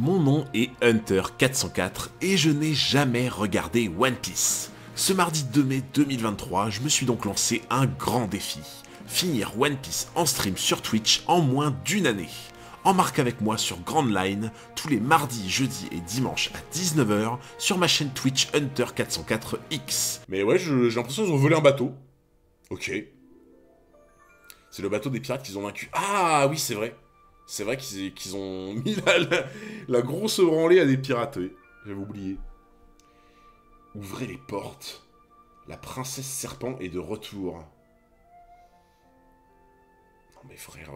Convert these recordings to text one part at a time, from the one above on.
Mon nom est Hunter404 et je n'ai jamais regardé One Piece. Ce mardi 2 mai 2023, je me suis donc lancé un grand défi. Finir One Piece en stream sur Twitch en moins d'une année. Embarque avec moi sur Grand Line tous les mardis, jeudis et dimanches à 19 h sur ma chaîne Twitch Hunter404X. Mais ouais, j'ai l'impression qu'ils ont volé un bateau. Ok. C'est le bateau des pirates qu'ils ont vaincu. Ah oui, c'est vrai. C'est vrai qu'ils ont mis la grosse branlée à des pirates, oui. J'avais oublié. Ouvrez les portes. La princesse serpent est de retour. Non mais frère,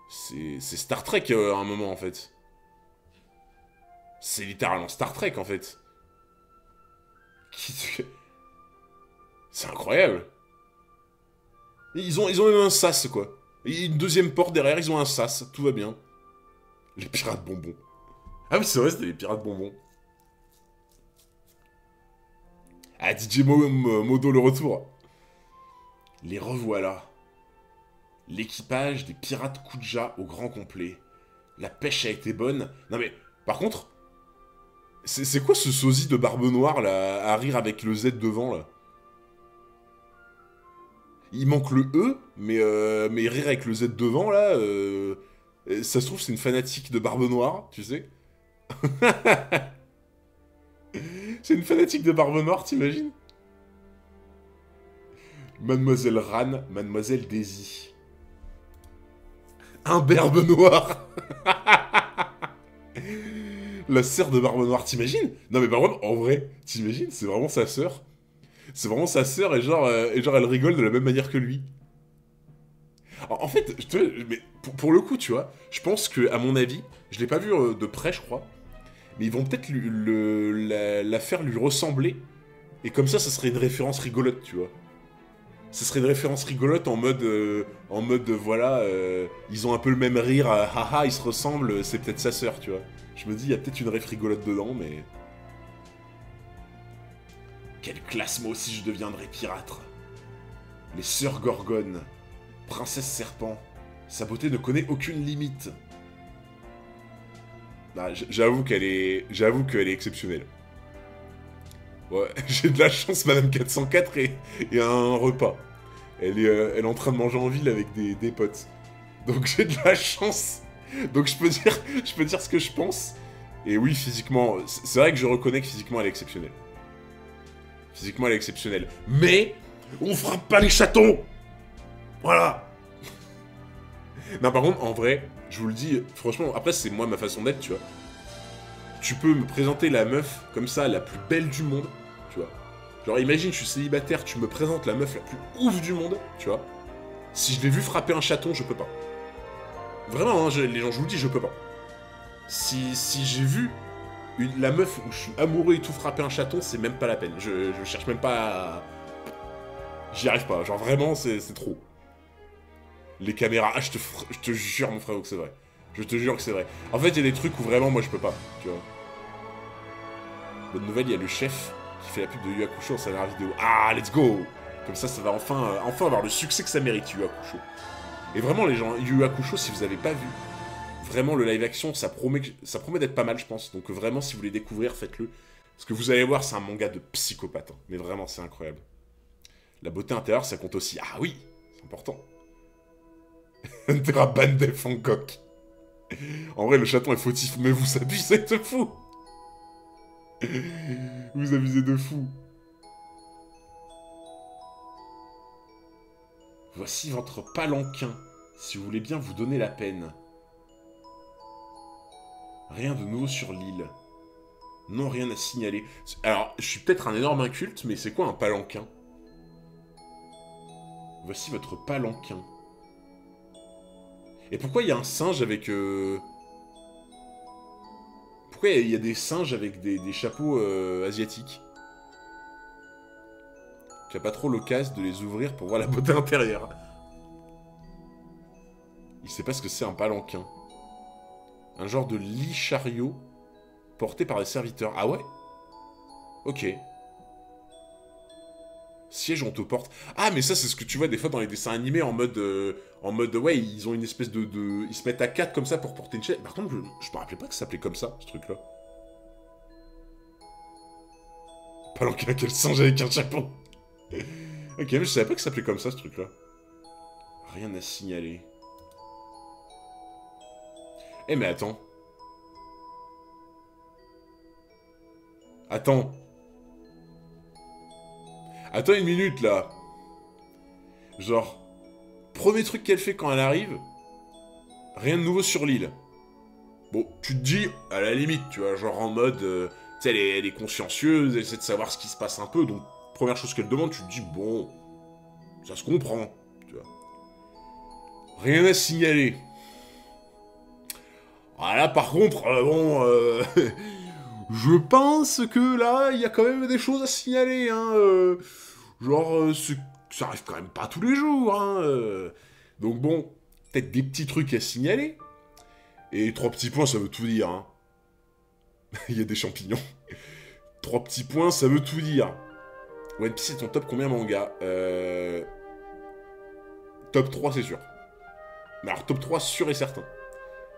c'est Star Trek à un moment en fait. C'est littéralement Star Trek en fait. C'est incroyable. Ils ont même un sas quoi. Et une deuxième porte derrière, ils ont un sas, tout va bien. Les pirates bonbons. Ah oui, c'est vrai, c'était les pirates bonbons. Ah, DJ Modo le retour. Les revoilà. L'équipage des pirates Kuja au grand complet. La pêche a été bonne. Non mais, par contre, c'est quoi ce sosie de barbe noire là, à rire avec le Z devant là? Il manque le E, mais rire avec le Z devant, là, ça se trouve, c'est une fanatique de Barbe Noire, tu sais. C'est une fanatique de Barbe Noire, t'imagines? Mademoiselle Ran, Mademoiselle Daisy. Un Barbe Noire. La sœur de Barbe Noire, t'imagines? Non mais par contre, en vrai, t'imagines? C'est vraiment sa sœur. C'est vraiment sa sœur et genre elle rigole de la même manière que lui. En fait, mais pour le coup, tu vois, je pense que, à mon avis, je l'ai pas vu de près, je crois, mais ils vont peut-être la faire lui ressembler, et comme ça serait une référence rigolote, tu vois. Ce serait une référence rigolote en mode voilà, ils ont un peu le même rire, haha, ils se ressemblent, c'est peut-être sa sœur, tu vois. Je me dis, il y a peut-être une réf rigolote dedans, mais... Quelle classe, moi aussi je deviendrai pirate. Les sœurs Gorgones. Princesse Serpent. Sa beauté ne connaît aucune limite. Bah, j'avoue qu'elle est exceptionnelle. Ouais, j'ai de la chance, Madame 404 et un repas. Elle est en train de manger en ville avec des potes. Donc j'ai de la chance. Donc je peux dire ce que je pense. Et oui, physiquement, c'est vrai que je reconnais que physiquement elle est exceptionnelle. Physiquement elle est exceptionnelle. Mais on frappe pas les chatons. Voilà. Non, par contre, en vrai, je vous le dis, franchement, après, c'est moi ma façon d'être, tu vois. Tu peux me présenter la meuf comme ça, la plus belle du monde, tu vois. Genre, imagine, je suis célibataire, tu me présentes la meuf la plus ouf du monde, tu vois. Si je l'ai vu frapper un chaton, je peux pas. Vraiment, hein, les gens, je vous le dis, je peux pas. Si j'ai vu la meuf où je suis amoureux et tout frapper un chaton, c'est même pas la peine. Je cherche même pas à... J'y arrive pas, genre vraiment, c'est trop. Les caméras, ah, je te jure, mon frère, que c'est vrai. Je te jure que c'est vrai. En fait, il y a des trucs où vraiment, moi, je peux pas, tu vois. Bonne nouvelle, il y a le chef qui fait la pub de Yu Hakusho dans sa dernière vidéo. Ah, let's go! Comme ça va enfin avoir le succès que ça mérite, Yu Hakusho. Et vraiment, les gens, Yu Hakusho, si vous avez pas vu, vraiment, le live action, ça promet d'être pas mal, je pense. Donc vraiment, si vous voulez découvrir, faites-le. Parce que vous allez voir, c'est un manga de psychopathe. Hein. Mais vraiment, c'est incroyable. La beauté intérieure, ça compte aussi. Ah oui, c'est important. Hunter Bandef Hancock. En vrai, le chaton est fautif, mais vous abusez de fou. Vous abusez de fou. Voici votre palanquin, si vous voulez bien vous donner la peine. Rien de nouveau sur l'île. Non, rien à signaler. Alors, je suis peut-être un énorme inculte, mais c'est quoi un palanquin? Voici votre palanquin. Et pourquoi il y a un singe avec... Pourquoi il y a des singes avec des chapeaux asiatiques? Tu n'as pas trop l'occasion de les ouvrir pour voir la beauté intérieure. Il sait pas ce que c'est un palanquin. Un genre de lit chariot porté par des serviteurs. Ah ouais? Ok. Siège, on te porte. Ah, mais ça, c'est ce que tu vois des fois dans les dessins animés en mode, ouais, ils ont une espèce de... Ils se mettent à 4 comme ça pour porter une chaise. Par contre, je me rappelais pas que ça s'appelait comme ça, ce truc-là. Palanquin qu'elle singe avec un chapeau. Ok, mais je savais pas que ça s'appelait comme ça, ce truc-là. Rien à signaler. Eh, mais attends. Attends. Attends une minute, là. Genre, premier truc qu'elle fait quand elle arrive, rien de nouveau sur l'île. Bon, tu te dis, à la limite, tu vois, genre en mode... tu sais, elle est consciencieuse, elle essaie de savoir ce qui se passe un peu, donc première chose qu'elle demande, tu te dis, bon, ça se comprend, tu vois. Rien à signaler. Voilà, par contre, je pense que là, il y a quand même des choses à signaler, hein. Ça arrive quand même pas tous les jours, hein. Donc bon, peut-être des petits trucs à signaler. Et 3 petits points, ça veut tout dire, hein. Il y a des champignons. 3 petits points, ça veut tout dire. One Piece, c'est ton top combien manga Top 3, c'est sûr. Mais alors, top 3, sûr et certain.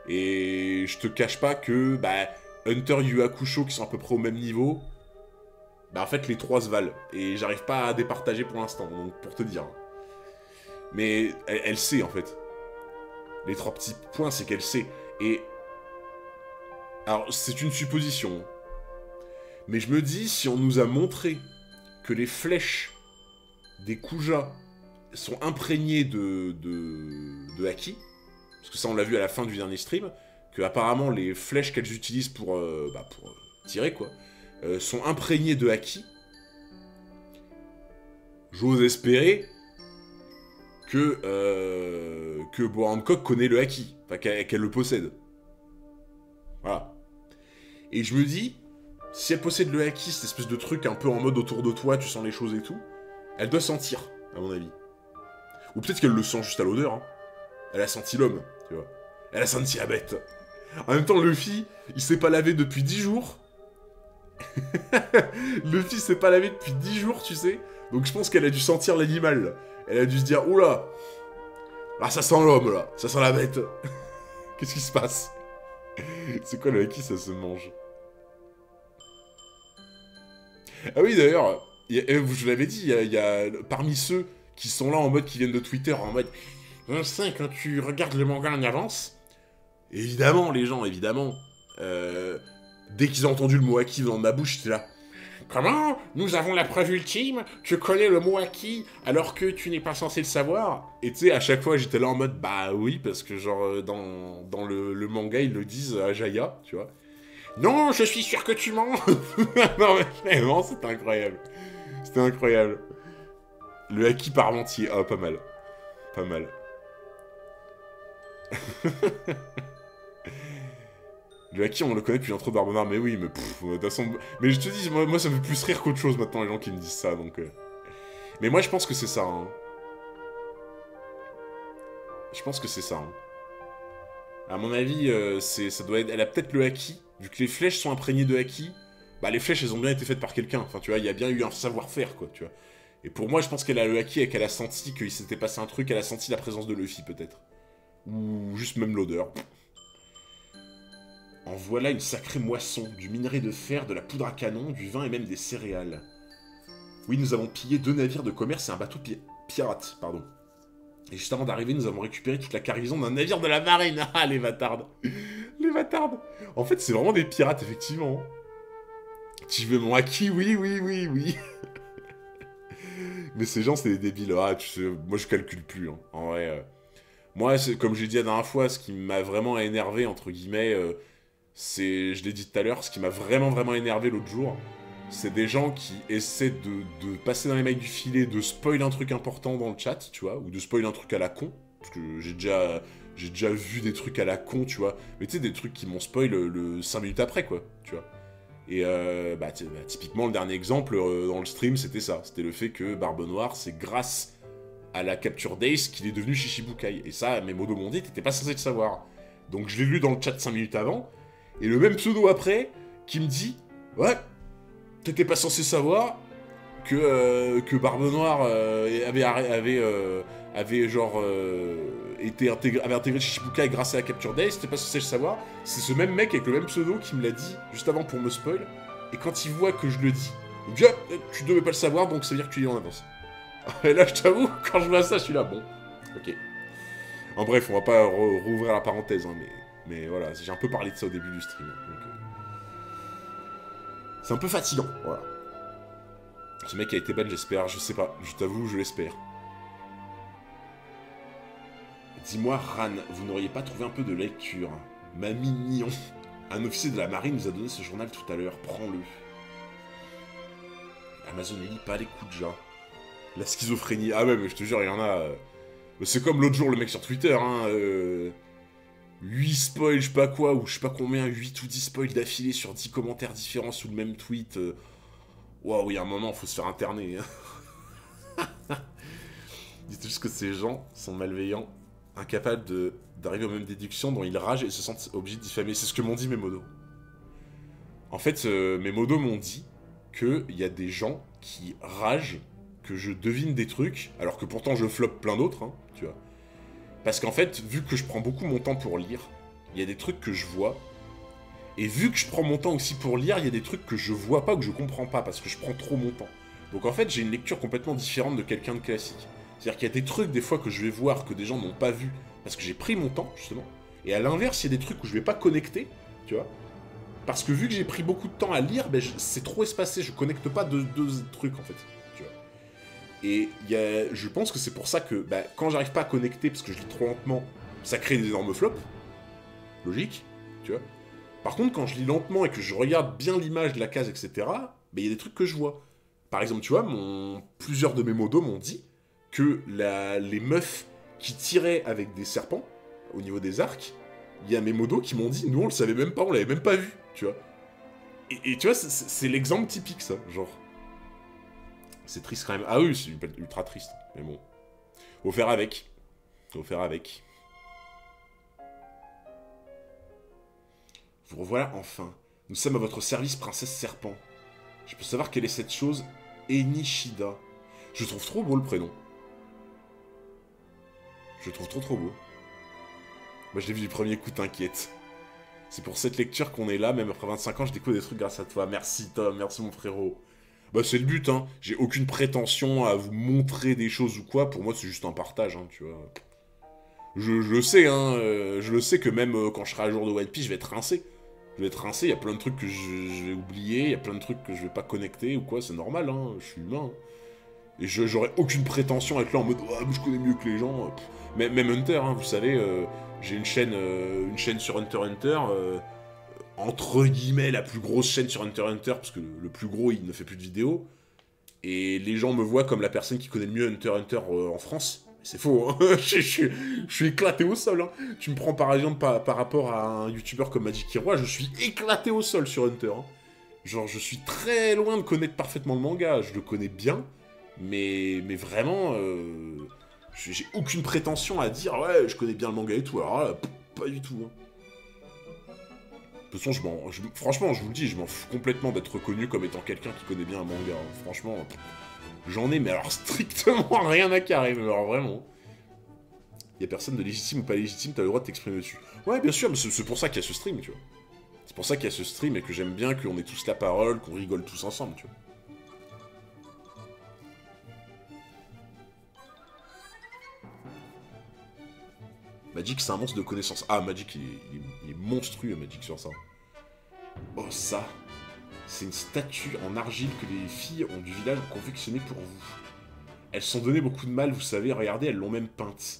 Et je te cache pas que, bah, Hunter, Yu Hakusho, qui sont à peu près au même niveau, bah, en fait, les 3 se valent. Et j'arrive pas à départager pour l'instant, donc pour te dire. Mais elle sait, en fait. Les 3 petits points, c'est qu'elle sait. Et... alors, c'est une supposition. Mais je me dis, si on nous a montré que les flèches des Kuja sont imprégnées de haki, parce que ça on l'a vu à la fin du dernier stream, que apparemment les flèches qu'elles utilisent pour tirer, quoi, sont imprégnées de haki, j'ose espérer que Boa Hancock connaît le haki, enfin qu'elle le possède. Voilà. Et je me dis, si elle possède le haki, cette espèce de truc un peu en mode autour de toi, tu sens les choses et tout, elle doit sentir, à mon avis. Ou peut-être qu'elle le sent juste à l'odeur, hein. Elle a senti l'homme, tu vois. Elle a senti la bête. En même temps, Luffy, il s'est pas lavé depuis 10 jours. Luffy s'est pas lavé depuis 10 jours, tu sais. Donc je pense qu'elle a dû sentir l'animal. Elle a dû se dire, oula, là ça sent l'homme, là. Ça sent la bête. Qu'est-ce qui se passe? C'est quoi le haki, ça se mange? Ah oui, d'ailleurs, je vous l'avais dit, il y a parmi ceux qui sont là en mode, qui viennent de Twitter, en mode, on sait quand tu regardes le manga en avance, évidemment, les gens, évidemment, dès qu'ils ont entendu le mot haki dans ma bouche, c'était là, comment? Nous avons la preuve ultime? Tu connais le mot haki alors que tu n'es pas censé le savoir? Et tu sais, à chaque fois, j'étais là en mode, bah oui, parce que genre, dans le manga, ils le disent à Jaya, tu vois. Non, je suis sûr que tu mens. Non, mais vraiment, c'était incroyable. C'était incroyable. Le haki parmentier. Ah, pas mal. Pas mal. Le haki, on le connaît depuis l'intro de Barbonard, mais oui, mais de toute façon... Mais je te dis, moi, ça me fait plus rire qu'autre chose maintenant, les gens qui me disent ça, donc... Mais moi, je pense que c'est ça, hein. Je pense que c'est ça, hein. À mon avis, ça doit être... Elle a peut-être le haki. Vu que les flèches sont imprégnées de haki, bah les flèches, elles ont bien été faites par quelqu'un. Enfin, tu vois, il y a bien eu un savoir-faire, quoi, tu vois. Et pour moi, je pense qu'elle a le haki et qu'elle a senti qu'il s'était passé un truc, elle a senti la présence de Luffy, peut-être. Ou juste même l'odeur. En voilà une sacrée moisson, du minerai de fer, de la poudre à canon, du vin et même des céréales. Oui, nous avons pillé 2 navires de commerce et un bateau pirate, pardon. Et juste avant d'arriver, nous avons récupéré toute la cargaison d'un navire de la marine. Ah, les bâtardes. Les bâtardes. En fait, c'est vraiment des pirates, effectivement. Tu veux mon haki? Oui, oui, oui, oui. Mais ces gens, c'est des débiles. Ah, tu sais, moi, je calcule plus, hein. En vrai, moi, comme j'ai dit la dernière fois, ce qui m'a vraiment énervé, entre guillemets, c'est, je l'ai dit tout à l'heure, ce qui m'a vraiment, vraiment énervé l'autre jour, c'est des gens qui essaient de passer dans les mailles du filet, de spoil un truc important dans le chat, tu vois, ou de spoil un truc à la con, parce que j'ai déjà vu des trucs à la con, tu vois, mais tu sais, des trucs qui m'ont spoil le 5 minutes après, quoi, tu vois. Et typiquement, le dernier exemple dans le stream, c'était ça. C'était le fait que Barbe Noire, c'est grâce à la capture d'Ace qu'il est devenu Shishibukai. Et ça, mes mots de mon dit, t'étais pas censé le savoir. Donc je l'ai lu dans le chat 5 minutes avant, et le même pseudo après, qui me dit « Ouais, t'étais pas censé savoir que Barbe Noire avait genre avait intégré Shichibukai grâce à la Capture Day, c'était pas censé le savoir. C'est ce même mec avec le même pseudo qui me l'a dit juste avant pour me spoil. Et quand il voit que je le dis, il me dit ah, tu devais pas le savoir, donc ça veut dire que tu es en avance. Et là, je t'avoue, quand je vois ça, je suis là, bon, ok. En bref, on va pas rouvrir la parenthèse, hein, mais voilà, j'ai un peu parlé de ça au début du stream. C'est un peu fatigant, voilà. Ce mec a été ban, j'espère, je sais pas, je t'avoue, je l'espère. Dis-moi, Ran, vous n'auriez pas trouvé un peu de lecture? Mamie Mignon. Un officier de la marine nous a donné ce journal tout à l'heure, prends-le. Amazon ne lit pas les Kuja. La schizophrénie, ah ouais, mais je te jure, il y en a... C'est comme l'autre jour, le mec sur Twitter, hein... 8 spoils, je sais pas quoi, ou je sais pas combien, 8 ou 10 spoils d'affilée sur 10 commentaires différents sous le même tweet. Waouh, il y a un moment, faut se faire interner. Dites juste que ces gens sont malveillants, incapables d'arriver aux mêmes déductions dont ils ragent et se sentent obligés de diffamer. C'est ce que m'ont dit mes modos. En fait, mes modos m'ont dit qu'il y a des gens qui ragent que je devine des trucs, alors que pourtant je floppe plein d'autres, hein, tu vois. Parce qu'en fait, vu que je prends beaucoup mon temps pour lire, il y a des trucs que je vois, et vu que je prends mon temps aussi pour lire, il y a des trucs que je vois pas ou que je comprends pas, parce que je prends trop mon temps. Donc en fait, j'ai une lecture complètement différente de quelqu'un de classique. C'est-à-dire qu'il y a des trucs, des fois, que je vais voir que des gens n'ont pas vu, parce que j'ai pris mon temps, justement. Et à l'inverse, il y a des trucs où je vais pas connecter, tu vois. Parce que vu que j'ai pris beaucoup de temps à lire, ben, c'est trop espacé, je connecte pas deux trucs, en fait. Tu vois. Et je pense que c'est pour ça que, ben, quand j'arrive pas à connecter, parce que je lis trop lentement, ça crée des énormes flops. Logique, tu vois. Par contre, quand je lis lentement et que je regarde bien l'image de la case, etc., ben, il y a des trucs que je vois. Par exemple, tu vois, plusieurs de mes modos m'ont dit que les meufs qui tiraient avec des serpents, au niveau des arcs, il y a mes modos qui m'ont dit, nous on le savait même pas, on l'avait même pas vu, tu vois. Et tu vois, c'est l'exemple typique, ça, genre. C'est triste quand même. Ah oui, c'est ultra triste, mais bon. Faut faire avec. Faut faire avec. Vous revoilà enfin. Nous sommes à votre service, princesse serpent. Je peux savoir quelle est cette chose? Enishida. Je trouve trop beau le prénom. Je trouve trop beau. Moi je l'ai vu du premier coup, t'inquiète. C'est pour cette lecture qu'on est là, même après 25 ans, je découvre des trucs grâce à toi. Merci Tom, merci mon frérot. Bah c'est le but, hein. J'ai aucune prétention à vous montrer des choses ou quoi. Pour moi c'est juste un partage, hein, tu vois. Je le sais, hein. Je le sais que même quand je serai à jour de One Piece, je vais être rincé. Je vais être rincé, il y a plein de trucs que je vais oublier, il y a plein de trucs que je vais pas connecter ou quoi, c'est normal, hein. Je suis humain. Et j'aurais aucune prétention à être là en mode oh, je connais mieux que les gens. Même Hunter, hein, vous savez, j'ai une chaîne sur Hunter x Hunter, entre guillemets la plus grosse chaîne sur Hunter x Hunter, parce que le plus gros il ne fait plus de vidéos. Et les gens me voient comme la personne qui connaît le mieux Hunter x Hunter en France. C'est faux, hein. je suis éclaté au sol. Hein. Tu me prends par exemple par rapport à un youtubeur comme Magic Hero, je suis éclaté au sol sur Hunter. Hein. Genre je suis très loin de connaître parfaitement le manga, je le connais bien. Mais vraiment, j'ai aucune prétention à dire ouais, je connais bien le manga et tout. Alors là, pas du tout. Hein. De toute façon, franchement, je vous le dis, je m'en fous complètement d'être reconnu comme étant quelqu'un qui connaît bien un manga. Hein. Franchement, j'en ai, mais alors strictement rien à carrer. Mais alors vraiment, y a personne de légitime ou pas légitime, t'as le droit de t'exprimer dessus. Ouais, bien sûr, mais c'est pour ça qu'il y a ce stream, tu vois. C'est pour ça qu'il y a ce stream et que j'aime bien qu'on ait tous la parole, qu'on rigole tous ensemble, tu vois. Magic, c'est un monstre de connaissance. Ah, Magic, il est monstrueux, Magic, sur ça. Oh, ça. C'est une statue en argile que les filles ont du village confectionnée pour vous. Elles se sont donné beaucoup de mal, vous savez. Regardez, elles l'ont même peinte.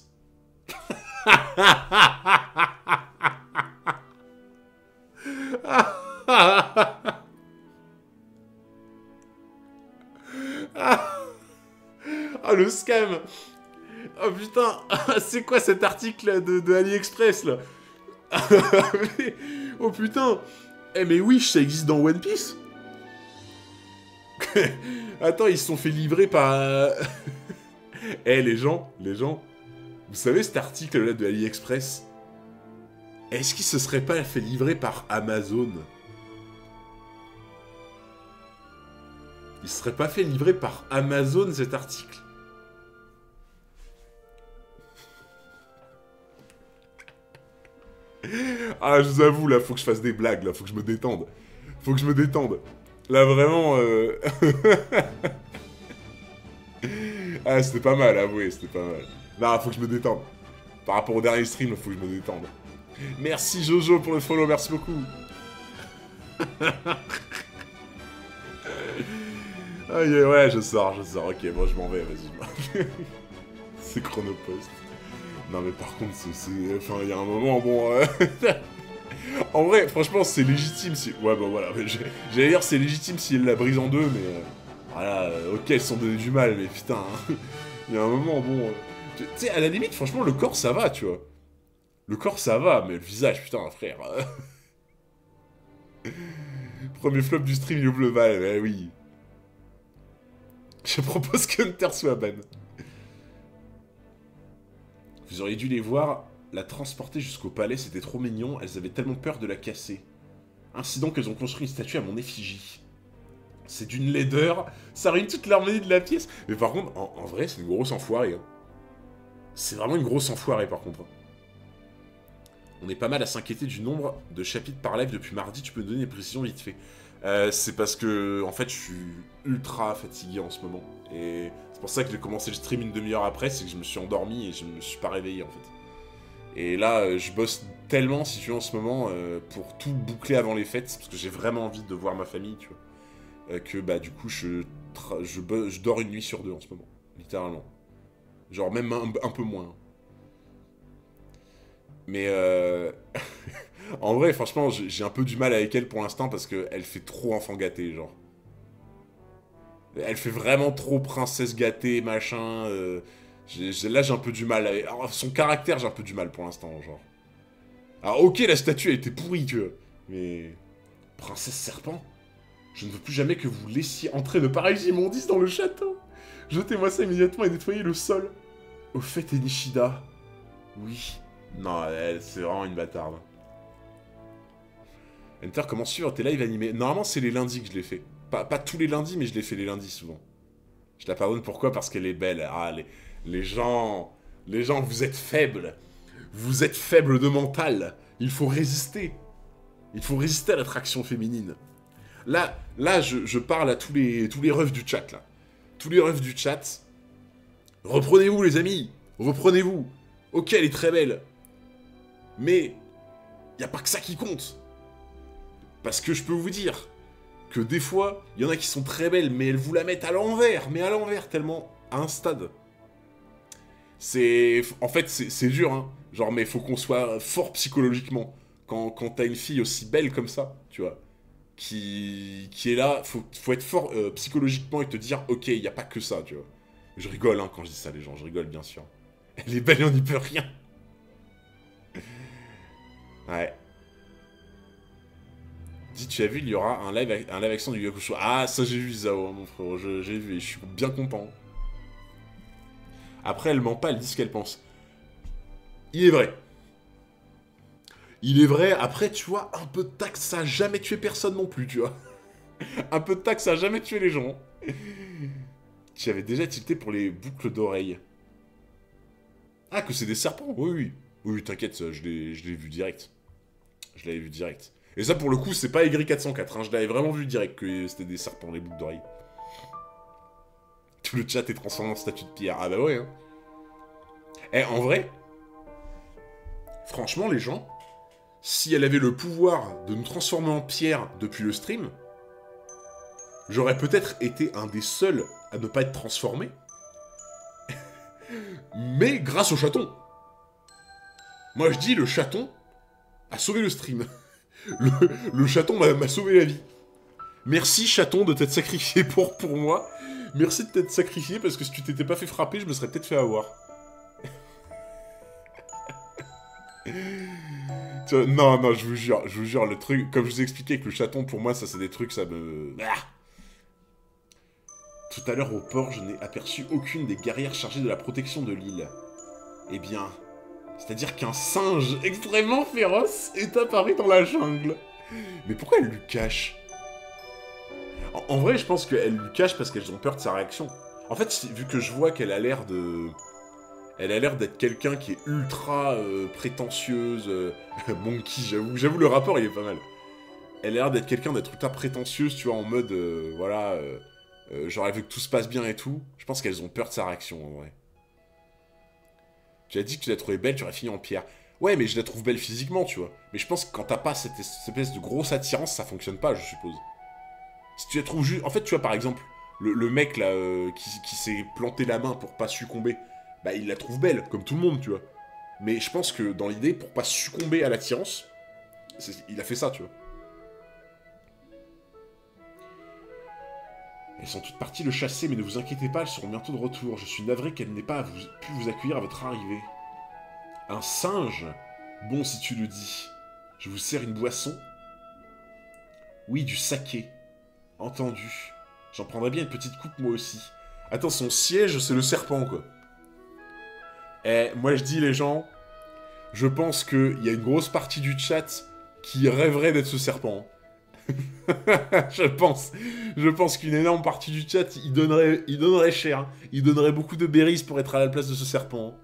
Ah, le scam. Oh putain, c'est quoi cet article de AliExpress là? Oh putain. Eh mais Wish, ça existe dans One Piece. Attends, ils se sont fait livrer par... Eh les gens, vous savez cet article là de AliExpress? Est-ce qu'il se serait pas fait livrer par Amazon? Il serait pas fait livrer par Amazon cet article? Ah, je vous avoue, là, faut que je fasse des blagues, là, faut que je me détende. Faut que je me détende. Là, vraiment... Ah, c'était pas mal, avouez, c'était pas mal. Non, faut que je me détende. Par rapport au dernier stream, faut que je me détende. Merci Jojo pour le follow, merci beaucoup. Aïe, ouais, je sors, ok, bon, je m'en vais, vas-y. C'est Chronopost. Non, mais par contre, enfin, il y a un moment, bon... En vrai, franchement, c'est légitime si... Ouais, bah voilà, j'allais dire c'est légitime si elle la brise en deux, mais... Voilà, ok, elles se sont donné du mal, mais putain... Hein. Il y a un moment, bon... Tu sais, à la limite, franchement, le corps, ça va, tu vois. Le corps, ça va, mais le visage, putain, frère... Premier flop du stream, il ouvre le bal, ouais, oui. Je propose que Hunter soit ban. Vous auriez dû les voir la transporter jusqu'au palais, c'était trop mignon, elles avaient tellement peur de la casser. Ainsi donc, elles ont construit une statue à mon effigie. C'est d'une laideur, ça ruine toute l'harmonie de la pièce. Mais par contre, en vrai, c'est une grosse enfoirée. Hein. C'est vraiment une grosse enfoirée, par contre. On est pas mal à s'inquiéter du nombre de chapitres par live depuis mardi, tu peux nous donner des précisions vite fait. C'est parce que, en fait, je suis ultra fatigué en ce moment. Et c'est pour ça que j'ai commencé le stream une demi-heure après, c'est que je me suis endormi et je me suis pas réveillé, en fait. Et là, je bosse tellement, si tu veux, en ce moment, pour tout boucler avant les fêtes, parce que j'ai vraiment envie de voir ma famille, tu vois. Que, bah, du coup, je dors une nuit sur deux en ce moment, littéralement. Genre, même un peu moins. Mais, en vrai, franchement, j'ai un peu du mal avec elle pour l'instant, parce qu'elle fait trop enfant gâté, genre. Elle fait vraiment trop princesse gâtée, machin... Là, j'ai un peu du mal. Alors, son caractère, j'ai un peu du mal pour l'instant, genre. Alors, ok, la statue, elle était pourrie, tu vois. Mais... Princesse Serpent, je ne veux plus jamais que vous laissiez entrer de pareils immondices dans le château. Jetez-moi ça immédiatement et nettoyez le sol. Au fait, Enishida. Oui. Non, c'est vraiment une bâtarde. Enter, comment suivre tes lives animés? Normalement, c'est les lundis que je l'ai fait. Pas tous les lundis, mais je l'ai fait les lundis, souvent. Je la pardonne, pourquoi? Parce qu'elle est belle. Ah, les gens, vous êtes faibles. Vous êtes faibles de mental. Il faut résister. Il faut résister à l'attraction féminine. Là, je parle à tous les refs du chat, là. Tous les refs du chat. Reprenez-vous, les amis. Reprenez-vous. Ok, elle est très belle. Mais, y a pas que ça qui compte. Parce que je peux vous dire que des fois, il y en a qui sont très belles, mais elles vous la mettent à l'envers. Mais à l'envers, tellement à un stade. En fait, c'est dur, hein. Genre, mais faut qu'on soit fort psychologiquement. Quand t'as une fille aussi belle comme ça, tu vois, qui est là, faut être fort psychologiquement et te dire, ok, il n'y a pas que ça, tu vois. Je rigole, hein, quand je dis ça, les gens, je rigole, bien sûr. Elle est belle et on n'y peut rien. Ouais. Dis, tu as vu, il y aura un live action du Yakusho. Ah, ça j'ai vu, Zao, mon frère, j'ai vu et je suis bien content. Après, elle ment pas, elle dit ce qu'elle pense. Il est vrai. Il est vrai, après, tu vois, un peu de taxe, ça a jamais tué personne non plus, tu vois. Un peu de taxe, ça a jamais tué les gens. Tu avais déjà tilté pour les boucles d'oreilles. Ah, que c'est des serpents? Oui, oui. Oui, t'inquiète, je l'ai vu direct. Je l'avais vu direct. Et ça, pour le coup, c'est pas Aigri404, hein. Je l'avais vraiment vu direct que c'était des serpents, les boucles d'oreilles. Tout le chat est transformé en statue de pierre. Ah bah ouais, hein. Eh, en vrai, franchement, les gens, si elle avait le pouvoir de nous transformer en pierre depuis le stream, j'aurais peut-être été un des seuls à ne pas être transformé. Mais grâce au chaton. Moi, je dis, le chaton a sauvé le stream. Le chaton m'a sauvé la vie. Merci, chaton, de t'être sacrifié pour moi. Merci de t'être sacrifié, parce que si tu t'étais pas fait frapper, je me serais peut-être fait avoir. Non, non, je vous jure, le truc... Comme je vous ai expliqué avec le chaton, pour moi, ça, c'est des trucs, ça me... Ah. Tout à l'heure, au port, je n'ai aperçu aucune des guerrières chargées de la protection de l'île. Eh bien... C'est-à-dire qu'un singe extrêmement féroce est apparu dans la jungle. Mais pourquoi elle lui cache? En vrai, je pense qu'elles lui cachent parce qu'elles ont peur de sa réaction. En fait, vu que je vois qu'elle a l'air de... Elle a l'air d'être quelqu'un qui est ultra prétentieuse. Monkey, j'avoue, le rapport, il est pas mal. Elle a l'air d'être quelqu'un d'être ultra prétentieuse, tu vois, en mode, voilà... genre, elle veut que tout se passe bien et tout. Je pense qu'elles ont peur de sa réaction, en vrai. Tu as dit que tu la trouvais belle, tu aurais fini en pierre. Ouais, mais je la trouve belle physiquement, tu vois. Mais je pense que quand t'as pas cette espèce de grosse attirance, ça fonctionne pas, je suppose. Si tu la trouves juste... En fait, tu vois, par exemple, le mec, là, qui s'est planté la main pour pas succomber, bah, il la trouve belle, comme tout le monde, tu vois. Mais je pense que, dans l'idée, pour pas succomber à l'attirance, il a fait ça, tu vois. Elles sont toutes parties le chasser, mais ne vous inquiétez pas, elles seront bientôt de retour. Je suis navré qu'elle n'ait pas pu vous accueillir à votre arrivée. Un singe? Bon, si tu le dis. Je vous sers une boisson? Oui, du saké. Entendu. J'en prendrais bien une petite coupe, moi aussi. Attends, son siège, c'est le serpent, quoi. Eh, moi je dis, les gens, je pense qu'il y a une grosse partie du chat qui rêverait d'être ce serpent. Je pense qu'une énorme partie du chat, il donnerait cher. Il donnerait beaucoup de berries pour être à la place de ce serpent.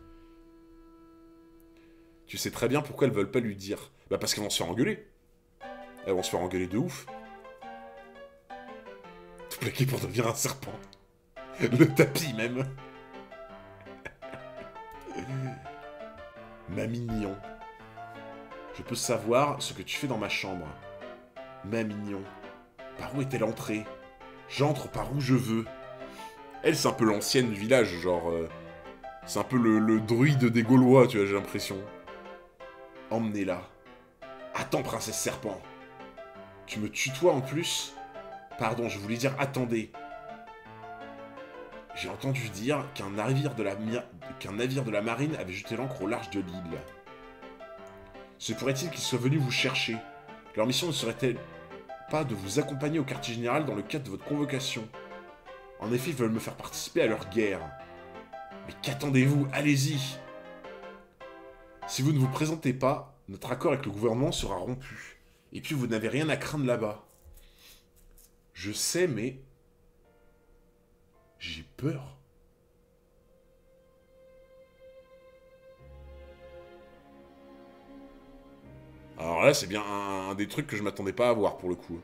Tu sais très bien pourquoi elles veulent pas lui dire. Bah parce qu'elles vont se faire engueuler. Elles vont se faire engueuler de ouf. Tout plaqué pour devenir un serpent. Le tapis même. Ma mignon. Je peux savoir ce que tu fais dans ma chambre. Ma mignon. Par où est-elle entrée? J'entre par où je veux. Elle, c'est un peu l'ancienne du village, genre... c'est un peu le druide des Gaulois, tu vois, j'ai l'impression. Emmenez-la. Attends, princesse serpent. Tu me tutoies en plus? Pardon, je voulais dire attendez. J'ai entendu dire qu'un navire de la marine avait jeté l'ancre au large de l'île. Se pourrait-il qu'ils soient venus vous chercher? Leur mission ne serait-elle pas de vous accompagner au quartier général dans le cadre de votre convocation? En effet, ils veulent me faire participer à leur guerre. Mais qu'attendez-vous? Allez-y! Si vous ne vous présentez pas, notre accord avec le gouvernement sera rompu. Et puis vous n'avez rien à craindre là-bas. Je sais, mais... j'ai peur. Alors là, c'est bien un des trucs que je m'attendais pas à voir, pour le coup.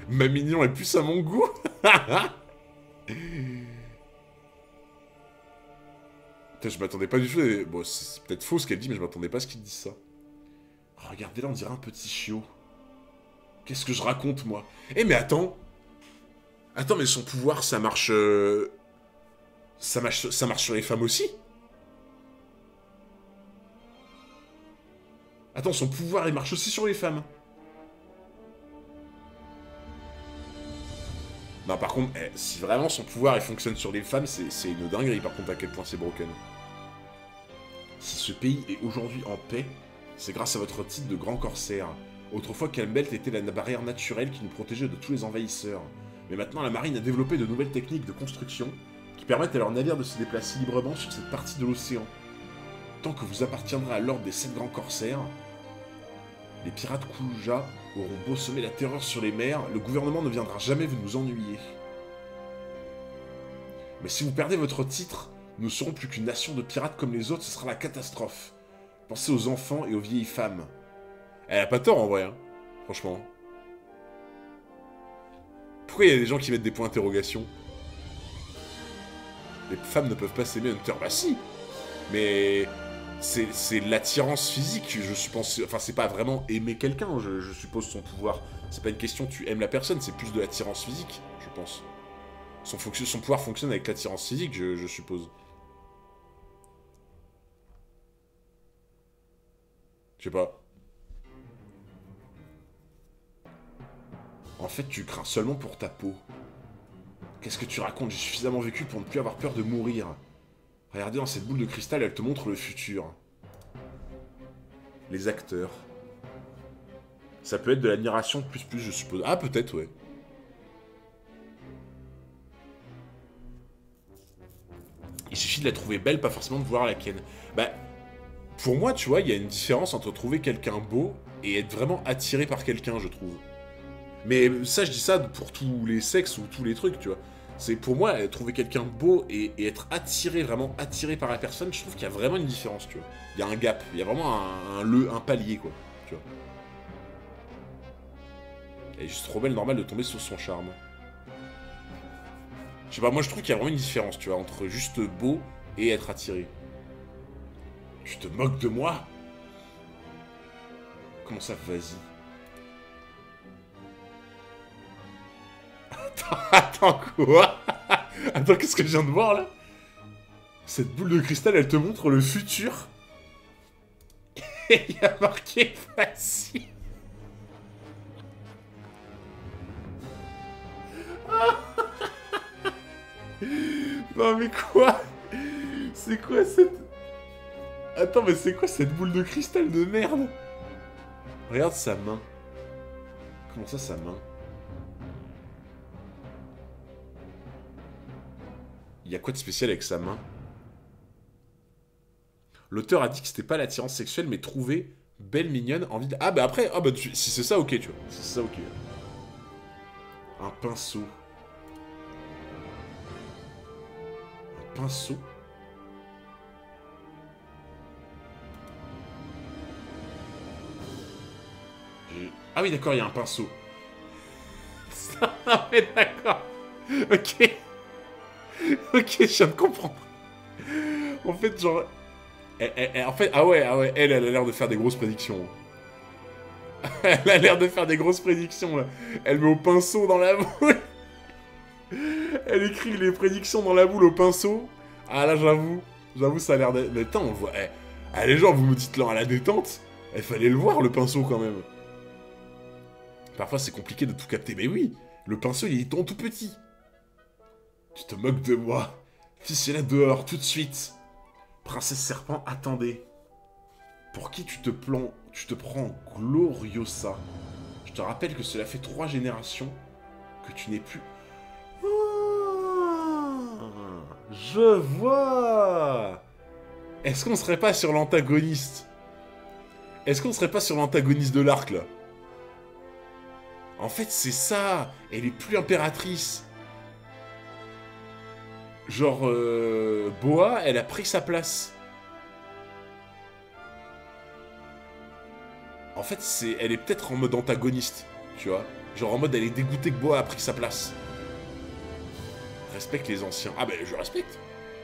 Ma mignon est plus à mon goût. Putain, je m'attendais pas du tout. Bon, c'est peut-être faux ce qu'elle dit, mais je m'attendais pas à ce qu'il dise ça. Regardez là, on dirait un petit chiot. Qu'est-ce que je raconte, moi? Eh, mais attends. Attends, mais son pouvoir, ça marche... Ça marche sur les femmes aussi? Attends, son pouvoir, il marche aussi sur les femmes. Non, par contre, si vraiment son pouvoir, il fonctionne sur les femmes, c'est une dinguerie, par contre, à quel point c'est broken. Si ce pays est aujourd'hui en paix, c'est grâce à votre titre de grand corsaire. Autrefois, Calmbelt était la barrière naturelle qui nous protégeait de tous les envahisseurs. Mais maintenant, la marine a développé de nouvelles techniques de construction qui permettent à leurs navires de se déplacer librement sur cette partie de l'océan. Tant que vous appartiendrez à l'ordre des 7 grands corsaires, les pirates Kuluja auront beau semer la terreur sur les mers, le gouvernement ne viendra jamais vous ennuyer. Mais si vous perdez votre titre, nous ne serons plus qu'une nation de pirates comme les autres, ce sera la catastrophe. Pensez aux enfants et aux vieilles femmes. Elle a pas tort en vrai, hein. Franchement. Pourquoi il y a des gens qui mettent des points d'interrogation? Les femmes ne peuvent pas s'aimer Hunter. Bah si. Mais c'est l'attirance physique, je suppose. Enfin, c'est pas vraiment aimer quelqu'un, je suppose, son pouvoir. C'est pas une question tu aimes la personne, c'est plus de l'attirance physique, je pense. Son pouvoir fonctionne avec l'attirance physique, je suppose. Je sais pas. En fait, tu crains seulement pour ta peau. Qu'est-ce que tu racontes? J'ai suffisamment vécu pour ne plus avoir peur de mourir. Regardez dans cette boule de cristal, elle te montre le futur. Les acteurs. Ça peut être de l'admiration plus, je suppose. Ah, peut-être, ouais. Il suffit de la trouver belle, pas forcément de voir laquelle. Bah, pour moi, tu vois, il y a une différence entre trouver quelqu'un beau et être vraiment attiré par quelqu'un, je trouve. Mais ça, je dis ça pour tous les sexes ou tous les trucs, tu vois. C'est pour moi, trouver quelqu'un de beau et être attiré, vraiment attiré par la personne, je trouve qu'il y a vraiment une différence, tu vois. Il y a un gap, il y a vraiment un palier, quoi, tu vois. Elle est juste trop belle, normal de tomber sous son charme. Je sais pas, moi je trouve qu'il y a vraiment une différence, tu vois, entre juste beau et être attiré. Tu te moques de moi? Comment ça, vas-y? Attends, quoi? Attends, qu'est-ce que je viens de voir, là? Cette boule de cristal, elle te montre le futur. Et il y a marqué facile. Non, mais quoi? C'est quoi cette... Attends, mais c'est quoi cette boule de cristal de merde? Regarde sa main. Comment ça, sa main? Il y a quoi de spécial avec sa main? L'auteur a dit que c'était pas l'attirance sexuelle, mais trouver belle, mignonne, envie de... Ah bah après, si c'est ça, ok, tu vois. Si c'est ça, ok. Un pinceau. Un pinceau? Ah oui, d'accord, il y a un pinceau. Ah ouais, d'accord. Ok. Ok, je viens de comprendre. En fait, genre... en fait, ah ouais, elle a l'air de faire des grosses prédictions. Elle a l'air de faire des grosses prédictions, là. Elle met au pinceau dans la boule. Elle écrit les prédictions dans la boule au pinceau. Ah là, j'avoue, ça a l'air d'être... Mais attends, on voit... les gens, vous me dites là à la détente. Il fallait le voir, le pinceau, quand même. Parfois, c'est compliqué de tout capter. Mais oui, le pinceau, il est tout petit. Tu te moques de moi. Fiche là dehors, tout de suite. Princesse Serpent, attendez. Pour qui tu te prends Gloriosa? Je te rappelle que cela fait 3 générations que tu n'es plus... Oh, je vois. Est-ce qu'on serait pas sur l'antagoniste? Est-ce qu'on serait pas sur l'antagoniste de l'arc, là? En fait, c'est ça. Elle est plus impératrice. Genre, Boa, elle a pris sa place. En fait, elle est peut-être en mode antagoniste, tu vois. Genre en mode, elle est dégoûtée que Boa a pris sa place. Respecte les anciens. Ah ben, je respecte.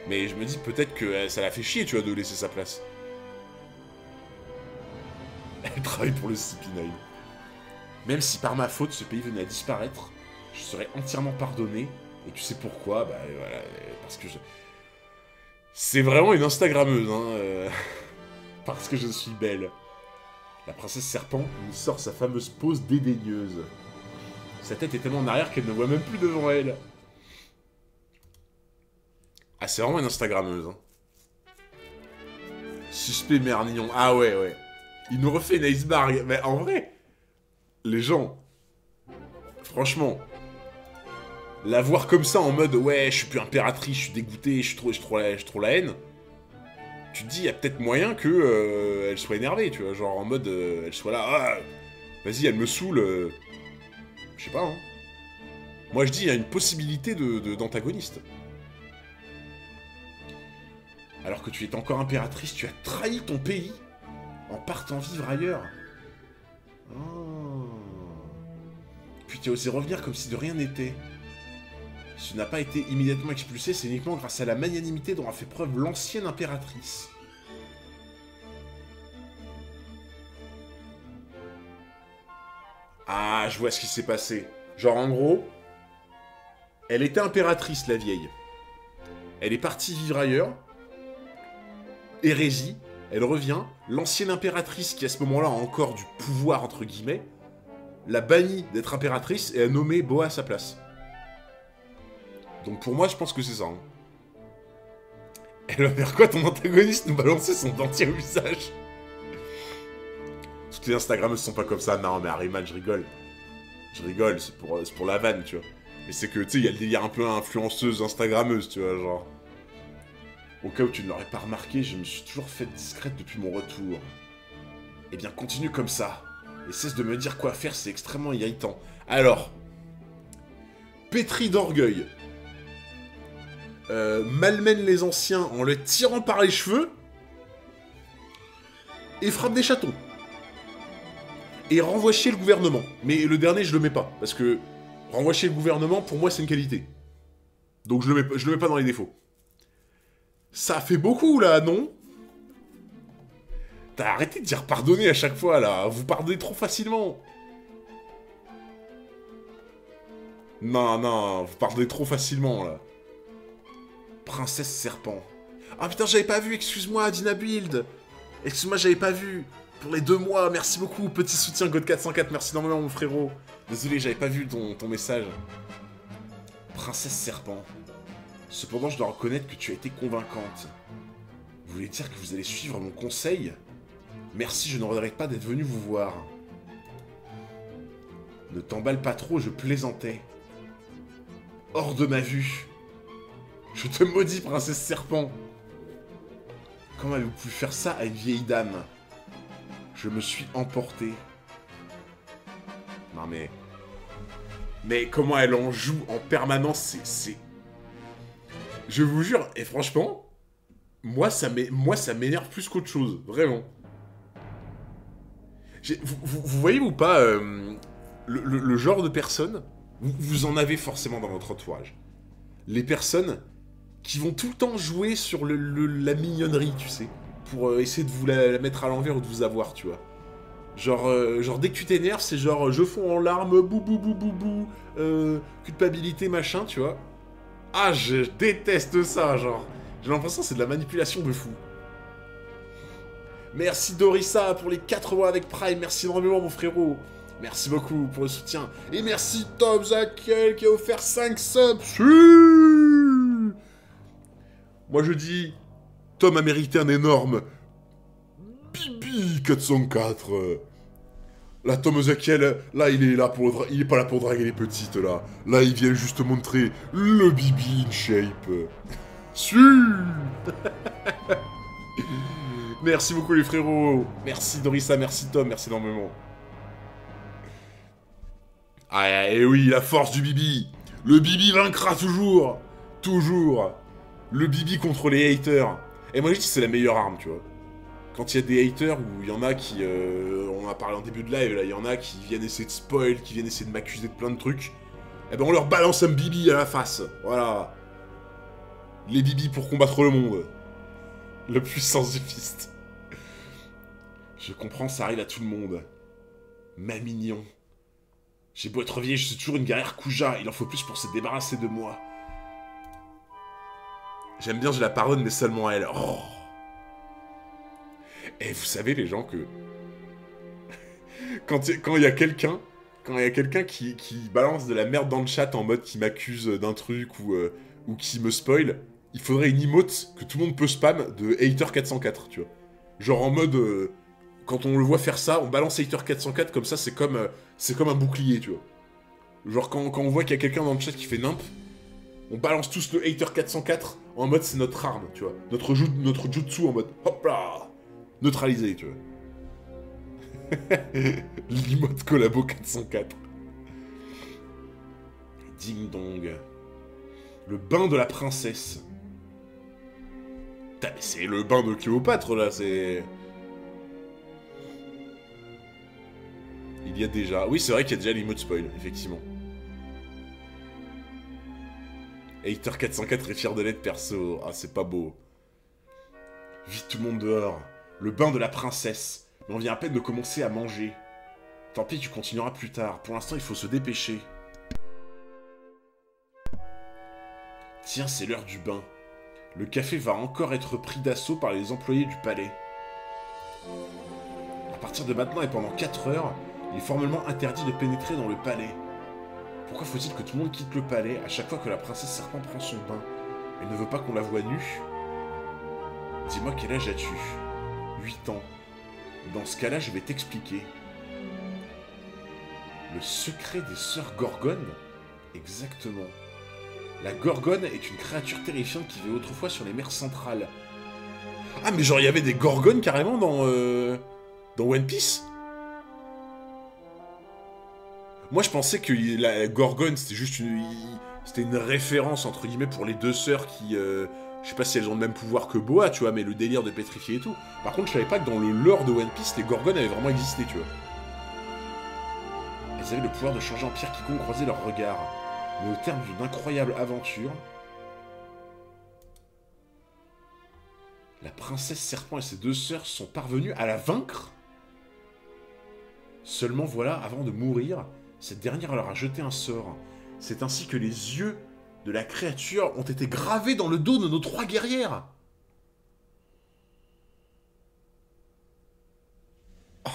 Mais je me dis peut-être que ça l'a fait chier, tu vois, de laisser sa place. Elle travaille pour le CP9. Même si par ma faute, ce pays venait à disparaître, je serais entièrement pardonné. Et tu sais pourquoi? Bah voilà, parce que je... C'est vraiment une Instagrammeuse, hein. Parce que je suis belle. La princesse serpent nous sort sa fameuse pose dédaigneuse. Sa tête est tellement en arrière qu'elle ne voit même plus devant elle. Ah, c'est vraiment une Instagrammeuse, hein. Suspect Mernillon. Ah ouais. Il nous refait une iceberg. Mais en vrai, les gens, franchement, la voir comme ça en mode ouais, je suis plus impératrice, je suis dégoûté, je trouve la haine. Tu te dis, il y a peut-être moyen que elle soit énervée, tu vois, genre en mode elle soit là, ah, vas-y, elle me saoule. Je sais pas, hein. Moi je dis, il y a une possibilité d'antagoniste. Alors que tu es encore impératrice, tu as trahi ton pays en partant vivre ailleurs. Oh. Puis tu as osé revenir comme si de rien n'était. Si tu n'as pas été immédiatement expulsé, c'est uniquement grâce à la magnanimité dont a fait preuve l'ancienne impératrice. Ah, je vois ce qui s'est passé. Genre, en gros, elle était impératrice, la vieille. Elle est partie vivre ailleurs. Hérésie. Elle revient. L'ancienne impératrice, qui à ce moment-là a encore du pouvoir, entre guillemets, l'a bannie d'être impératrice et a nommé Boa à sa place. Donc pour moi, je pense que c'est ça. Hein. Elle va faire quoi, ton antagoniste? Nous balancer son dentier au visage. Toutes les Instagrammeuses sont pas comme ça. Non, mais Ariman, je rigole. Je rigole, c'est pour la vanne, tu vois. Mais c'est que, tu sais, il y a le délire un peu influenceuse, Instagrammeuse, tu vois, genre. Au cas où tu ne l'aurais pas remarqué, je me suis toujours faite discrète depuis mon retour. Eh bien, continue comme ça. Et cesse de me dire quoi faire, c'est extrêmement irritant. Alors, pétri d'orgueil, malmène les anciens en les tirant par les cheveux, et frappe des chatons. Et renvoie chier le gouvernement. Mais le dernier, je le mets pas, parce que renvoie chier le gouvernement, pour moi, c'est une qualité. Donc je le mets pas dans les défauts. Ça fait beaucoup, là, non? T'as arrêté de dire pardonner à chaque fois, là. Vous pardonnez trop facilement. Non, non, vous pardonnez trop facilement, là. Princesse Serpent. Ah putain, j'avais pas vu, excuse-moi, Dina Build. Excuse-moi, j'avais pas vu. Pour les 2 mois, merci beaucoup. Petit soutien, God404, merci énormément, mon frérot. Désolé, j'avais pas vu ton message. Princesse Serpent. Cependant, je dois reconnaître que tu as été convaincante. Vous voulez dire que vous allez suivre mon conseil? Merci, je ne regrette pas d'être venu vous voir. Ne t'emballe pas trop, je plaisantais. Hors de ma vue. Je te maudis, princesse serpent. Comment avez-vous pu faire ça à une vieille dame? Je me suis emporté. Non mais... Mais comment elle en joue en permanence, c'est... Je vous jure, et franchement, moi ça m'énerve plus qu'autre chose, vraiment. Vous voyez ou pas le genre de personnes, vous en avez forcément dans votre entourage. Les personnes qui vont tout le temps jouer sur la mignonnerie, tu sais, pour essayer de vous la mettre à l'envers ou de vous avoir, tu vois. Genre dès que tu t'énerves, c'est genre je fonds en larmes, bou bou bou bou bou, culpabilité, machin, tu vois. Ah, je déteste ça, genre. J'ai l'impression que c'est de la manipulation de fou. Merci Dorissa pour les 4 mois avec Prime, merci énormément mon frérot. Merci beaucoup pour le soutien. Et merci Tom Zakel qui a offert 5 subs. Si, moi je dis, Tom a mérité un énorme Bibi 404. Là, Tom Zakiel, là, il est là pour... Il est pas là pour draguer les petites, là. Là, il vient juste montrer le Bibi in shape. Si. Merci beaucoup, les frérots. Merci, Dorissa, merci, Tom, merci énormément. Ah, et oui, la force du Bibi. Le Bibi vaincra toujours. Toujours. Le Bibi contre les haters. Et moi, je dis que c'est la meilleure arme, tu vois. Quand il y a des haters, où il y en a qui... on a parlé en début de live, là, il y en a qui viennent essayer de spoil, qui viennent essayer de m'accuser de plein de trucs. Eh ben, on leur balance un Bibi à la face. Voilà. Les Bibi pour combattre le monde. La puissance du fist. Je comprends, ça arrive à tout le monde. Ma mignon. J'ai beau être vieille, je suis toujours une guerrière Kuja. Il en faut plus pour se débarrasser de moi. J'aime bien, je la pardonne, mais seulement à elle. Oh. Et vous savez, les gens, que... quand il y a quelqu'un... Quand il y a quelqu'un qui balance de la merde dans le chat en mode qui m'accuse d'un truc ou qui me spoil, il faudrait une emote que tout le monde peut spam de Hater404, tu vois. Genre en mode... quand on le voit faire ça, on balance Hater404, comme ça, c'est comme un bouclier, tu vois. Genre quand on voit qu'il y a quelqu'un dans le chat qui fait nimp, on balance tous le Hater404 en mode c'est notre arme, tu vois. Notre jutsu en mode hop là, neutralisé, tu vois. L'emote collabo 404. Ding dong. Le bain de la princesse. Putain, mais c'est le bain de Cléopâtre, là, c'est... Il y a déjà... Oui, c'est vrai qu'il y a déjà l'emote spoil, effectivement. Hater404 est fier de l'être perso. Ah, c'est pas beau. Vite tout le monde dehors. Le bain de la princesse. Mais on vient à peine de commencer à manger. Tant pis, tu continueras plus tard. Pour l'instant, il faut se dépêcher. Tiens, c'est l'heure du bain. Le café va encore être pris d'assaut par les employés du palais. À partir de maintenant et pendant 4 heures, il est formellement interdit de pénétrer dans le palais. Pourquoi faut-il que tout le monde quitte le palais à chaque fois que la princesse serpent prend son bain? Elle ne veut pas qu'on la voie nue? Dis-moi quel âge as-tu? 8 ans. Dans ce cas-là, je vais t'expliquer. Le secret des sœurs Gorgones? Exactement. La Gorgone est une créature terrifiante qui vivait autrefois sur les mers centrales. Ah, mais genre, il y avait des Gorgones carrément dans One Piece? Moi, je pensais que la Gorgone, c'était juste une... C'était une référence, entre guillemets, pour les deux sœurs qui... Je sais pas si elles ont le même pouvoir que Boa, tu vois, mais le délire de pétrifier et tout. Par contre, je savais pas que dans le lore de One Piece, les Gorgones avaient vraiment existé, tu vois. Elles avaient le pouvoir de changer en pierre quiconque croisait leur regard. Mais au terme d'une incroyable aventure... La princesse serpent et ses deux sœurs sont parvenues à la vaincre. Seulement voilà, avant de mourir, cette dernière leur a jeté un sort. C'est ainsi que les yeux de la créature ont été gravés dans le dos de nos 3 guerrières. Oh.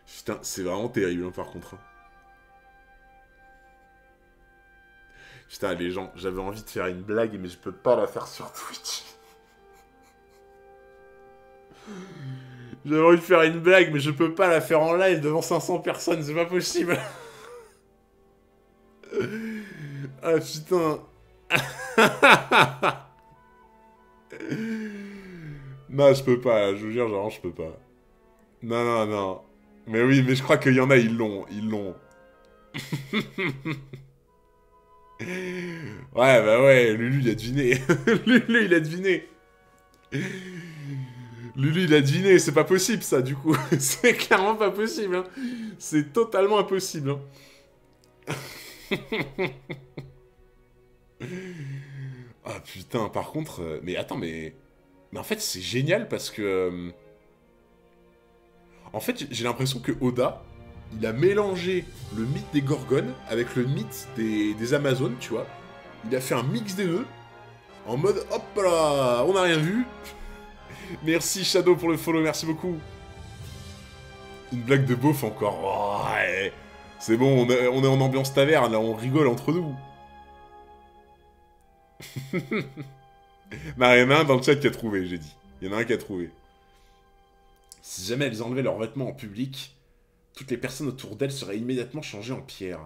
Putain, c'est vraiment terrible, hein, par contre. Putain, les gens, j'avais envie de faire une blague, mais je peux pas la faire sur Twitch. J'avais envie de faire une blague, mais je peux pas la faire en live devant 500 personnes, c'est pas possible. Ah putain. Non, je peux pas, je vous jure, genre, je peux pas. Non, non, non. Mais oui, mais je crois qu'il y en a, ils l'ont, ils l'ont. Ouais, bah ouais, Lulu, il a deviné. Lulu, il a deviné. Lulu, il a deviné, c'est pas possible, ça, du coup. C'est clairement pas possible, hein. C'est totalement impossible, hein. Ah, putain, par contre... mais attends, mais... Mais en fait, c'est génial, parce que... En fait, j'ai l'impression que Oda, il a mélangé le mythe des Gorgones avec le mythe des Amazones, tu vois. Il a fait un mix des deux, en mode, hop là, on n'a rien vu. Merci Shadow pour le follow, merci beaucoup. Une blague de beauf encore. Oh, ouais. C'est bon, on est en ambiance taverne, là, on rigole entre nous. Non, il y en a un dans le chat qui a trouvé, j'ai dit. Il y en a un qui a trouvé. Si jamais elles enlevaient leurs vêtements en public, toutes les personnes autour d'elles seraient immédiatement changées en pierre.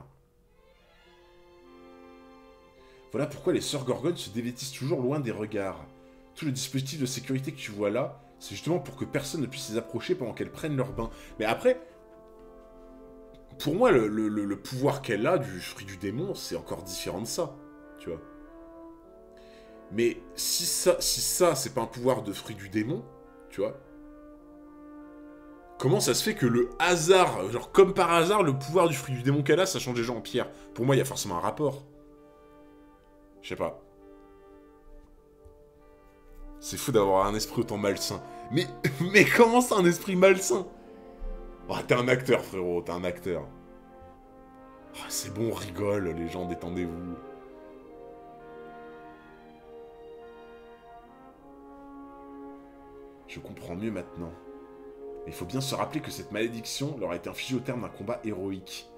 Voilà pourquoi les sœurs Gorgones se dévêtissent toujours loin des regards. Tout le dispositif de sécurité que tu vois là, c'est justement pour que personne ne puisse les approcher pendant qu'elles prennent leur bain. Mais après, pour moi, le pouvoir qu'elle a du fruit du démon, c'est encore différent de ça, tu vois. Mais si ça c'est pas un pouvoir de fruit du démon, tu vois, comment ça se fait que le hasard, genre comme par hasard, le pouvoir du fruit du démon qu'elle a, ça change les gens en pierre? Pour moi, il y a forcément un rapport. Je sais pas. C'est fou d'avoir un esprit autant malsain. Mais comment ça, un esprit malsain? Oh, t'es un acteur, frérot, t'es un acteur. Oh, c'est bon, on rigole, les gens, détendez-vous. Je comprends mieux maintenant. Il faut bien se rappeler que cette malédiction leur a été infligée au terme d'un combat héroïque.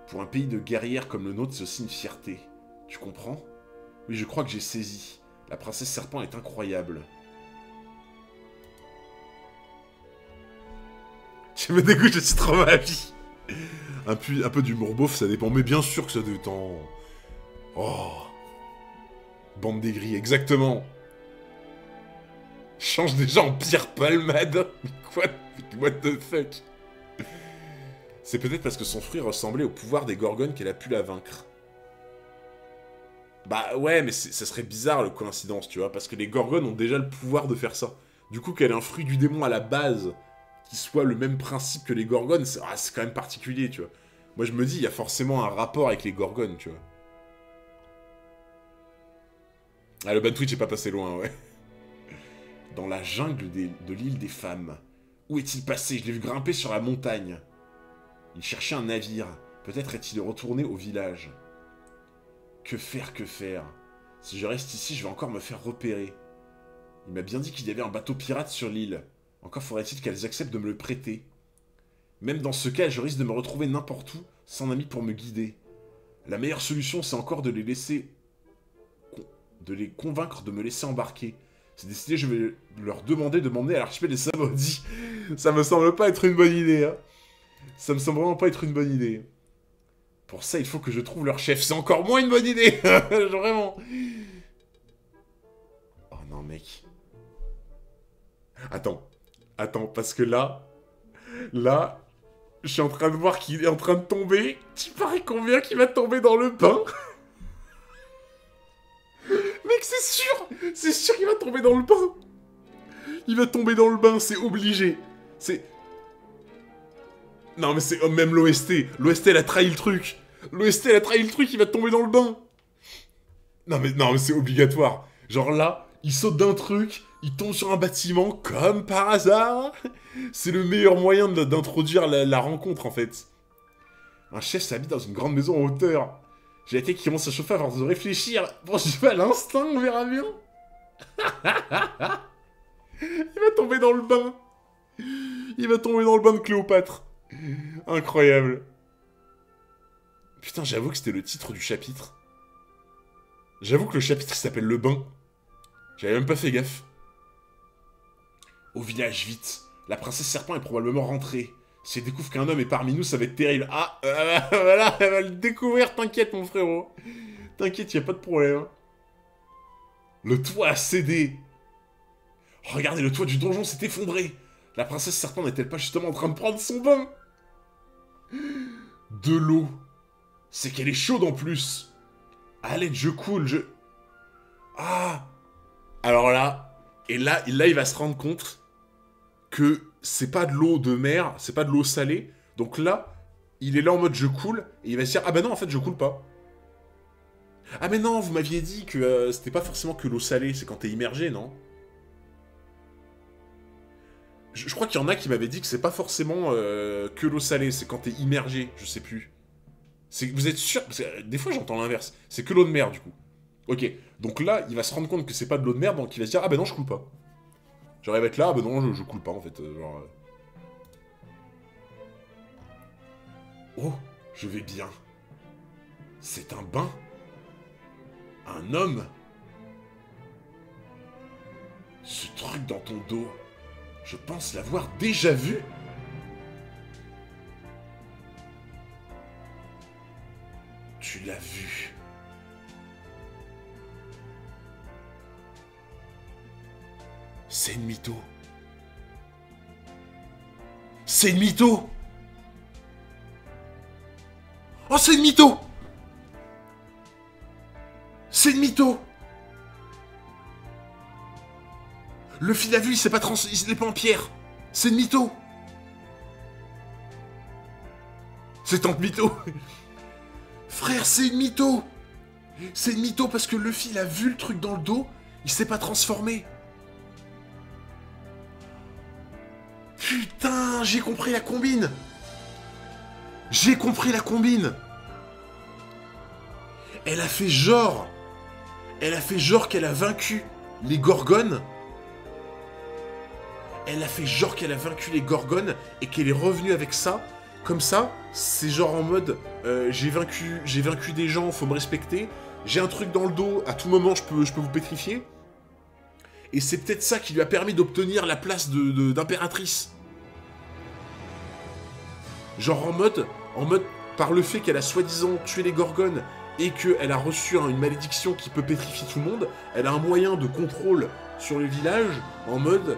Pour un pays de guerrières comme le nôtre, c'est aussi une fierté. Tu comprends? Oui, je crois que j'ai saisi. La princesse serpent est incroyable. Je me dégoûte, je suis trop ma vie. Un peu d'humour beauf, ça dépend. Mais bien sûr que ça détend. Oh. Bande d'aigris, exactement. Change déjà en pire palmade. Quoi? What the fuck? C'est peut-être parce que son fruit ressemblait au pouvoir des Gorgones qu'elle a pu la vaincre. Bah ouais, mais ça serait bizarre, le coïncidence, tu vois, parce que les Gorgones ont déjà le pouvoir de faire ça. Du coup, qu'elle ait un fruit du démon à la base, qui soit le même principe que les Gorgones, c'est quand même particulier, tu vois. Moi, je me dis, il y a forcément un rapport avec les Gorgones, tu vois. Ah, le ban Twitch est pas passé loin, ouais. Dans la jungle de l'île des femmes. Où est-il passé? Je l'ai vu grimper sur la montagne. Il cherchait un navire. Peut-être est-il retourné au village. Que faire, que faire? Si je reste ici, je vais encore me faire repérer. Il m'a bien dit qu'il y avait un bateau pirate sur l'île. Encore faudrait-il qu'elles acceptent de me le prêter. Même dans ce cas, je risque de me retrouver n'importe où, sans ami pour me guider. La meilleure solution, c'est encore de les convaincre de me laisser embarquer. C'est décidé, je vais leur demander de m'emmener à l'archipel des Samoudis. Ça me semble pas être une bonne idée, hein. Ça me semble vraiment pas être une bonne idée. Pour ça, il faut que je trouve leur chef. C'est encore moins une bonne idée. Vraiment. Oh non, mec. Attends, parce que là, Là, je suis en train de voir qu'il est en train de tomber. Tu paries combien qu'il va tomber dans le bain? Mec, c'est sûr qu'il va tomber dans le bain. Il va tomber dans le bain, c'est obligé. C'est... Non mais c'est... Oh, même l'OST. L'OST, elle a trahi le truc. L'OST, elle a trahi le truc, il va tomber dans le bain. Non mais c'est obligatoire. Genre là, il saute d'un truc, il tombe sur un bâtiment, comme par hasard. C'est le meilleur moyen d'introduire la rencontre, en fait. Un chef s'habite dans une grande maison en hauteur. J'ai été qui commence à chauffer avant de réfléchir. Bon, je vais à l'instinct, on verra bien. Il va tomber dans le bain. Il va tomber dans le bain de Cléopâtre. Incroyable. Putain, j'avoue que c'était le titre du chapitre. J'avoue que le chapitre s'appelle Le Bain. J'avais même pas fait gaffe. Au village, vite. La princesse serpent est probablement rentrée. Si elle découvre qu'un homme est parmi nous, ça va être terrible. Ah, voilà, elle va le découvrir, t'inquiète mon frérot. T'inquiète, y a pas de problème. Le toit a cédé. Regardez, le toit du donjon s'est effondré. La princesse serpent n'est-elle pas justement en train de prendre son bain? De l'eau. C'est qu'elle est chaude en plus. Allez, je coule, je... Ah. Alors là, là, il va se rendre compte que c'est pas de l'eau de mer, c'est pas de l'eau salée. Donc là, il est là en mode je coule, et il va se dire, ah bah non, en fait, je coule pas. Ah mais non, vous m'aviez dit que c'était pas forcément que l'eau salée, c'est quand t'es immergé, non? Je crois qu'il y en a qui m'avaient dit que c'est pas forcément que l'eau salée, c'est quand t'es immergé, je sais plus. Vous êtes sûr? Parce que des fois j'entends l'inverse, c'est que l'eau de mer du coup. Ok, donc là, il va se rendre compte que c'est pas de l'eau de mer, donc il va se dire, ah bah non, je coule pas. Genre il va être là, ah bah non, je coule pas en fait. Oh, je vais bien. C'est un bain? Un homme? Ce truc dans ton dos, je pense l'avoir déjà vu. Tu l'as vu. C'est une mytho. C'est une mytho. Oh, c'est une mytho. C'est une mytho. Le fil à vue, il n'est pas en pierre. C'est une mytho. C'est Tante Mytho. Frère, c'est une mytho. C'est une mytho parce que Luffy, il a vu le truc dans le dos, il s'est pas transformé. Putain, j'ai compris la combine. J'ai compris la combine. Elle a fait genre qu'elle a vaincu les Gorgones. Elle a fait genre qu'elle a vaincu les Gorgones et qu'elle est revenue avec ça. Comme ça, c'est genre en mode j'ai vaincu des gens, faut me respecter. J'ai un truc dans le dos, à tout moment je peux vous pétrifier. Et c'est peut-être ça qui lui a permis d'obtenir la place d'impératrice. Genre en mode, par le fait qu'elle a soi-disant tué les Gorgones et qu'elle a reçu une malédiction qui peut pétrifier tout le monde, elle a un moyen de contrôle sur le village, en mode,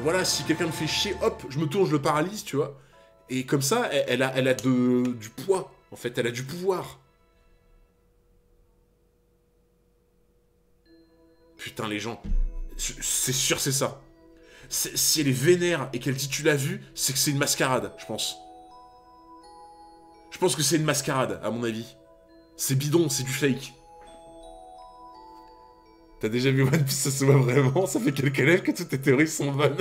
voilà, si quelqu'un me fait chier, hop, je me tourne, je le paralyse, tu vois. Et comme ça, elle a du poids, en fait, elle a du pouvoir. Putain, les gens, c'est sûr, c'est ça. Si elle est vénère et qu'elle dit tu l'as vu, c'est que c'est une mascarade, je pense. Je pense que c'est une mascarade, à mon avis. C'est bidon, c'est du fake. T'as déjà vu One Piece, ça se voit vraiment, ça fait quelques lèvres que toutes tes théories sont bonnes.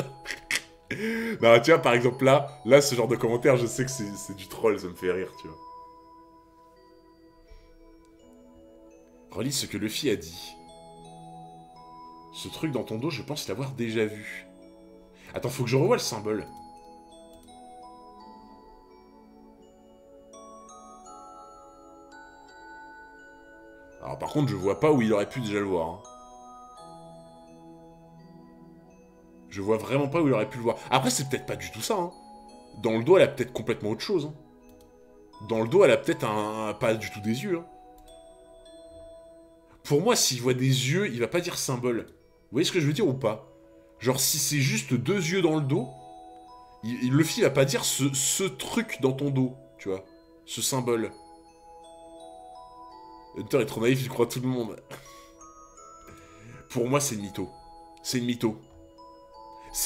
Non, tu vois, par exemple, là, ce genre de commentaire, je sais que c'est du troll, ça me fait rire, tu vois. Relis ce que Luffy a dit. Ce truc dans ton dos, je pense l'avoir déjà vu. Attends, faut que je revoie le symbole. Alors par contre, je vois pas où il aurait pu déjà le voir. Hein. Je vois vraiment pas où il aurait pu le voir. Après, c'est peut-être pas du tout ça. Hein. Dans le dos, elle a peut-être complètement autre chose. Hein. Dans le dos, elle a peut-être pas du tout des yeux. Hein. Pour moi, s'il voit des yeux, il va pas dire symbole. Vous voyez ce que je veux dire ou pas? Genre, si c'est juste deux yeux dans le dos, Luffy va pas dire ce truc dans ton dos, tu vois. Ce symbole. Hunter est trop naïf, il croit tout le monde. Pour moi, c'est une mytho. C'est une mytho.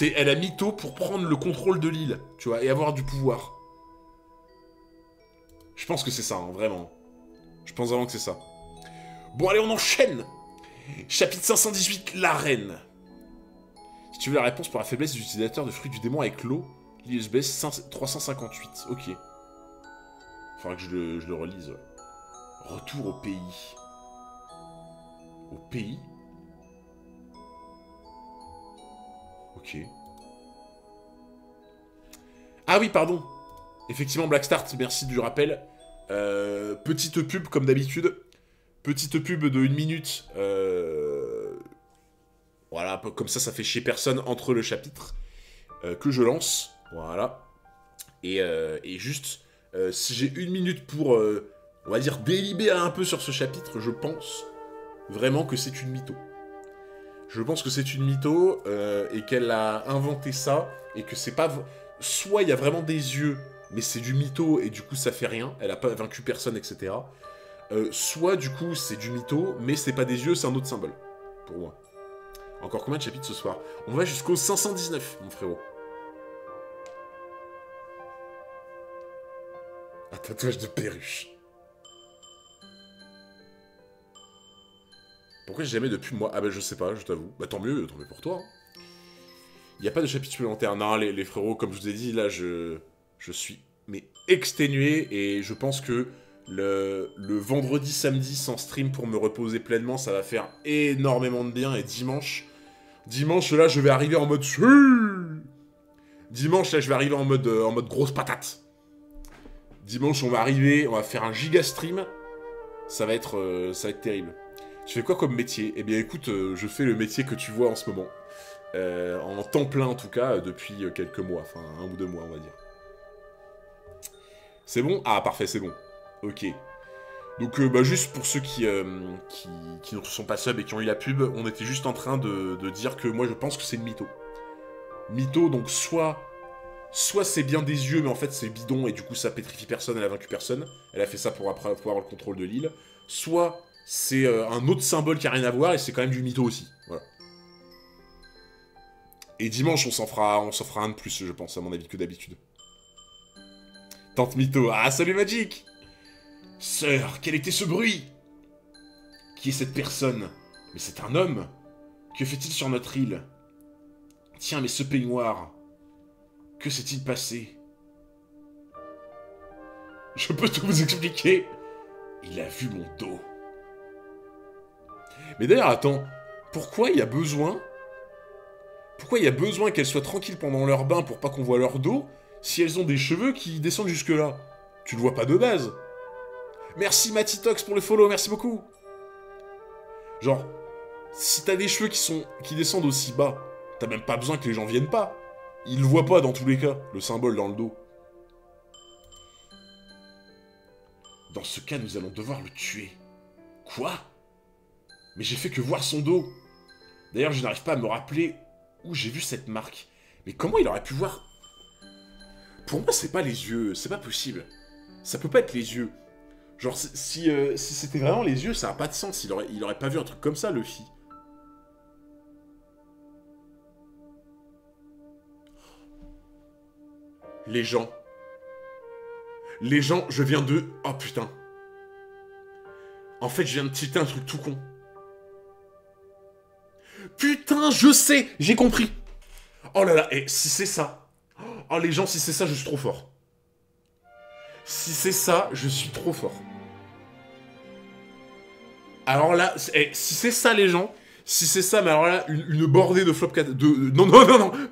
Elle a mytho pour prendre le contrôle de l'île, tu vois, et avoir du pouvoir. Je pense que c'est ça, hein, vraiment. Je pense vraiment que c'est ça. Bon, allez, on enchaîne. Chapitre 518, l'arène. Si tu veux la réponse pour la faiblesse des utilisateurs de fruits du démon avec l'eau, l'ISBS 358. Ok. Faudra que je le relise. Retour au pays. Au pays? Ok. Ah oui, pardon. Effectivement, Black Start, merci du rappel. Petite pub, comme d'habitude. Petite pub de 1 minute. Voilà, comme ça fait chier personne entre le chapitre que je lance. Voilà. Et juste, si j'ai 1 minute pour, on va dire, délibérer un peu sur ce chapitre, je pense vraiment que c'est une mytho. Je pense que c'est une mytho et qu'elle a inventé ça et que c'est pas... Soit il y a vraiment des yeux, mais c'est du mytho et du coup ça fait rien, elle a pas vaincu personne, etc. Soit du coup c'est du mytho, mais c'est pas des yeux, c'est un autre symbole. Pour moi. Encore combien de chapitres ce soir? On va jusqu'au 519, mon frérot. Un tatouage de perruche. Pourquoi j'ai jamais de pub, moi? Ah bah je sais pas, je t'avoue. Bah tant mieux pour toi. Hein. Il n'y a pas de chapitre supplémentaire. Non, les frérots, comme je vous ai dit, là, je suis mais exténué. Et je pense que le vendredi, samedi, sans stream pour me reposer pleinement, ça va faire énormément de bien. Et dimanche, là, je vais arriver en mode... Dimanche, là, je vais arriver en mode grosse patate. Dimanche, on va arriver, on va faire un giga stream. Ça va être terrible. Tu fais quoi comme métier? Eh bien, écoute, je fais le métier que tu vois en ce moment. En temps plein, en tout cas, depuis quelques mois. Enfin, 1 ou 2 mois, on va dire. C'est bon? Ah, parfait, c'est bon. Ok. Donc, juste pour ceux qui ne sont pas sub et qui ont eu la pub, on était juste en train de dire que moi, je pense que c'est une mytho. Mytho, donc, soit c'est bien des yeux, mais en fait, c'est bidon, et du coup, ça pétrifie personne, elle a vaincu personne. Elle a fait ça pour après avoir le contrôle de l'île. Soit... c'est un autre symbole qui a rien à voir et c'est quand même du mytho aussi. Voilà. Et dimanche, on s'en fera un de plus, je pense, à mon avis, que d'habitude. Tante mytho. Ah, salut Magic! Sœur, quel était ce bruit? Qui est cette personne? Mais c'est un homme. Que fait-il sur notre île? Tiens, mais ce peignoir. Que s'est-il passé? Je peux tout vous expliquer. Il a vu mon dos. Mais d'ailleurs, attends, pourquoi il y a besoin qu'elles soient tranquilles pendant leur bain pour pas qu'on voit leur dos, si elles ont des cheveux qui descendent jusque-là? Tu le vois pas de base. Merci Matitox pour le follow, merci beaucoup. Genre, si t'as des cheveux qui descendent aussi bas, t'as même pas besoin que les gens viennent pas. Ils le voient pas dans tous les cas, le symbole dans le dos. Dans ce cas, nous allons devoir le tuer. Quoi? Mais j'ai fait que voir son dos. D'ailleurs, je n'arrive pas à me rappeler où j'ai vu cette marque. Mais comment il aurait pu voir? Pour moi, c'est pas les yeux. C'est pas possible. Ça peut pas être les yeux. Genre, si c'était vraiment les yeux, ça n'a pas de sens. Il aurait pas vu un truc comme ça, Luffy. Les gens. Les gens, je viens de... Oh putain. En fait, je viens de citer un truc tout con. Putain, je sais, j'ai compris. Oh là là, et si c'est ça. Oh les gens, si c'est ça, je suis trop fort. Si c'est ça, je suis trop fort. Alors là, si c'est ça les gens, si c'est ça, mais alors là, une bordée de flop 4... Non,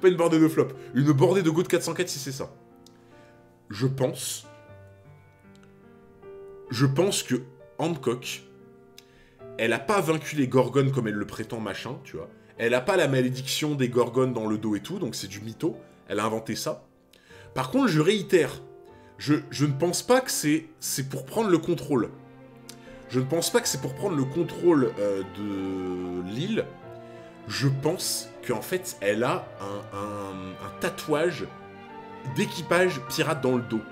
pas une bordée de flop. Une bordée de go de 404 si c'est ça. Je pense que Hancock, elle a pas vaincu les Gorgones comme elle le prétend, machin, tu vois. Elle a pas la malédiction des Gorgones dans le dos et tout, donc c'est du mytho. Elle a inventé ça. Par contre, je réitère, je ne pense pas que c'est pour prendre le contrôle. Je ne pense pas que c'est pour prendre le contrôle de l'île. Je pense qu'en fait, elle a un tatouage d'équipage pirate dans le dos.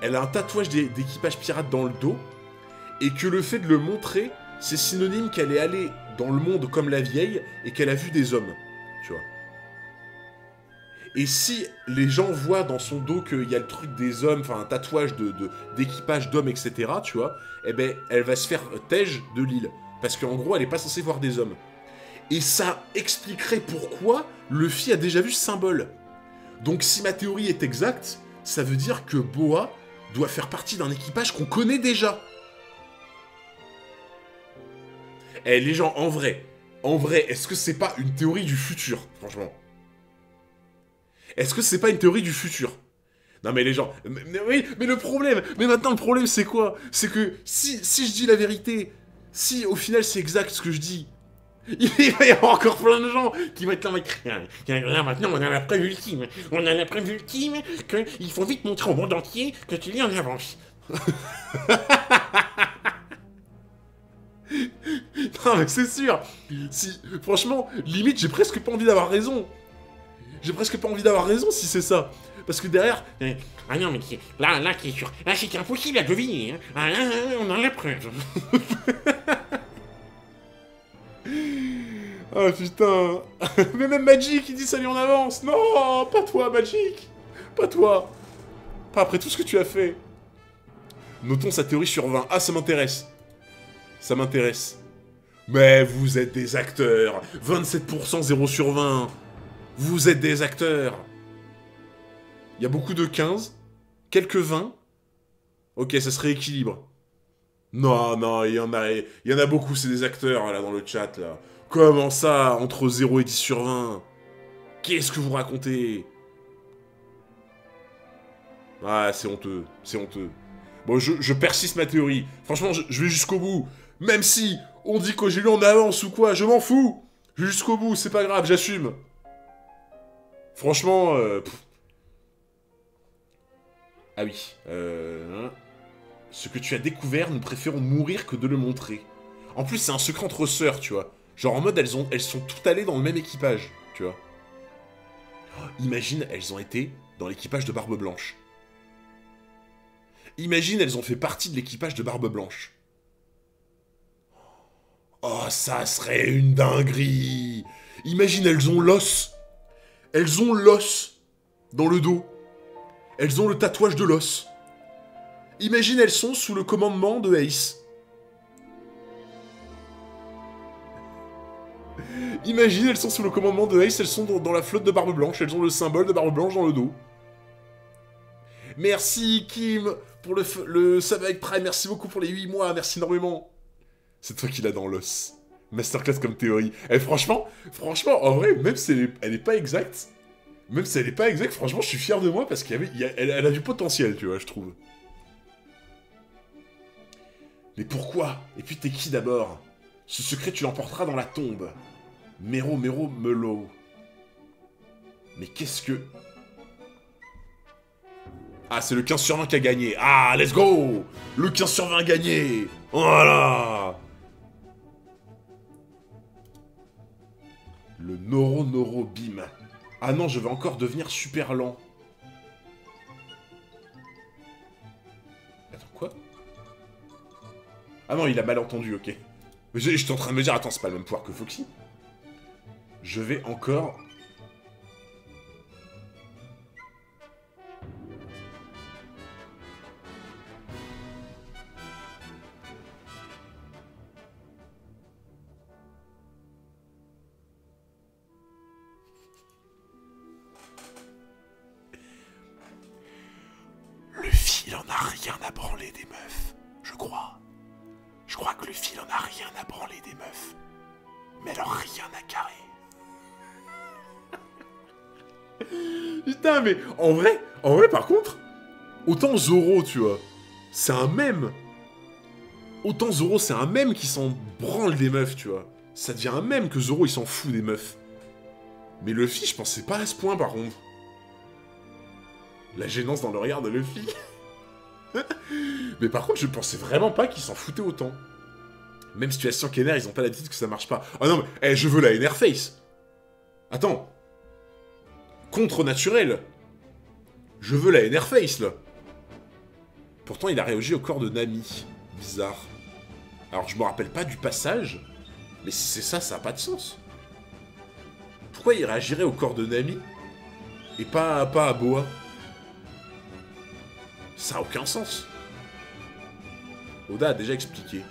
Elle a un tatouage d'équipage pirate dans le dos, et que le fait de le montrer, c'est synonyme qu'elle est allée dans le monde comme la vieille, et qu'elle a vu des hommes, tu vois. Et si les gens voient dans son dos qu'il y a le truc des hommes, enfin un tatouage d'équipage d'hommes, etc., tu vois, eh ben, elle va se faire tège de l'île. Parce qu'en gros, elle est pas censée voir des hommes. Et ça expliquerait pourquoi Luffy a déjà vu ce symbole. Donc si ma théorie est exacte, ça veut dire que Boa doit faire partie d'un équipage qu'on connaît déjà. Eh les gens, en vrai, est-ce que c'est pas une théorie du futur, franchement? Est-ce que c'est pas une théorie du futur? Non mais les gens... oui, mais le problème... Mais maintenant le problème c'est quoi? C'est que si je dis la vérité, si au final c'est exact ce que je dis, il va y avoir encore plein de gens qui vont être là, mec. Maintenant on a la preuve ultime. On a la preuve ultime qu'il faut vite montrer au monde entier que tu lis en avance. Non mais c'est sûr. Si, franchement, limite j'ai presque pas envie d'avoir raison. J'ai presque pas envie d'avoir raison si c'est ça. Parce que derrière... Ah non, mais là, qui est sûr. Là, c'est impossible à deviner. Hein. Ah, là, on a la preuve. Ah putain. Mais même Magic, il dit ça lui en avance. Non, pas toi, Magic. Pas toi. Pas après tout ce que tu as fait. Notons sa théorie sur 20. Ah, ça m'intéresse. Ça m'intéresse. Mais vous êtes des acteurs. 27% 0 sur 20. Vous êtes des acteurs. Il y a beaucoup de 15, quelques 20. Ok, ça se rééquilibre. Non, il y en a beaucoup, c'est des acteurs, là, dans le chat, là. Comment ça, entre 0 et 10 sur 20? Qu'est-ce que vous racontez? Ah, c'est honteux, c'est honteux. Bon, je persiste ma théorie. Franchement, je vais jusqu'au bout. Même si on dit que j'ai lu en avance ou quoi, je m'en fous. Je vais jusqu'au bout, c'est pas grave, j'assume. Franchement, ah oui, ce que tu as découvert, nous préférons mourir que de le montrer. En plus, c'est un secret entre sœurs, tu vois. Genre en mode, elles sont toutes allées dans le même équipage, tu vois. Oh, imagine, elles ont été dans l'équipage de Barbe Blanche. Imagine, elles ont fait partie de l'équipage de Barbe Blanche. Oh, ça serait une dinguerie. Imagine, elles ont l'os. Elles ont l'os dans le dos. Elles ont le tatouage de l'os. Imagine, elles sont sous le commandement de Ace. Imagine, elles sont sous le commandement de Ace, elles sont dans la flotte de Barbe Blanche, elles ont le symbole de Barbe Blanche dans le dos. Merci Kim pour le sub avec Prime, merci beaucoup pour les 8 mois, merci énormément. C'est toi qui l'as dans l'os. Masterclass comme théorie. Et franchement, en vrai, même si elle est pas exacte, franchement, je suis fier de moi parce qu'elle a du potentiel, tu vois, je trouve. Mais pourquoi? Et puis t'es qui d'abord? Ce secret, tu l'emporteras dans la tombe. Mero Melo. Mais qu'est-ce que... Ah, c'est le 15 sur 20 qui a gagné. Ah, let's go! Le 15 sur 20 a gagné. Voilà! Le Noro Bim. Ah non, je vais encore devenir super lent. Attends, quoi? Ah non, il a mal entendu, ok. Mais j'étais en train de me dire, attends, c'est pas le même pouvoir que Foxy. Je vais encore... Luffy, il en a rien à branler des meufs, je crois. Je crois que Luffy, il en a rien à branler des meufs. Mais alors rien à carrer. Putain, mais en vrai, par contre, autant Zoro, tu vois, c'est un mème. Autant Zoro, c'est un mème qui s'en branle des meufs, tu vois. Ça devient un mème que Zoro, il s'en fout des meufs. Mais Luffy, je pensais pas à ce point, par contre. La gênance dans le regard de Luffy. Mais par contre, je pensais vraiment pas qu'il s'en foutait autant. Même situation qu'Ener, ils ont pas l'habitude que ça marche pas. Ah non, mais je veux la Enerface. Attends. contre-naturel. Je veux la Enerface, là. Pourtant, il a réagi au corps de Nami. Bizarre. Alors, je me rappelle pas du passage, mais si c'est ça, ça a pas de sens. Pourquoi il réagirait au corps de Nami et pas à Boa? Ça a aucun sens. Oda a déjà expliqué.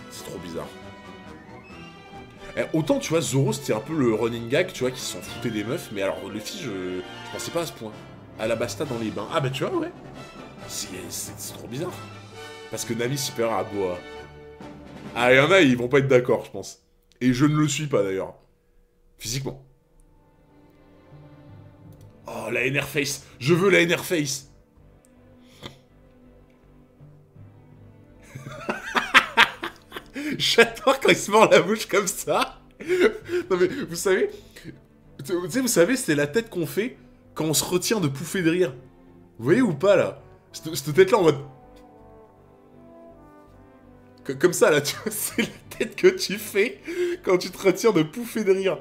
C'est trop bizarre. Autant, tu vois, Zoro, c'était un peu le running gag, tu vois, qui s'en foutait des meufs, mais alors, Luffy, je pensais pas à ce point. Alabasta dans les bains. Ah bah tu vois, ouais. C'est trop bizarre. Parce que Nami supérieure à Boa. Ah, il y en a, ils vont pas être d'accord, je pense. Et je ne le suis pas, d'ailleurs. Physiquement. Oh, la Enerface. Je veux la Enerface. J'adore quand il se mord la bouche comme ça. Non mais, vous savez... vous savez, c'est la tête qu'on fait quand on se retient de pouffer de rire. Vous voyez ou pas, là? Cette tête-là en mode... Comme ça, là, tu vois, c'est la tête que tu fais quand tu te retiens de pouffer de rire.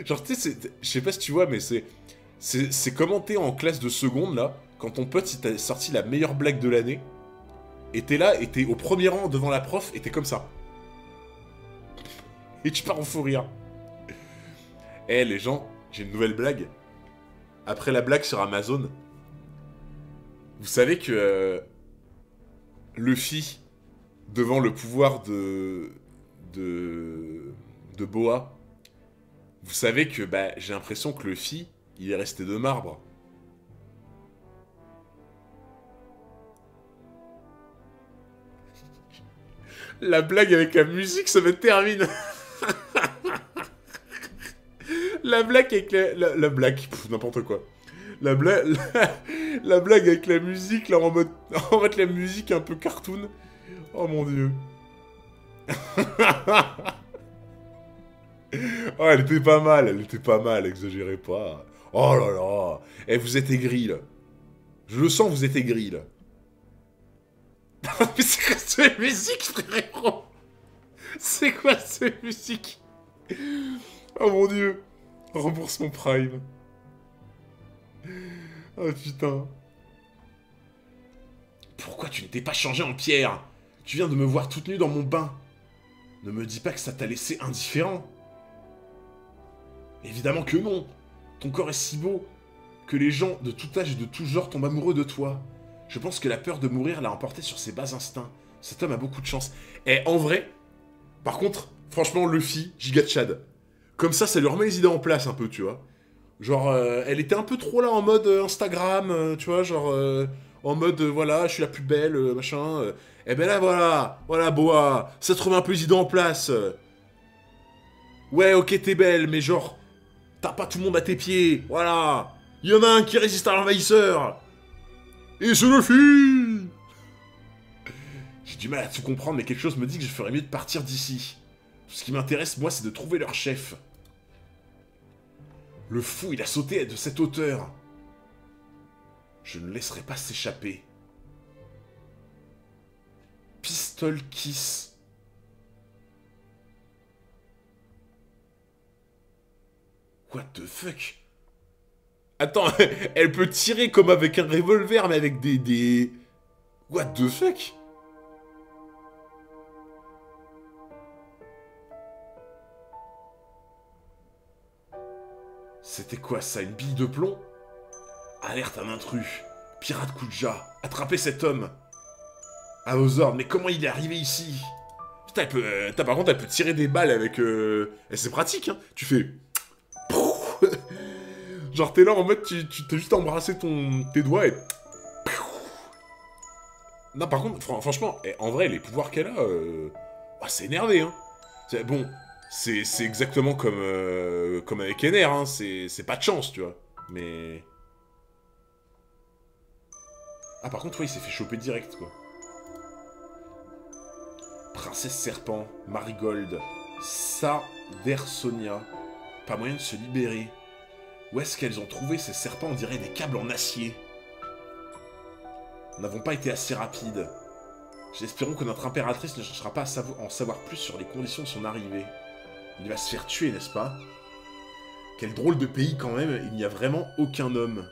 Genre, tu sais, je sais pas si tu vois, mais c'est commenté en classe de seconde, là, quand ton pote, il t'a sorti la meilleure blague de l'année, et t'es là, et t'es au premier rang devant la prof, et t'es comme ça. Et tu pars en fou rire. Eh, les gens, j'ai une nouvelle blague. Après la blague sur Amazon, vous savez que Luffy, devant le pouvoir de Boa, vous savez que bah, j'ai l'impression que Luffy, il est resté de marbre. La blague avec la musique, ça me termine. La blague avec la blague, n'importe quoi. La blague avec la musique, là, en mode la musique un peu cartoon. Oh mon dieu. Oh, elle était pas mal, exagérez pas. Oh là là. Eh, vous êtes aigris, là. Je le sens, vous êtes aigris, là. Mais c'est quoi cette musique, frérot? C'est quoi cette musique? Oh mon dieu. Rembourse mon Prime. Oh putain. Pourquoi tu ne t'es pas changé en pierre? Tu viens de me voir toute nue dans mon bain. Ne me dis pas que ça t'a laissé indifférent. Évidemment que non. Ton corps est si beau que les gens de tout âge et de tout genre tombent amoureux de toi. Je pense que la peur de mourir l'a emporté sur ses bas instincts. Cet homme a beaucoup de chance. Et en vrai, par contre, franchement, Luffy, giga Chad. Comme ça lui remet les idées en place un peu, tu vois. Genre, elle était un peu trop là en mode Instagram, tu vois, genre... en mode, voilà, je suis la plus belle, machin. Et ben là, voilà, Boa, ça te remet un peu les idées en place. Ouais, ok, t'es belle, mais genre, t'as pas tout le monde à tes pieds, voilà. Il y en a un qui résiste à l'envahisseur. Et c'est Luffy. J'ai du mal à tout comprendre, mais quelque chose me dit que je ferais mieux de partir d'ici. Tout ce qui m'intéresse, moi, c'est de trouver leur chef. Le fou, il a sauté de cette hauteur. Je ne laisserai pas s'échapper. Pistol Kiss. What the fuck? Attends, elle peut tirer comme avec un revolver, mais avec des... What the fuck? C'était quoi ça, une bille de plomb? Alerte un intrus. Pirate Kuja, attrapez cet homme. À vos ordres, mais comment il est arrivé ici? Putain, par contre, elle peut tirer des balles avec... Et c'est pratique, hein. Tu fais... Genre, t'es là en mode, tu t'as juste embrassé tes doigts et... Non, par contre, franchement, en vrai, les pouvoirs qu'elle a... c'est énervé, hein. Bon, c'est exactement comme avec Ener, hein. C'est pas de chance, tu vois. Mais... Ah, par contre, ouais, il s'est fait choper direct, quoi. Princesse Serpent, Marigold, Sadersonia. Pas moyen de se libérer. Où est-ce qu'elles ont trouvé ces serpents? On dirait des câbles en acier. Nous n'avons pas été assez rapides. J'espérons que notre impératrice ne cherchera pas à en savoir plus sur les conditions de son arrivée. Il va se faire tuer, n'est-ce pas? Quel drôle de pays quand même, il n'y a vraiment aucun homme.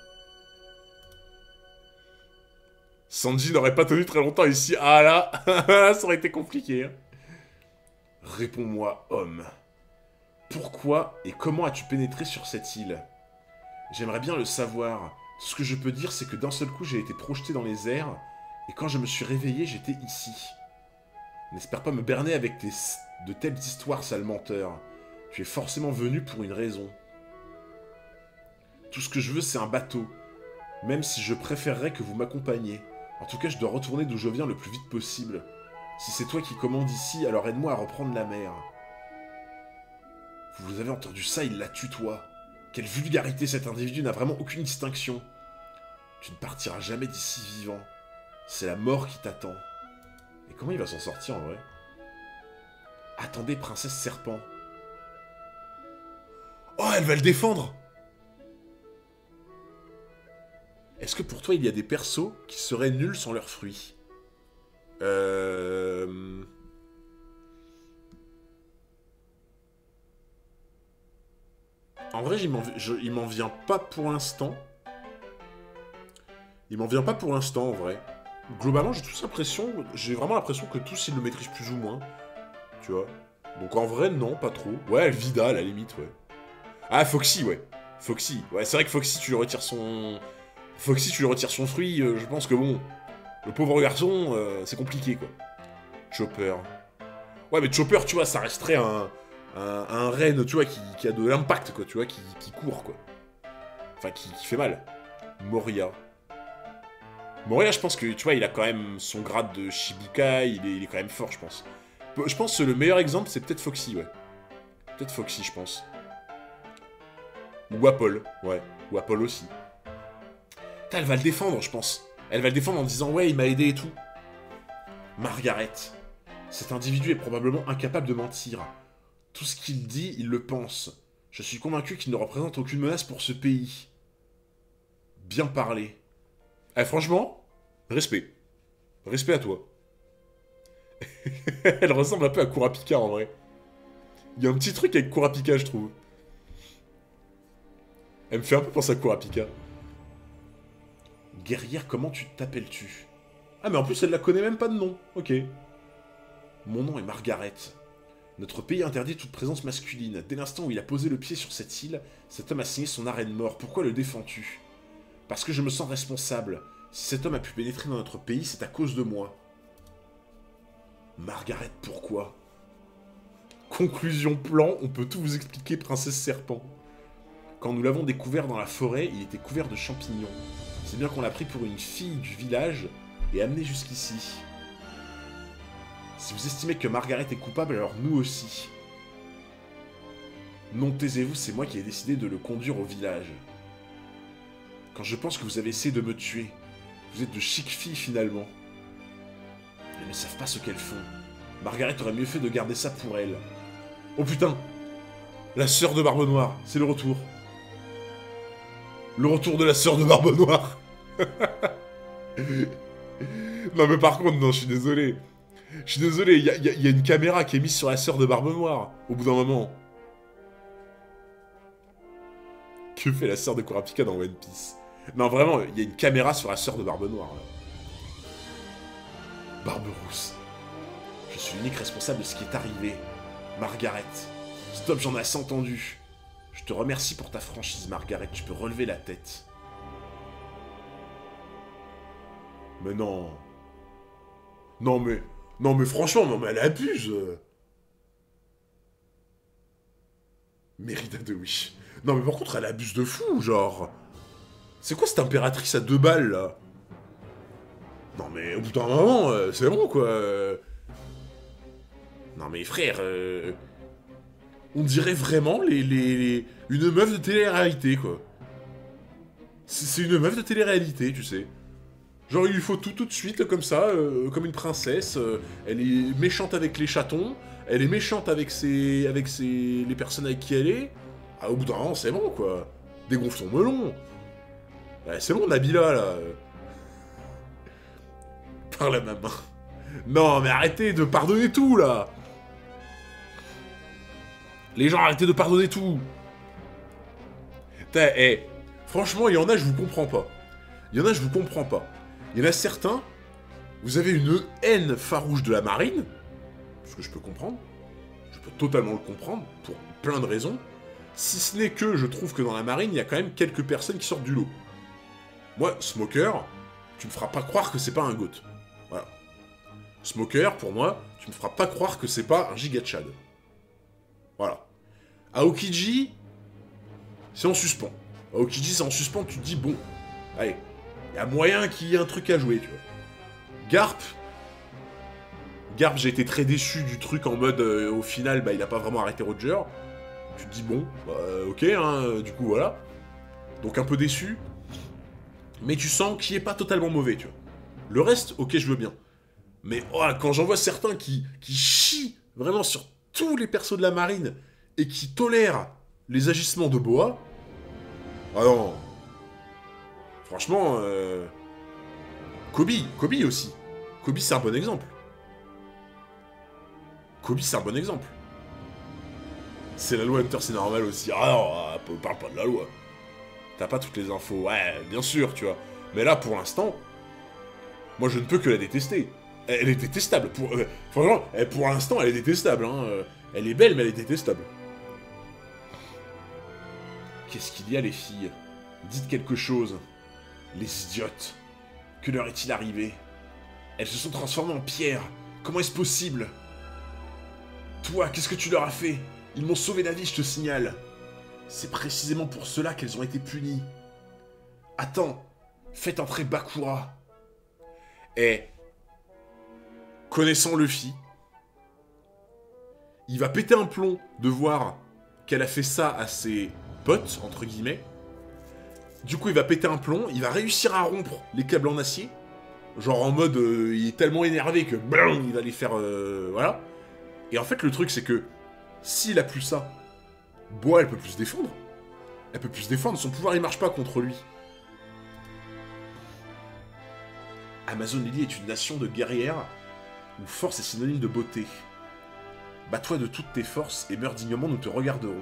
Sanji n'aurait pas tenu très longtemps ici. Ah là, ça aurait été compliqué. Hein. Réponds-moi, homme. Pourquoi et comment as-tu pénétré sur cette île? J'aimerais bien le savoir. Tout ce que je peux dire, c'est que d'un seul coup, j'ai été projeté dans les airs, et quand je me suis réveillé, j'étais ici. N'espère pas me berner avec de telles histoires, sale menteur. Tu es forcément venu pour une raison. Tout ce que je veux, c'est un bateau. Même si je préférerais que vous m'accompagniez. En tout cas, je dois retourner d'où je viens le plus vite possible. Si c'est toi qui commandes ici, alors aide-moi à reprendre la mer. Vous avez entendu ça, il la tutoie. Quelle vulgarité, cet individu n'a vraiment aucune distinction. Tu ne partiras jamais d'ici vivant. C'est la mort qui t'attend. Et comment il va s'en sortir en vrai? Attendez, princesse serpent. Oh, elle va le défendre! Est-ce que pour toi, il y a des persos qui seraient nuls sans leurs fruits? En vrai, il m'en vient pas pour l'instant. Il m'en vient pas pour l'instant, en vrai. Globalement, j'ai vraiment l'impression que tous, ils le maîtrisent plus ou moins. Tu vois? Donc en vrai, non, pas trop. Ouais, Vida, à la limite, ouais. Ah, Foxy, ouais. Foxy. Ouais, c'est vrai que Foxy, tu lui retires son... Foxy, tu lui retires son fruit, je pense que bon... Le pauvre garçon, c'est compliqué, quoi. Chopper. Ouais, mais Chopper, tu vois, ça resterait un reine, tu vois, qui a de l'impact, quoi, tu vois, qui court, quoi. Enfin, qui fait mal. Moria. Moria, je pense que, tu vois, il a quand même son grade de Shibuka, il est quand même fort, je pense. Je pense que le meilleur exemple, c'est peut-être Foxy, ouais. Peut-être Foxy, je pense. Ou Apple, ouais. Ou Apple aussi. Putain, elle va le défendre, je pense. Elle va le défendre en disant « Ouais, il m'a aidé et tout. » Margaret. Cet individu est probablement incapable de mentir. Tout ce qu'il dit, il le pense. Je suis convaincu qu'il ne représente aucune menace pour ce pays. Bien parlé. Eh, franchement, respect. Respect à toi. Elle ressemble un peu à Kurapika, en vrai. Il y a un petit truc avec Kurapika, je trouve. Elle me fait un peu penser à Kurapika. Guerrière, comment t'appelles-tu? Ah, mais en plus, elle la connaît même pas de nom. Ok. Mon nom est Margaret. Notre pays interdit toute présence masculine. Dès l'instant où il a posé le pied sur cette île, cet homme a signé son arrêt de mort. Pourquoi le défends-tu? Parce que je me sens responsable. Si cet homme a pu pénétrer dans notre pays, c'est à cause de moi. Margaret, pourquoi? Conclusion plan, on peut tout vous expliquer, princesse serpent. Quand nous l'avons découvert dans la forêt, il était couvert de champignons. C'est bien qu'on l'a pris pour une fille du village et amené jusqu'ici. Si vous estimez que Margaret est coupable, alors nous aussi. Non, taisez-vous, c'est moi qui ai décidé de le conduire au village. Quand je pense que vous avez essayé de me tuer, vous êtes de chic filles finalement. Elles ne savent pas ce qu'elles font. Margaret aurait mieux fait de garder ça pour elle. Oh putain! La sœur de Barbe Noire, c'est le retour. Le retour de la sœur de Barbe Noire. Non mais par contre, non, je suis désolé. Je suis désolé, il y a une caméra qui est mise sur la sœur de Barbe Noire, au bout d'un moment. Que fait la sœur de Kurapika dans One Piece? Non, vraiment, il y a une caméra sur la sœur de Barbe Noire, là. Barbe Rousse. Je suis l'unique responsable de ce qui est arrivé. Margaret. Stop, j'en ai assez entendu. Je te remercie pour ta franchise, Margaret. Tu peux relever la tête. Mais non. Non mais franchement, non mais elle abuse. Mérida de Wish. Non mais par contre, elle abuse de fou, genre. C'est quoi cette impératrice à 2 balles, là? Non mais au bout d'un moment, c'est bon, quoi. Non mais frère, on dirait vraiment une meuf de télé-réalité, quoi. C'est une meuf de télé-réalité, tu sais. Genre, il lui faut tout de suite, comme ça, comme une princesse. Elle est méchante avec les chatons. Elle est méchante avec les personnes avec qui elle est. Ah, au bout d'un moment, c'est bon, quoi. Dégonfle ton melon. Ouais, c'est bon, Nabila, là. Par la main. Non, mais arrêtez de pardonner tout, là. Les gens, arrêtez de pardonner tout. Eh, franchement, il y en a, je vous comprends pas. Il y en a, je vous comprends pas. Il y en a certains, vous avez une haine farouche de la marine, ce que je peux comprendre. Je peux totalement le comprendre, pour plein de raisons. Si ce n'est que je trouve que dans la marine, il y a quand même quelques personnes qui sortent du lot. Moi, Smoker, tu me feras pas croire que c'est pas un GOAT. Voilà. Smoker, pour moi, tu me feras pas croire que c'est pas un giga Chad. Voilà. Aokiji, c'est en suspens. Aokiji, c'est en suspens, tu te dis, bon, allez, il y a moyen qu'il y ait un truc à jouer, tu vois. Garp, j'ai été très déçu du truc en mode, au final, bah, il a pas vraiment arrêté Roger. Tu te dis, bon, bah, ok, hein, du coup, voilà. Donc un peu déçu. Mais tu sens qu'il est pas totalement mauvais, tu vois. Le reste, ok, je veux bien. Mais oh, quand j'en vois certains qui chient vraiment sur tous les persos de la marine et qui tolèrent les agissements de Boa... Ah non. Franchement, Kobe aussi. Kobe, c'est un bon exemple. Kobe, c'est un bon exemple. C'est la loi Hunter, c'est normal aussi. Ah non, parle pas de la loi. T'as pas toutes les infos. Ouais, bien sûr, tu vois. Mais là, pour l'instant, moi, je ne peux que la détester. Elle est détestable. Franchement, pour l'instant, elle est détestable. Hein. Elle est belle, mais elle est détestable. Qu'est-ce qu'il y a, les filles? Dites quelque chose. Les idiotes. Que leur est-il arrivé? Elles se sont transformées en pierre. Comment est-ce possible? Toi, qu'est-ce que tu leur as fait? Ils m'ont sauvé la vie, je te signale. C'est précisément pour cela qu'elles ont été punies. Attends, faites entrer Bakura. Et, connaissant Luffy, il va péter un plomb de voir qu'elle a fait ça à ses potes, entre guillemets. Du coup, il va péter un plomb, il va réussir à rompre les câbles en acier. Genre en mode, il est tellement énervé que blam, il va les faire... voilà. Et en fait, le truc, c'est que s'il a plus ça, Boa, elle peut plus se défendre. Elle peut plus se défendre, son pouvoir, il marche pas contre lui. Amazon Lily est une nation de guerrières où force est synonyme de beauté. Bats-toi de toutes tes forces et meurs dignement, nous te regarderons.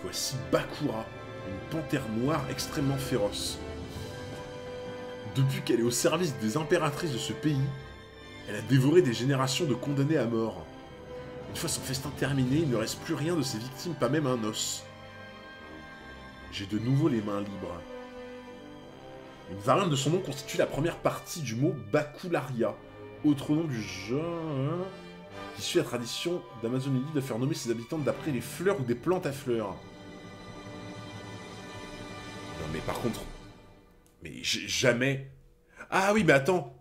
Voici Bakura, une panthère noire extrêmement féroce. Depuis qu'elle est au service des impératrices de ce pays, elle a dévoré des générations de condamnés à mort. Une fois son festin terminé, il ne reste plus rien de ses victimes, pas même un os. J'ai de nouveau les mains libres. Une variante de son nom constitue la première partie du mot Bakularia, autre nom du genre qui suit la tradition d'Amazonie de faire nommer ses habitants d'après les fleurs ou des plantes à fleurs. Non mais par contre... Mais jamais... Ah oui, mais attends.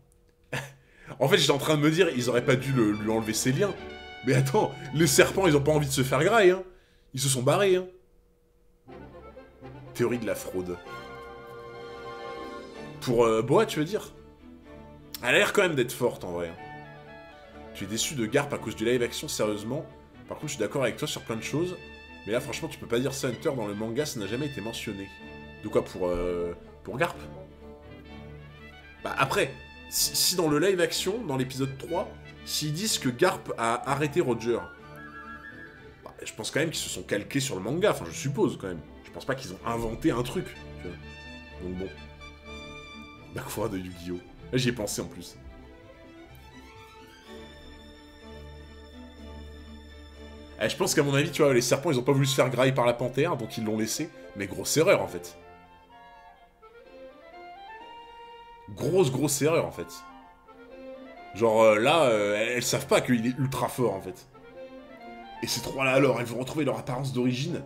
En fait, j'étais en train de me dire, ils auraient pas dû lui enlever ses liens. Mais attends, les serpents, ils ont pas envie de se faire grailler, hein. Ils se sont barrés, hein. Théorie de la fraude. Pour Boa, tu veux dire? Elle a l'air quand même d'être forte, en vrai. Tu es déçu de Garp à cause du live action, sérieusement. Par contre, je suis d'accord avec toi sur plein de choses. Mais là, franchement, tu peux pas dire ça, Hunter, dans le manga, ça n'a jamais été mentionné. De quoi, pour Garp? Bah, après, si dans le live action, dans l'épisode 3, s'ils disent que Garp a arrêté Roger, bah, je pense quand même qu'ils se sont calqués sur le manga, enfin, je suppose, quand même. Je pense pas qu'ils ont inventé un truc, tu vois. Donc bon. Bakura de Yu-Gi-Oh! Là, j'y ai pensé, en plus. Je pense qu'à mon avis, tu vois, les serpents, ils ont pas voulu se faire grailler par la panthère, donc ils l'ont laissé. Mais grosse erreur, en fait. Grosse erreur, en fait. Genre, là, elles savent pas qu'il est ultra fort, en fait. Et ces trois-là, alors, elles vont retrouver leur apparence d'origine.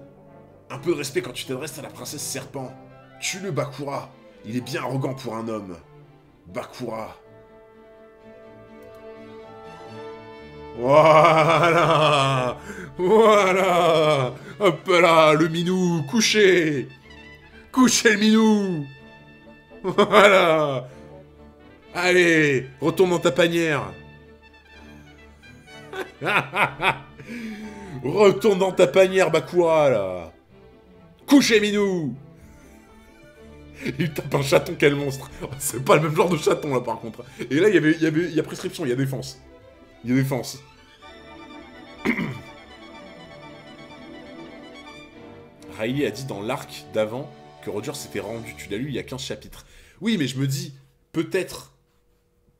Un peu de respect quand tu t'adresses à la princesse serpent. Tue-le, Bakura. Il est bien arrogant pour un homme. Bakura. Voilà. Voilà. Hop là, le minou, couché. Couché, le minou. Voilà. Allez, retourne dans ta panière. Retourne dans ta panière, Bakura, là. Couché, minou. Il tape un chaton, quel monstre. C'est pas le même genre de chaton, là, par contre. Et là, il y a prescription, il y a défense. Il y a défense. Riley a dit dans l'arc d'avant que Roger s'était rendu. Tu l'as lu il y a 15 chapitres. Oui, mais je me dis, peut-être,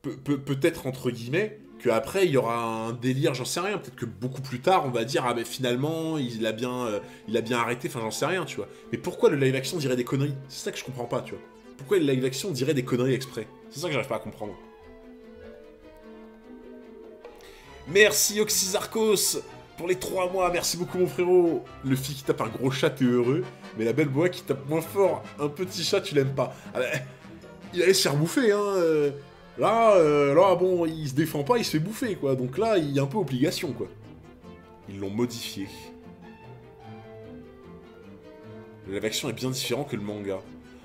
peut-être entre guillemets, qu'après il y aura un délire, j'en sais rien. Peut-être que beaucoup plus tard, on va dire, ah ben finalement, il a bien arrêté, enfin j'en sais rien, tu vois. Mais pourquoi le live action dirait des conneries? C'est ça que je comprends pas, tu vois. Pourquoi le live action dirait des conneries exprès? C'est ça que j'arrive pas à comprendre. Merci Oxysarchos pour les 3 mois, merci beaucoup mon frérot. Le fille qui tape un gros chat, t'es heureux, mais la belle boa qui tape moins fort, un petit chat, tu l'aimes pas. Ah bah, il allait se faire bouffer, hein. Là, bon, il se défend pas, il se fait bouffer, quoi. Donc là, il y a un peu obligation, quoi. Ils l'ont modifié. Le live action est bien différent que le manga.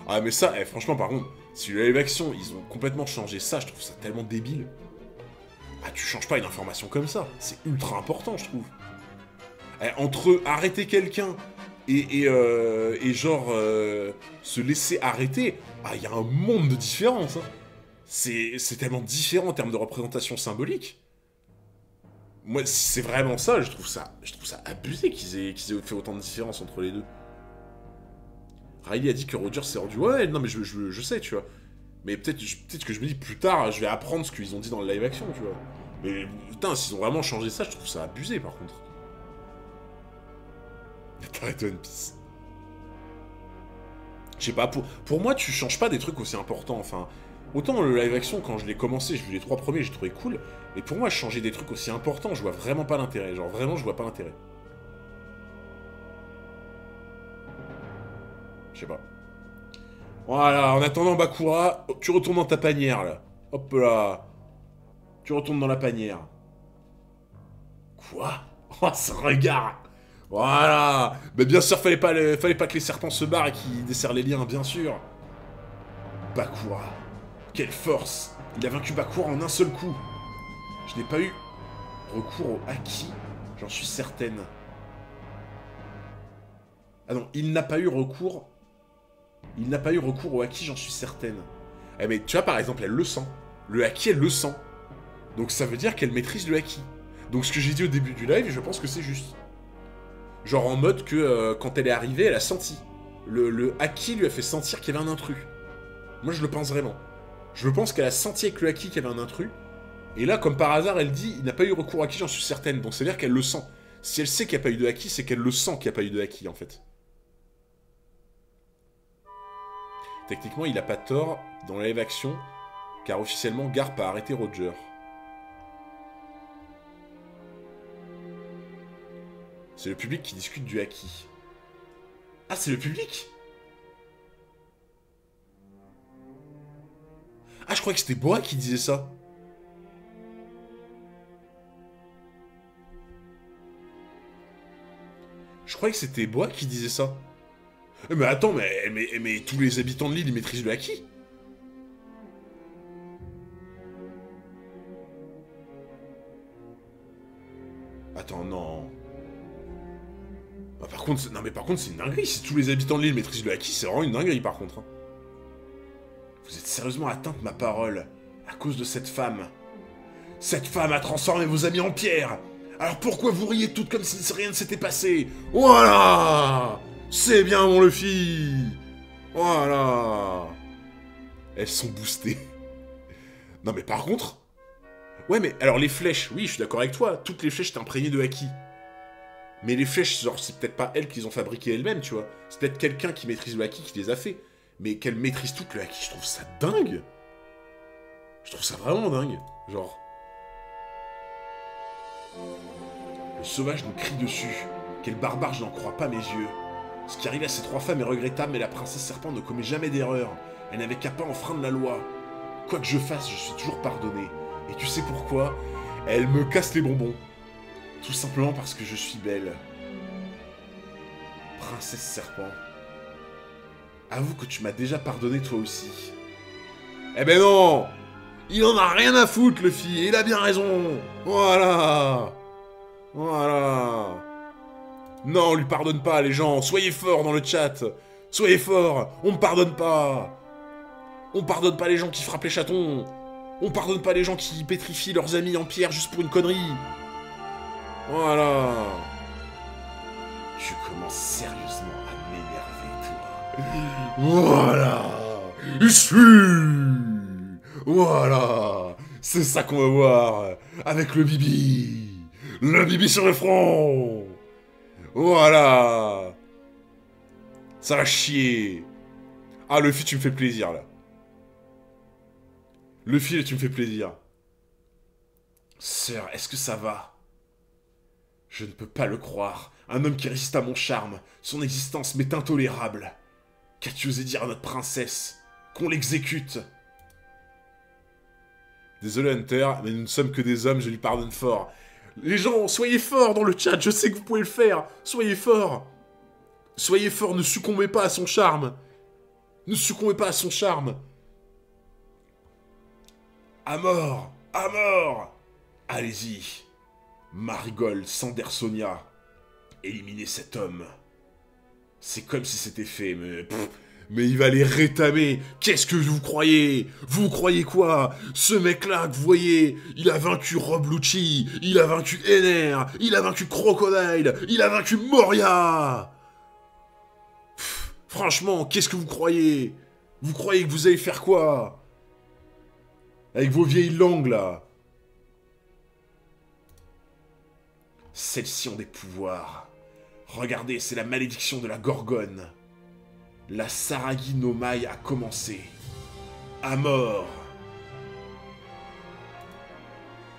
Ah, mais ça, franchement, par contre, si le live action, ils ont complètement changé ça, je trouve ça tellement débile. Ah, tu changes pas une information comme ça. C'est ultra important, je trouve. Entre arrêter quelqu'un et genre se laisser arrêter, ah, il y a un monde de différence, hein. C'est tellement différent en termes de représentation symbolique. Moi, si c'est vraiment ça, je trouve ça abusé qu'ils aient fait autant de différence entre les deux. Riley a dit que Roger s'est rendu... Ouais, non, mais je sais, tu vois. Mais peut-être que je me dis, plus tard, je vais apprendre ce qu'ils ont dit dans le live action, tu vois. Mais putain, s'ils ont vraiment changé ça, je trouve ça abusé, par contre. T'arrêtes One Piece. Je sais pas, pour moi, tu changes pas des trucs aussi importants, enfin... Autant le live action, quand je l'ai commencé, j'ai vu les 3 premiers, j'ai trouvé cool. Mais pour moi, changer des trucs aussi importants, je vois vraiment pas l'intérêt. Genre, vraiment, je vois pas l'intérêt. Je sais pas. Voilà, en attendant Bakura, tu retournes dans ta panière, là. Hop là. Tu retournes dans la panière. Quoi? Oh, ce regard. Voilà. Mais bien sûr, fallait pas que les serpents se barrent et qu'ils desserrent les liens, bien sûr. Bakura. Quelle force. Il a vaincu Bakura en un seul coup. Je n'ai pas eu recours au haki, j'en suis certaine. Ah non, il n'a pas eu recours... Il n'a pas eu recours au haki, j'en suis certaine. Eh mais tu vois, par exemple, elle le sent. Le haki, elle le sent. Donc ça veut dire qu'elle maîtrise le haki. Donc ce que j'ai dit au début du live, je pense que c'est juste. Genre en mode que quand elle est arrivée, elle a senti. Le haki lui a fait sentir qu'il y avait un intrus. Moi, je le pense vraiment. Je pense qu'elle a senti avec le haki qu'il y avait un intrus. Et là, comme par hasard, elle dit, il n'a pas eu recours au haki, j'en suis certaine. Donc ça veut dire qu'elle le sent. Si elle sait qu'il n'y a pas eu de haki, c'est qu'elle le sent qu'il n'y a pas eu de haki, en fait. Techniquement, il a pas tort dans la live action, car officiellement, Garp a arrêté Roger. C'est le public qui discute du haki. Ah, c'est le public? Ah, je croyais que c'était Boa qui disait ça. Je croyais que c'était Boa qui disait ça. Mais attends, mais tous les habitants de l'île, ils maîtrisent le haki. Attends, non. Ah, par contre, non mais par contre, c'est une dinguerie. Si tous les habitants de l'île maîtrisent le haki, c'est vraiment une dinguerie, par contre. Hein. Vous êtes sérieusement atteinte ma parole à cause de cette femme. Cette femme a transformé vos amis en pierre. Alors pourquoi vous riez toutes comme si rien ne s'était passé? Voilà! C'est bien, mon Luffy! Voilà! Elles sont boostées. Non, mais par contre... Ouais, mais alors les flèches, oui, je suis d'accord avec toi. Toutes les flèches étaient imprégnées de haki. Mais les flèches, genre, c'est peut-être pas elles qui les ont fabriquées elles-mêmes, tu vois. C'est peut-être quelqu'un qui maîtrise le haki qui les a fait. Mais qu'elle maîtrise tout le haki, je trouve ça dingue! Je trouve ça vraiment dingue. Genre... Le sauvage nous crie dessus. Quel barbare, je n'en crois pas mes yeux. Ce qui arrive à ces 3 femmes est regrettable, mais la princesse serpent ne commet jamais d'erreur. Elle n'avait qu'à pas enfreindre la loi. Quoi que je fasse, je suis toujours pardonné. Et tu sais pourquoi? Elle me casse les bonbons. Tout simplement parce que je suis belle. Princesse serpent. Avoue que tu m'as déjà pardonné toi aussi. Eh ben non! Il en a rien à foutre, le fille, il a bien raison. Voilà. Voilà. Non, on lui pardonne pas, les gens. Soyez forts dans le chat. Soyez forts. On ne pardonne pas. On pardonne pas les gens qui frappent les chatons. On pardonne pas les gens qui pétrifient leurs amis en pierre juste pour une connerie. Voilà. Tu commences sérieusement à m'énerver, toi. Voilà. Ici. Voilà. C'est ça qu'on va voir. Avec le bibi. Le bibi sur le front. Voilà. Ça va chier. Ah, Luffy, tu me fais plaisir, là. Luffy, tu me fais plaisir. Sœur, est-ce que ça va? Je ne peux pas le croire. Un homme qui résiste à mon charme. Son existence m'est intolérable. Qu'as-tu osé dire à notre princesse? Qu'on l'exécute? Désolé, Hunter, mais nous ne sommes que des hommes, je lui pardonne fort. Les gens, soyez forts dans le chat, je sais que vous pouvez le faire. Soyez forts. Soyez forts, ne succombez pas à son charme. Ne succombez pas à son charme. À mort. À mort. Allez-y. Marigold, Sandersonia. Éliminez cet homme. C'est comme si c'était fait, mais... mais il va les rétamer. Qu'est-ce que vous croyez? Vous croyez quoi? Ce mec-là que vous voyez, il a vaincu Rob Lucci, il a vaincu Ener, il a vaincu Crocodile, il a vaincu Moria. Franchement, qu'est-ce que vous croyez? Vous croyez que vous allez faire quoi? Avec vos vieilles langues, là. Celles-ci ont des pouvoirs. Regardez, c'est la malédiction de la Gorgone. La Saragi no Mai a commencé. À mort.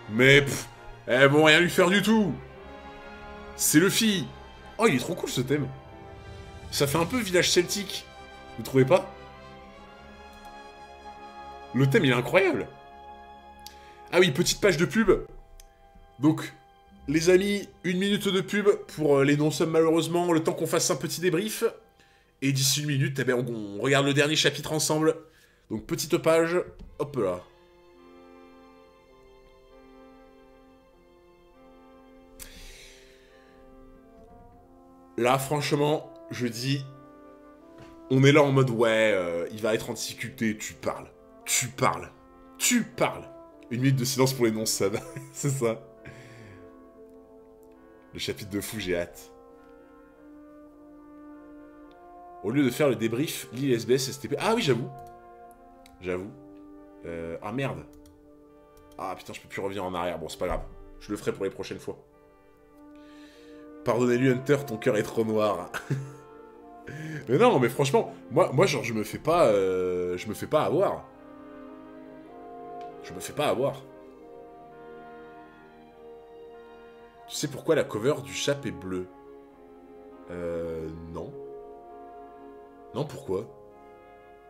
Mais elles vont rien lui faire du tout. C'est Luffy. Oh, il est trop cool ce thème. Ça fait un peu village celtique. Vous trouvez pas? Le thème, il est incroyable. Ah oui, petite page de pub. Donc, les amis, 1 minute de pub pour les non-subs malheureusement, le temps qu'on fasse un petit débrief. Et d'ici 1 minute, eh ben, on regarde le dernier chapitre ensemble. Donc, petite page, hop là. Là, franchement, je dis... On est là en mode, ouais, il va être en difficulté, tu parles. Tu parles. Tu parles. 1 minute de silence pour les non-subs. C'est ça. Le chapitre de fou, j'ai hâte. Au lieu de faire le débrief, lis les SBS, STP... Ah oui, j'avoue. J'avoue. Ah merde. Ah putain, je peux plus revenir en arrière. Bon, c'est pas grave. Je le ferai pour les prochaines fois. Pardonnez-lui, Hunter, ton cœur est trop noir. Mais non, mais franchement, moi genre, je me fais pas avoir. Je me fais pas avoir. Tu sais pourquoi la cover du chap est bleue? Non. Non, pourquoi?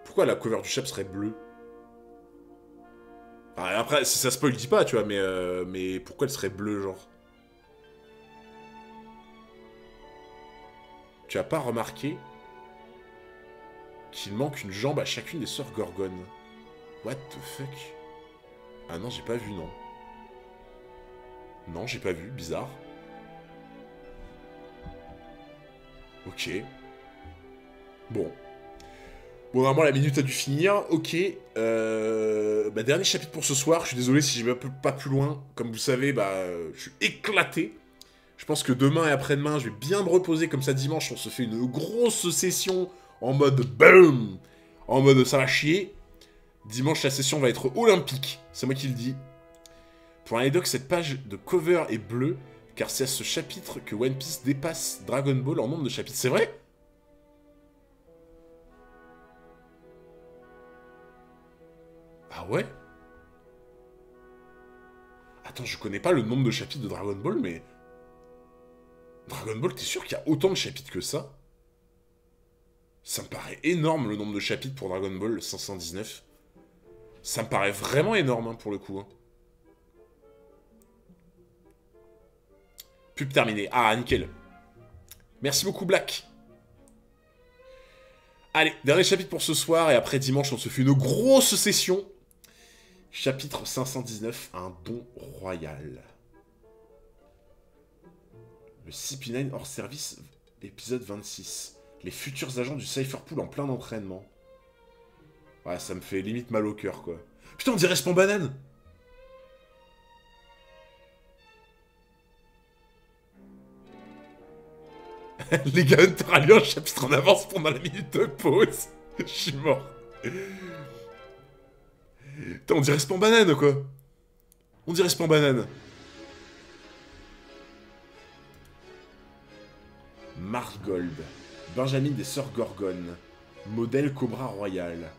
Pourquoi la cover du chap serait bleue? Enfin, après, si ça spoil, dis pas, tu vois, mais pourquoi elle serait bleue, genre? Tu as pas remarqué qu'il manque une jambe à chacune des sœurs Gorgon? What the fuck? Ah non, j'ai pas vu, non. Non, j'ai pas vu, bizarre. Ok. Bon. Bon, normalement, la minute a dû finir. Ok. Dernier chapitre pour ce soir. Je suis désolé si je vais pas plus loin. Comme vous savez, je suis éclaté. Je pense que demain et après-demain, je vais bien me reposer. Comme ça, dimanche, on se fait une grosse session en mode BOOM. En mode ça va chier. Dimanche, la session va être olympique. C'est moi qui le dis. Pour l'anecdote, cette page de cover est bleue, car c'est à ce chapitre que One Piece dépasse Dragon Ball en nombre de chapitres. C'est vrai? Ah ouais? Attends, je connais pas le nombre de chapitres de Dragon Ball, mais... Dragon Ball, t'es sûr qu'il y a autant de chapitres que ça? Ça me paraît énorme, le nombre de chapitres pour Dragon Ball 519. Ça me paraît vraiment énorme, hein, pour le coup. Hein. Pub terminée. Ah, nickel. Merci beaucoup, Black. Allez, dernier chapitre pour ce soir, et après dimanche, on se fait une grosse session. Chapitre 519, un don royal. Le CP9 hors service, épisode 26. Les futurs agents du Cypherpool en plein entraînement. Ouais, ça me fait limite mal au cœur, quoi. Putain, on dirait Spawn Banane. Les gars, Hunter a lu un chapitre en avance pendant la minute de pause. Je suis mort. Putain, on dirait Span Banane, quoi. On dirait Span Banane. Margold. Benjamin des Sœurs Gorgones. Modèle Cobra Royal.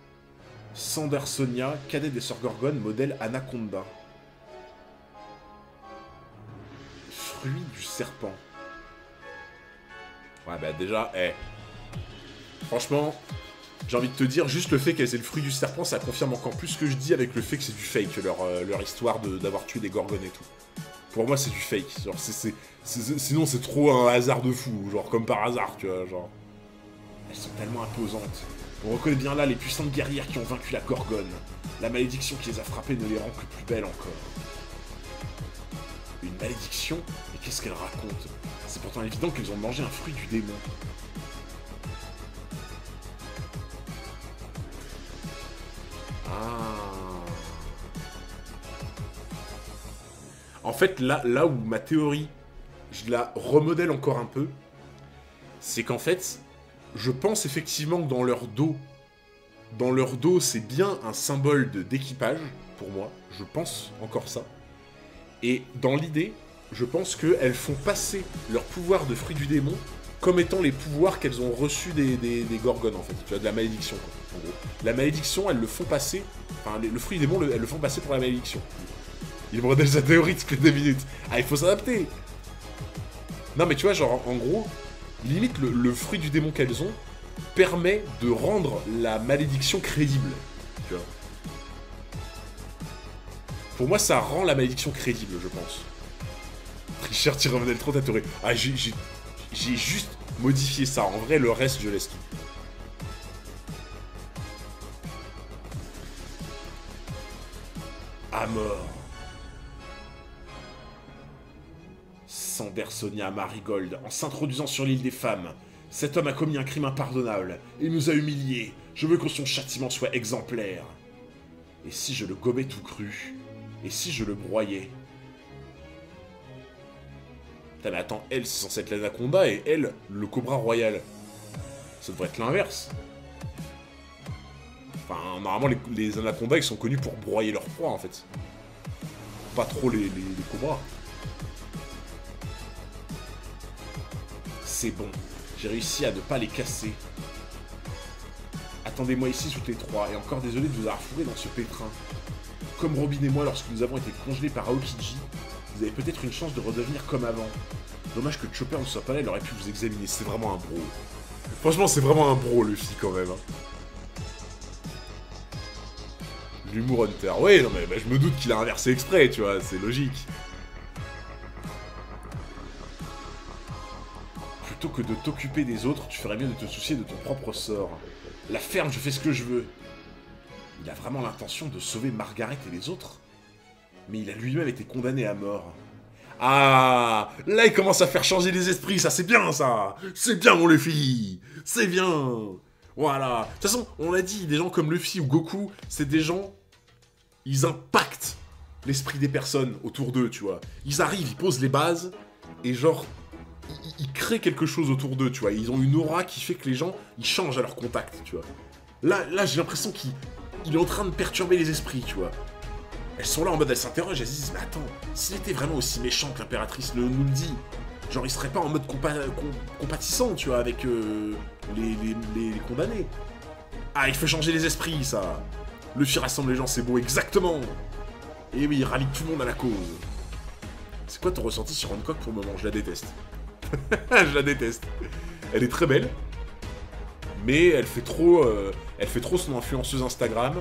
Sandersonia, cadet des Sœurs Gorgones, modèle Anaconda. Fruit du serpent. Ouais, bah déjà, franchement, j'ai envie de te dire, juste le fait qu'elles aient le fruit du serpent, ça confirme encore plus ce que je dis avec le fait que c'est du fake, leur histoire d'avoir tué des gorgones et tout. Pour moi, c'est du fake. Genre, sinon, c'est trop un hasard de fou, genre comme par hasard, tu vois, genre. Elles sont tellement imposantes. On reconnaît bien là les puissantes guerrières qui ont vaincu la Gorgone. La malédiction qui les a frappées ne les rend que plus belles encore. Une malédiction? Mais qu'est-ce qu'elle raconte? C'est pourtant évident qu'elles ont mangé un fruit du démon. Ah. En fait, là où ma théorie, je la remodèle encore un peu, c'est qu'en fait, je pense effectivement que dans leur dos, c'est bien un symbole d'équipage, pour moi. Je pense encore ça. Et dans l'idée, je pense qu'elles font passer leur pouvoir de fruit du démon comme étant les pouvoirs qu'elles ont reçus des gorgones, en fait. Tu vois, de la malédiction, quoi, en gros. La malédiction, elles le font passer... Enfin, le fruit du démon, elles le font passer pour la malédiction. Il me modèle sa théorie toutes les 2 minutes. Ah, il faut s'adapter. Non, mais tu vois, genre, en gros, limite, le fruit du démon qu'elles ont permet de rendre la malédiction crédible. Tu vois. Pour moi, ça rend la malédiction crédible, je pense. Tricheur, tu remodèles trop ta théorie. Ah, j'ai juste modifié ça. En vrai, le reste, je laisse tout. À mort. Sandersonia Marigold, en s'introduisant sur l'île des femmes. Cet homme a commis un crime impardonnable. Il nous a humiliés. Je veux que son châtiment soit exemplaire. Et si je le gobais tout cru? Et si je le broyais? Putain, mais attends, elle, c'est censé être l'anaconda et elle, le cobra royal. Ça devrait être l'inverse. Enfin, normalement, les anacondas, ils sont connus pour broyer leur proie, en fait. Pas trop les cobras. C'est bon. J'ai réussi à ne pas les casser. Attendez-moi ici sous T3, et encore désolé de vous avoir fourré dans ce pétrin. Comme Robin et moi, lorsque nous avons été congelés par Aokiji, vous avez peut-être une chance de redevenir comme avant. Dommage que Chopper ne soit pas là, il aurait pu vous examiner. C'est vraiment un bro. Franchement, c'est vraiment un bro, Luffy, quand même. Hein. L'humour Hunter. Oui, non, mais bah, je me doute qu'il a inversé exprès, tu vois, c'est logique. Plutôt que de t'occuper des autres, tu ferais mieux de te soucier de ton propre sort. La ferme, je fais ce que je veux. Il a vraiment l'intention de sauver Margaret et les autres? Mais il a lui-même été condamné à mort. Ah, là il commence à faire changer les esprits, ça c'est bien ça. C'est bien mon Luffy. C'est bien. Voilà. De toute façon, on l'a dit, des gens comme Luffy ou Goku, c'est des gens... Ils impactent l'esprit des personnes autour d'eux, tu vois. Ils arrivent, ils posent les bases, et genre... Ils créent quelque chose autour d'eux, tu vois. Ils ont une aura qui fait que les gens, ils changent à leur contact, tu vois. Là j'ai l'impression qu'il est en train de perturber les esprits, tu vois. Elles sont là en mode, elles s'interrogent, elles se disent, mais attends, s'il était vraiment aussi méchant que l'impératrice nous le dit, genre il serait pas en mode compatissant, tu vois, avec les condamnés. Ah, il fait changer les esprits, ça. Luffy rassemble les gens, c'est beau, exactement. Et oui, il rallie tout le monde à la cause. C'est quoi ton ressenti sur Hancock pour le moment? Je la déteste. Je la déteste. Elle est très belle, mais elle fait trop son influenceuse Instagram.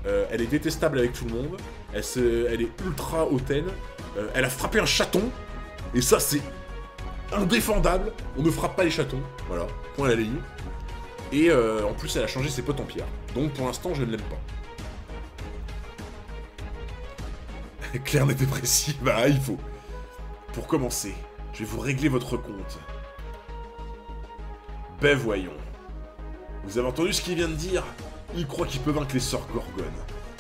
Elle est détestable avec tout le monde. Elle est ultra hautaine. Elle a frappé un chaton. Et ça, c'est indéfendable. On ne frappe pas les chatons. Voilà, point à la ligne. Et en plus, elle a changé ses potes en pierre. Donc pour l'instant, je ne l'aime pas. Clair, net et précis. Bah, il faut. Pour commencer, je vais vous régler votre compte. Ben voyons. Vous avez entendu ce qu'il vient de dire? Il croit qu'il peut vaincre les Sœurs Gorgones.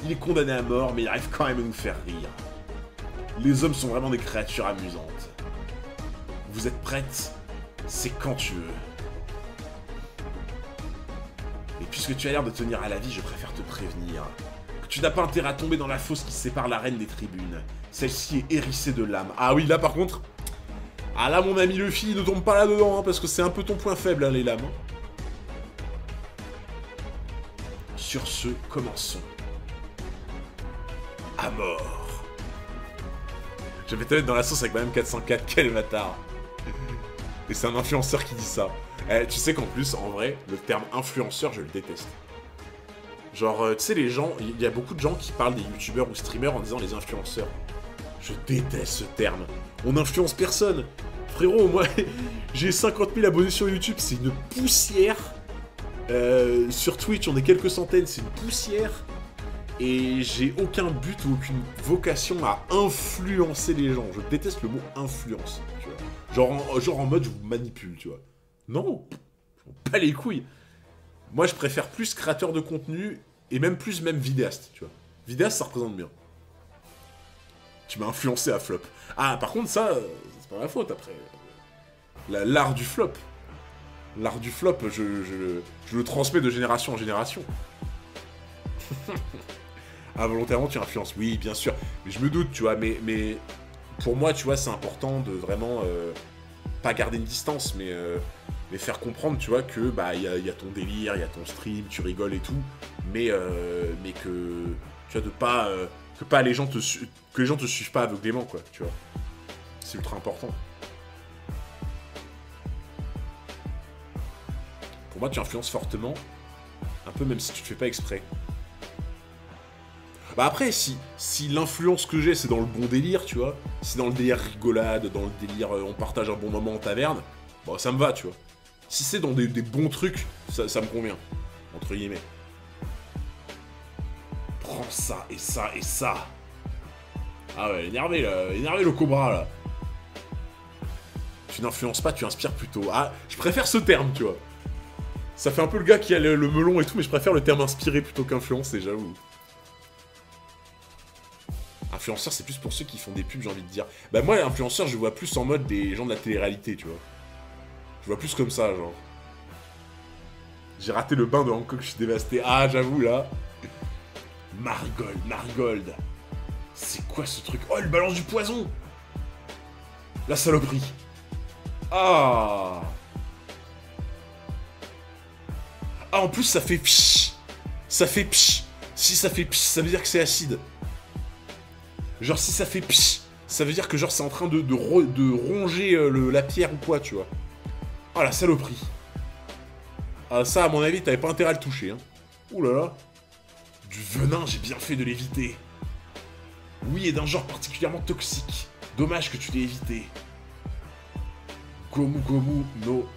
Il est condamné à mort, mais il arrive quand même à nous faire rire. Les hommes sont vraiment des créatures amusantes. Vous êtes prêtes? C'est quand tu veux. Et puisque tu as l'air de tenir à la vie, je préfère te prévenir que tu n'as pas intérêt à tomber dans la fosse qui sépare l'arène des tribunes. Celle-ci est hérissée de lames. Ah oui, là par contre... Ah là, mon ami Luffy, ne tombe pas là-dedans, hein, parce que c'est un peu ton point faible, hein, les lames. Sur ce, commençons. À mort. Je vais te mettre dans la sauce avec ma M404, quel bâtard. Et c'est un influenceur qui dit ça. Eh, tu sais qu'en plus, en vrai, le terme influenceur, je le déteste. Genre, tu sais, les gens, il y a beaucoup de gens qui parlent des youtubeurs ou streamers en disant les influenceurs. Je déteste ce terme. On n'influence personne. Frérot, moi, j'ai 50 000 abonnés sur YouTube, c'est une poussière. Sur Twitch, on est quelques centaines, c'est une poussière. Et j'ai aucun but ou aucune vocation à influencer les gens. Je déteste le mot influence, tu vois. Genre en mode, je vous manipule, tu vois. Non, pas les couilles. Moi, je préfère plus créateur de contenu et même vidéaste, tu vois. Vidéaste, ça représente bien. Tu m'as influencé à flop. Ah, par contre, ça, c'est pas ma faute, après. L'art du flop. L'art du flop, je le transmets de génération en génération. Ah, volontairement, tu influences. Oui, bien sûr. Mais je me doute, tu vois, mais pour moi, tu vois, c'est important de vraiment... pas garder une distance, mais faire comprendre, tu vois, que bah y a ton délire, il y a ton stream, tu rigoles et tout, mais que tu vois de pas que pas les gens que les gens te suivent pas aveuglément, quoi, tu vois. C'est ultra important. Pour moi, tu influences fortement, un peu même si tu te fais pas exprès. Bah après, si l'influence que j'ai, c'est dans le bon délire, tu vois, c'est dans le délire rigolade, dans le délire on partage un bon moment en taverne, bon, ça me va, tu vois. Si c'est dans des bons trucs, ça me convient, entre guillemets. Prends ça, et ça, et ça. Ah ouais, énervé, là, énervé le cobra, là. Tu n'influences pas, tu inspires plutôt. Ah, je préfère ce terme, tu vois. Ça fait un peu le gars qui a le melon et tout, mais je préfère le terme inspiré plutôt qu'influencer, j'avoue. Influenceur, c'est plus pour ceux qui font des pubs, j'ai envie de dire. Bah moi, influenceur, je vois plus en mode des gens de la télé-réalité, tu vois. Je vois plus comme ça, genre. J'ai raté le bain de Hancock, je suis dévasté. Ah, j'avoue, là. Marigold. C'est quoi ce truc? Oh, il balance du poison. La saloperie. Ah. Ah, en plus, ça fait psh. Ça fait psh. Si ça fait psh, ça veut dire que c'est acide. Genre, si ça fait psh, ça veut dire que genre c'est en train de ronger la pierre ou quoi, tu vois. Ah, la saloperie. Ah, ça, à mon avis, t'avais pas intérêt à le toucher, hein. Ouh là là. Du venin, j'ai bien fait de l'éviter. Oui, et d'un genre particulièrement toxique. Dommage que tu l'aies évité. Gomu, no.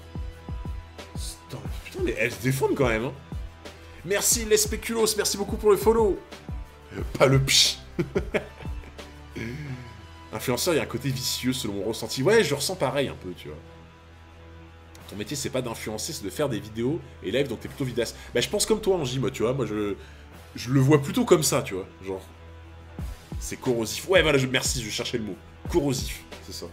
Stop. Putain, mais elles se défendent quand même, hein. Merci, les spéculos, merci beaucoup pour le follow. Pas le psh. Influenceur, il y a un côté vicieux selon mon ressenti. Ouais, je ressens pareil un peu, tu vois. Ton métier, c'est pas d'influencer, c'est de faire des vidéos et live, donc t'es plutôt vidéaste. Bah, je pense comme toi, Angie, moi, tu vois. Moi, je le vois plutôt comme ça, tu vois. Genre, c'est corrosif. Ouais, voilà, merci, je cherchais le mot. Corrosif, c'est ça.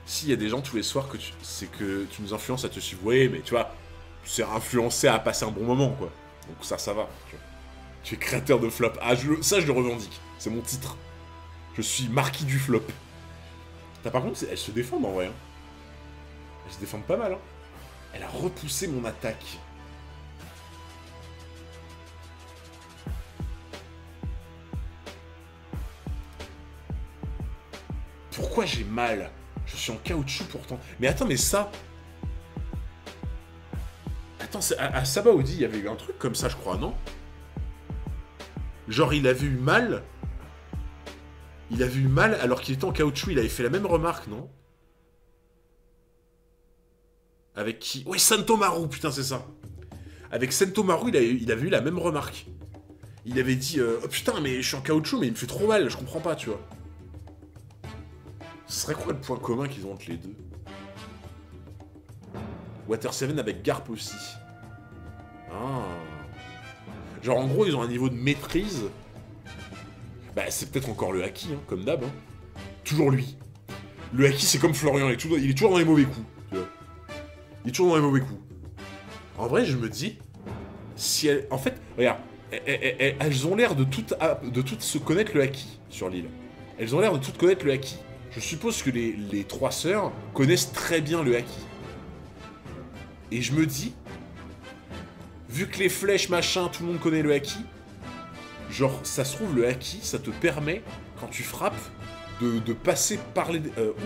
S'il y a des gens tous les soirs c'est que tu nous influences à te suivre. Ouais, mais tu vois, c'est influencer à passer un bon moment, quoi. Donc ça va, tu vois. Tu es créateur de flop. Ah, ça, je le revendique. C'est mon titre. Je suis marquis du flop. Par contre, elles se défendent en vrai. Hein. Elles se défendent pas mal. Hein. Elle a repoussé mon attaque. Pourquoi j'ai mal? Je suis en caoutchouc pourtant. Mais attends, mais ça... Attends, à Sabaody, il y avait eu un truc comme ça, je crois, non? Genre, il avait eu mal. Il avait eu mal alors qu'il était en caoutchouc. Il avait fait la même remarque, non? Avec qui? Oui, Sentomaru, putain, c'est ça. Avec Sentomaru, il avait eu la même remarque. Il avait dit oh putain, mais je suis en caoutchouc, mais il me fait trop mal, je comprends pas, tu vois. Ce serait quoi le point commun qu'ils ont entre les deux? Water 7 avec Garp aussi. Ah. Genre, en gros, ils ont un niveau de maîtrise. Bah, c'est peut-être encore le haki, hein, comme d'hab. Hein. toujours lui. Le haki, c'est comme Florian, il est toujours dans les mauvais coups. Tu vois. Il est toujours dans les mauvais coups. En vrai, je me dis, si elle... En fait, regarde, elles ont l'air de toutes se connaître le haki sur l'île. Elles ont l'air de toutes connaître le haki. Je suppose que les trois sœurs connaissent très bien le haki. Et je me dis, vu que les flèches, machin, tout le monde connaît le haki, genre, ça se trouve, le haki, ça te permet, quand tu frappes, de passer par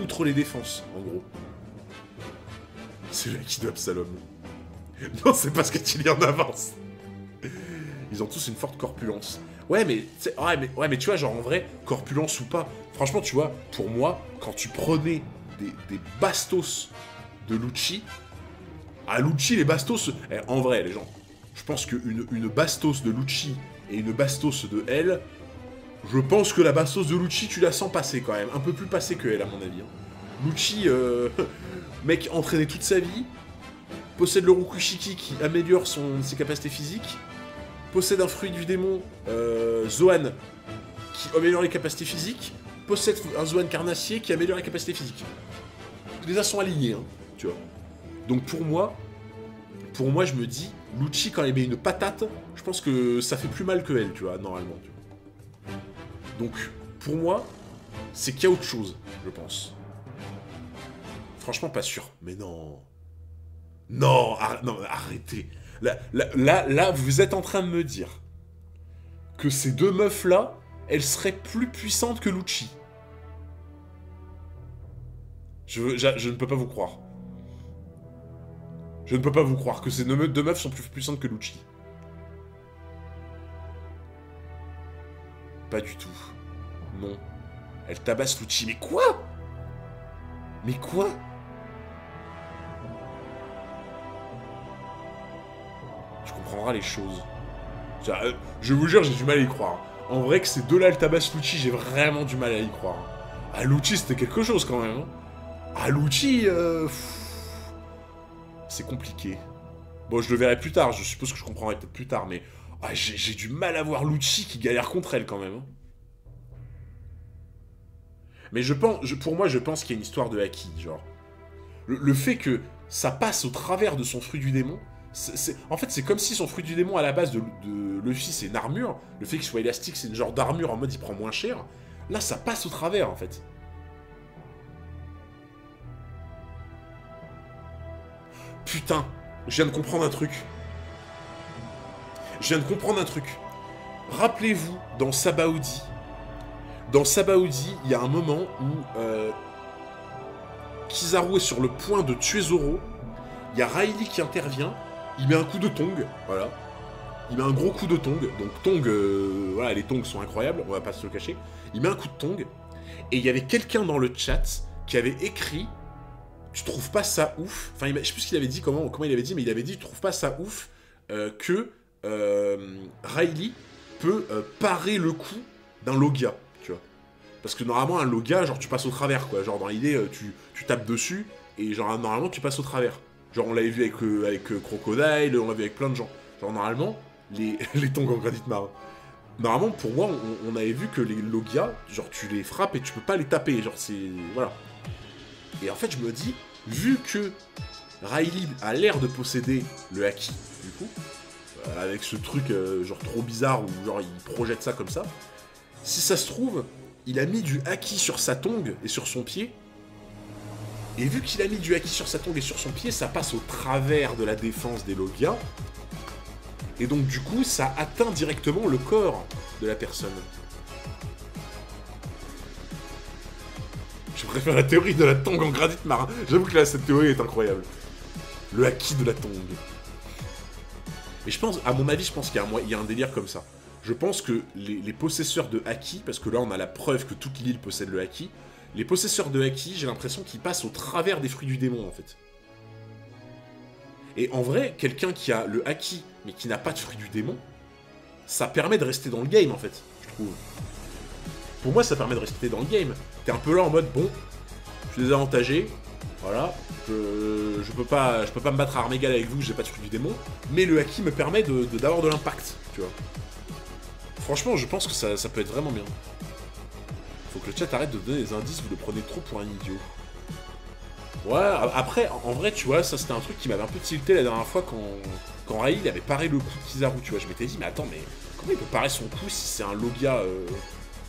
outre les défenses, en gros. C'est le haki de Absalom. Non, c'est parce qu'il y en avance. Ils ont tous une forte corpulence. Ouais, mais tu vois, genre, en vrai, corpulence ou pas, franchement, tu vois, pour moi, quand tu prenais des bastos de Lucci, à Lucci, les bastos... en vrai, les gens, je pense qu'une bastos de Lucci et une bastos de elle... Je pense que la bastos de Lucci, tu la sens passer quand même. Un peu plus passée que elle, à mon avis. Lucci, mec entraîné toute sa vie, possède le Rokushiki qui améliore ses capacités physiques, possède un fruit du démon, Zoan, qui améliore les capacités physiques, possède un Zoan carnassier qui améliore les capacités physiques. Les as sont alignés, hein, tu vois. Donc pour moi, je me dis, Lucci, quand elle met une patate, je pense que ça fait plus mal que elle, tu vois, normalement, tu vois. Donc, pour moi, c'est qu'il y a autre chose, je pense. Franchement, pas sûr. Mais non. Non, non, arrêtez. Là, vous êtes en train de me dire que ces deux meufs-là, elles seraient plus puissantes que Lucci. Je ne peux pas vous croire. Je ne peux pas vous croire que ces deux meufs sont plus puissantes que Lucci. Pas du tout. Non. Elle tabasse Lucci. Mais quoi? Mais quoi? Tu comprendras les choses. Je vous jure, j'ai du mal à y croire. En vrai, que ces deux-là, elles tabassent Lucci, j'ai vraiment du mal à y croire. Ah, Lucci, c'était quelque chose quand même. Ah, Lucci, c'est compliqué. Bon, je le verrai plus tard. Je suppose que je comprendrai peut-être plus tard, mais... Ah, j'ai du mal à voir Lucci qui galère contre elle, quand même. Mais pour moi, je pense qu'il y a une histoire de haki, genre. Le fait que ça passe au travers de son fruit du démon... En fait, c'est comme si son fruit du démon, à la base de Luffy, c'est une armure. Le fait qu'il soit élastique, c'est une genre d'armure en mode il prend moins cher. Là, ça passe au travers, en fait. Putain, je viens de comprendre un truc. Rappelez-vous, dans Sabaody, il y a un moment où Kizaru est sur le point de tuer Zoro. Il y a Riley qui intervient. Il met un coup de tong, voilà. Il met un gros coup de tong. Donc tong, voilà, les tongs sont incroyables, on va pas se le cacher. Il met un coup de tong. Et il y avait quelqu'un dans le chat qui avait écrit... Tu trouves pas ça ouf? Enfin, je sais plus ce qu'il avait dit, comment il avait dit, mais il avait dit, tu trouves pas ça ouf que Riley peut parer le coup d'un Logia, tu vois. Parce que normalement, un Logia, genre, tu passes au travers, quoi. Genre, dans l'idée, tu tapes dessus, et genre, normalement, tu passes au travers. Genre, on l'avait vu avec Crocodile, on l'a vu avec plein de gens. Genre, normalement, les tongs en granit marin. Normalement, pour moi, on avait vu que les Logia, genre, tu les frappes et tu peux pas les taper. Genre, c'est... Voilà. Et en fait, je me dis, vu que Riley a l'air de posséder le haki, du coup, avec ce truc genre trop bizarre où genre il projette ça comme ça, si ça se trouve, il a mis du haki sur sa tongue et sur son pied, et vu qu'il a mis du haki sur sa tongue et sur son pied, ça passe au travers de la défense des Logia, et donc du coup, ça atteint directement le corps de la personne. Je préfère la théorie de la tongue en granit marin. J'avoue que là, cette théorie est incroyable. Le haki de la tongue. Et je pense, à mon avis, je pense qu'il y a un délire comme ça. Je pense que les possesseurs de haki, parce que là, on a la preuve que toute l'île possède le haki, les possesseurs de haki, j'ai l'impression qu'ils passent au travers des fruits du démon, en fait. Et en vrai, quelqu'un qui a le haki, mais qui n'a pas de fruits du démon, ça permet de rester dans le game, en fait, je trouve. Pour moi, ça permet de rester dans le game. T'es un peu là en mode, bon, je suis désavantagé, voilà, je peux pas me battre à armes égales avec vous, j'ai pas de fruit du démon, mais le haki me permet d'avoir de l'impact, tu vois. Franchement, je pense que ça peut être vraiment bien. Faut que le chat arrête de donner des indices, vous le prenez trop pour un idiot. Ouais, après, en vrai, tu vois, ça c'était un truc qui m'avait un peu tilté la dernière fois quand Rai il avait paré le coup de Kizaru, tu vois. Je m'étais dit, mais attends, mais comment il peut parer son coup si c'est un Logia,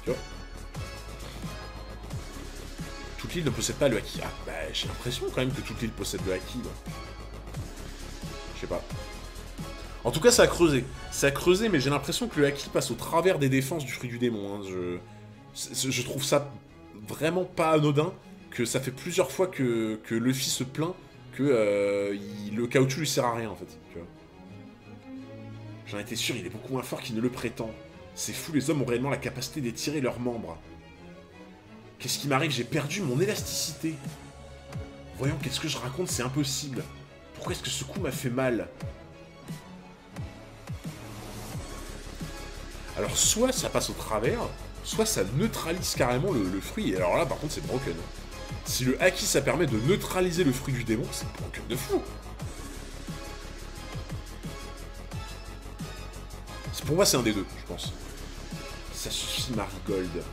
tu vois? Toute l'île ne possède pas le Haki. Ah, bah, j'ai l'impression quand même que toute l'île possède le Haki, là. Je sais pas. En tout cas, ça a creusé. Ça a creusé, mais j'ai l'impression que le Haki passe au travers des défenses du fruit du démon. Hein. Je trouve ça vraiment pas anodin, que ça fait plusieurs fois que Luffy se plaint que le caoutchouc lui sert à rien, en fait. Tu vois. J'en étais sûr, il est beaucoup moins fort qu'il ne le prétend. C'est fou, les hommes ont réellement la capacité d'étirer leurs membres. Qu'est-ce qui m'arrive? J'ai perdu mon élasticité. Voyons, qu'est-ce que je raconte? C'est impossible. Pourquoi est-ce que ce coup m'a fait mal? Alors, soit ça passe au travers, soit ça neutralise carrément le fruit. Et alors là, par contre, c'est broken. Si le Haki, ça permet de neutraliser le fruit du démon, c'est broken de fou. Pour moi, c'est un des deux, je pense. Ça suffit, Marigold.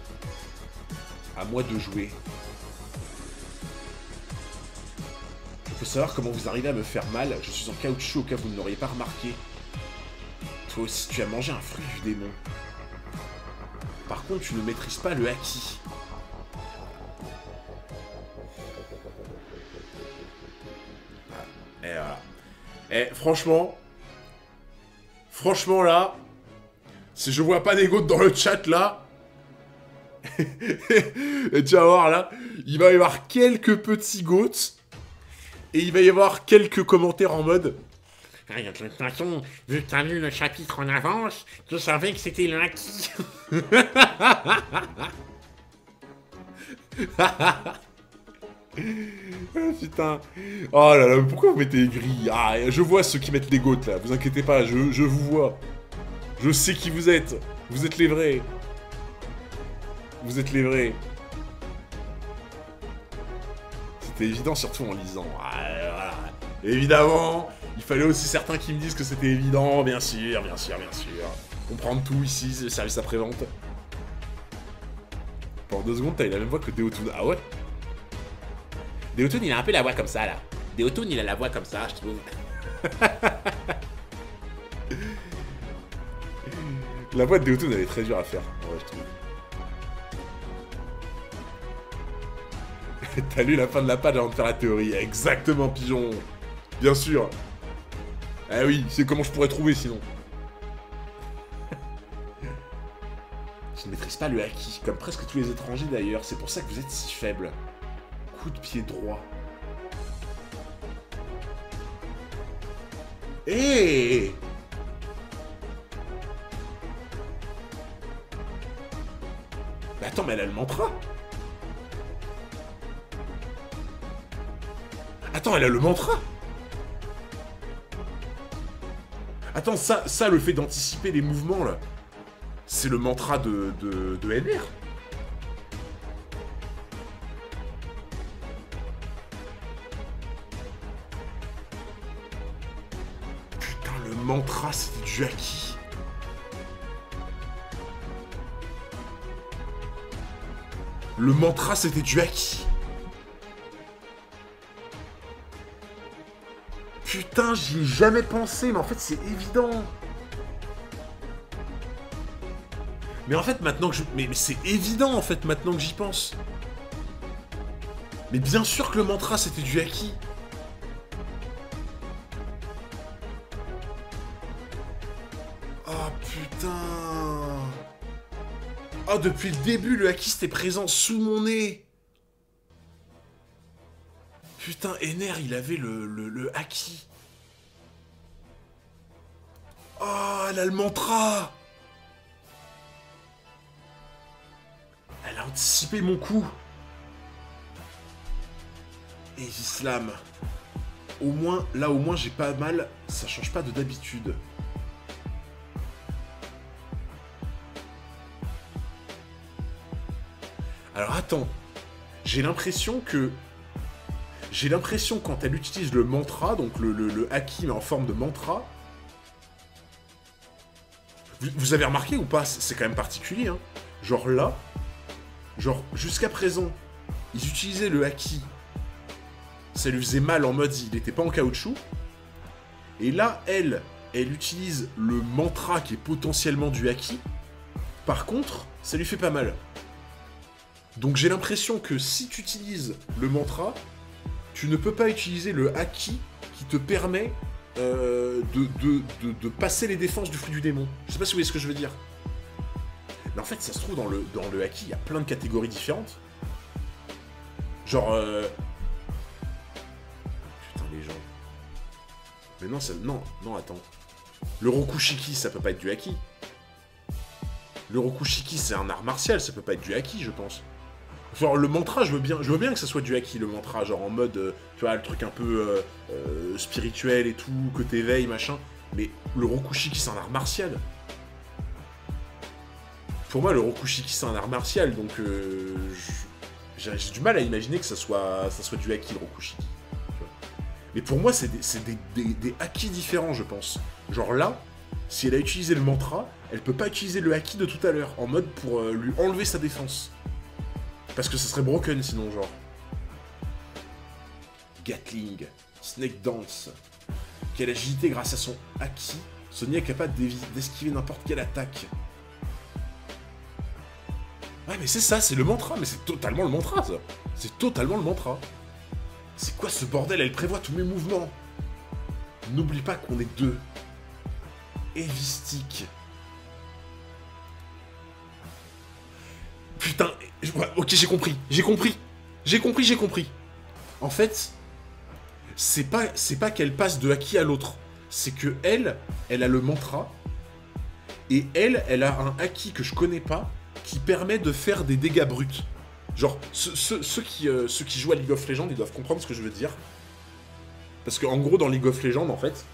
À moi de jouer. Je peux savoir comment vous arrivez à me faire mal. Je suis en caoutchouc au cas où vous ne l'auriez pas remarqué. Toi aussi, tu as mangé un fruit du démon. Par contre, tu ne maîtrises pas le Haki. Et voilà. Et franchement... Franchement, là... Si je vois pas des gouttes dans le chat, là... Et tu vas voir, là, il va y avoir quelques petits gouttes. Et il va y avoir quelques commentaires en mode... De toute façon, vu que t'as lu le chapitre en avance, tu savais que c'était le Haki. Putain. Oh là là, pourquoi vous mettez gris? Ah, je vois ceux qui mettent les gouttes, là. Vous inquiétez pas, je vous vois. Je sais qui vous êtes. Vous êtes les vrais. Vous êtes les vrais. C'était évident, surtout en lisant. Voilà. Évidemment, il fallait aussi certains qui me disent que c'était évident. Bien sûr, bien sûr, bien sûr. Comprendre tout ici, c'est le service après-vente. Pendant 2 secondes, t'as eu la même voix que Deotun. Ah ouais? Deotun, il a un peu la voix comme ça, là. Deotun, il a la voix comme ça, je trouve. La voix de Deotun, elle est très dure à faire, en vrai, je trouve. T'as lu la fin de la page avant de faire la théorie. Exactement, pigeon. Bien sûr. Ah oui, c'est comment je pourrais trouver, sinon. Je ne maîtrise pas le Haki, comme presque tous les étrangers, d'ailleurs. C'est pour ça que vous êtes si faible. Coup de pied droit. Hé Mais attends, mais elle a le mantra. Attends, elle a le mantra. Attends, ça le fait d'anticiper les mouvements, là. C'est le mantra de NR. Putain, le mantra, c'était du Haki. Le mantra, c'était du Haki. Putain, j'y ai jamais pensé, mais en fait, c'est évident. Mais en fait, maintenant que je... Mais c'est évident, en fait, maintenant que j'y pense. Mais bien sûr que le mantra, c'était du Haki. Oh, putain. Oh, depuis le début, le Haki, c'était présent sous mon nez. Putain, Ener, il avait le Haki. Oh, elle a le mantra. Elle a anticipé mon coup. Et Islam. Au moins, là au moins j'ai pas mal. Ça change pas de d'habitude. Alors attends. J'ai l'impression que... J'ai l'impression quand elle utilise le mantra, donc le Haki mais en forme de mantra... Vous avez remarqué ou pas? C'est quand même particulier, hein. Genre là... Genre, jusqu'à présent, ils utilisaient le haki. Ça lui faisait mal en mode, il n'était pas en caoutchouc. Et là, elle utilise le mantra qui est potentiellement du haki. Par contre, ça lui fait pas mal. Donc j'ai l'impression que si tu utilises le mantra, tu ne peux pas utiliser le haki qui te permet de passer les défenses du fruit du démon. Je sais pas si vous voyez ce que je veux dire. Mais en fait, ça se trouve, dans le haki, il y a plein de catégories différentes. Genre... Putain, les gens... Mais non, non, attends. Le Rokushiki, ça peut pas être du haki. Le Rokushiki, c'est un art martial, ça peut pas être du haki, je pense. Genre, le mantra, je veux bien que ça soit du haki, le mantra, genre en mode, tu vois, le truc un peu spirituel et tout, que t'éveilles, machin. Mais le Rokushiki, c'est un art martial. Pour moi, le Rokushiki, c'est un art martial, donc j'ai du mal à imaginer que ça soit du haki, le Rokushiki. Mais pour moi, c'est des haki différents, je pense. Genre là, si elle a utilisé le mantra, elle peut pas utiliser le haki de tout à l'heure, en mode pour lui enlever sa défense. Parce que ça serait broken sinon, genre. Gatling, Snake Dance. Quelle agilité grâce à son haki, Sonya est capable d'esquiver n'importe quelle attaque. Ouais, mais c'est ça, c'est le mantra, mais c'est totalement le mantra, ça. C'est totalement le mantra. C'est quoi ce bordel? Elle prévoit tous mes mouvements. N'oublie pas qu'on est deux. Evistic. Putain, ok, j'ai compris. En fait, c'est pas qu'elle passe de haki à l'autre. C'est que elle a le mantra. Et elle a un haki que je connais pas qui permet de faire des dégâts bruts. Genre, ceux qui jouent à League of Legends, ils doivent comprendre ce que je veux dire. Parce qu'en gros, dans League of Legends, en fait,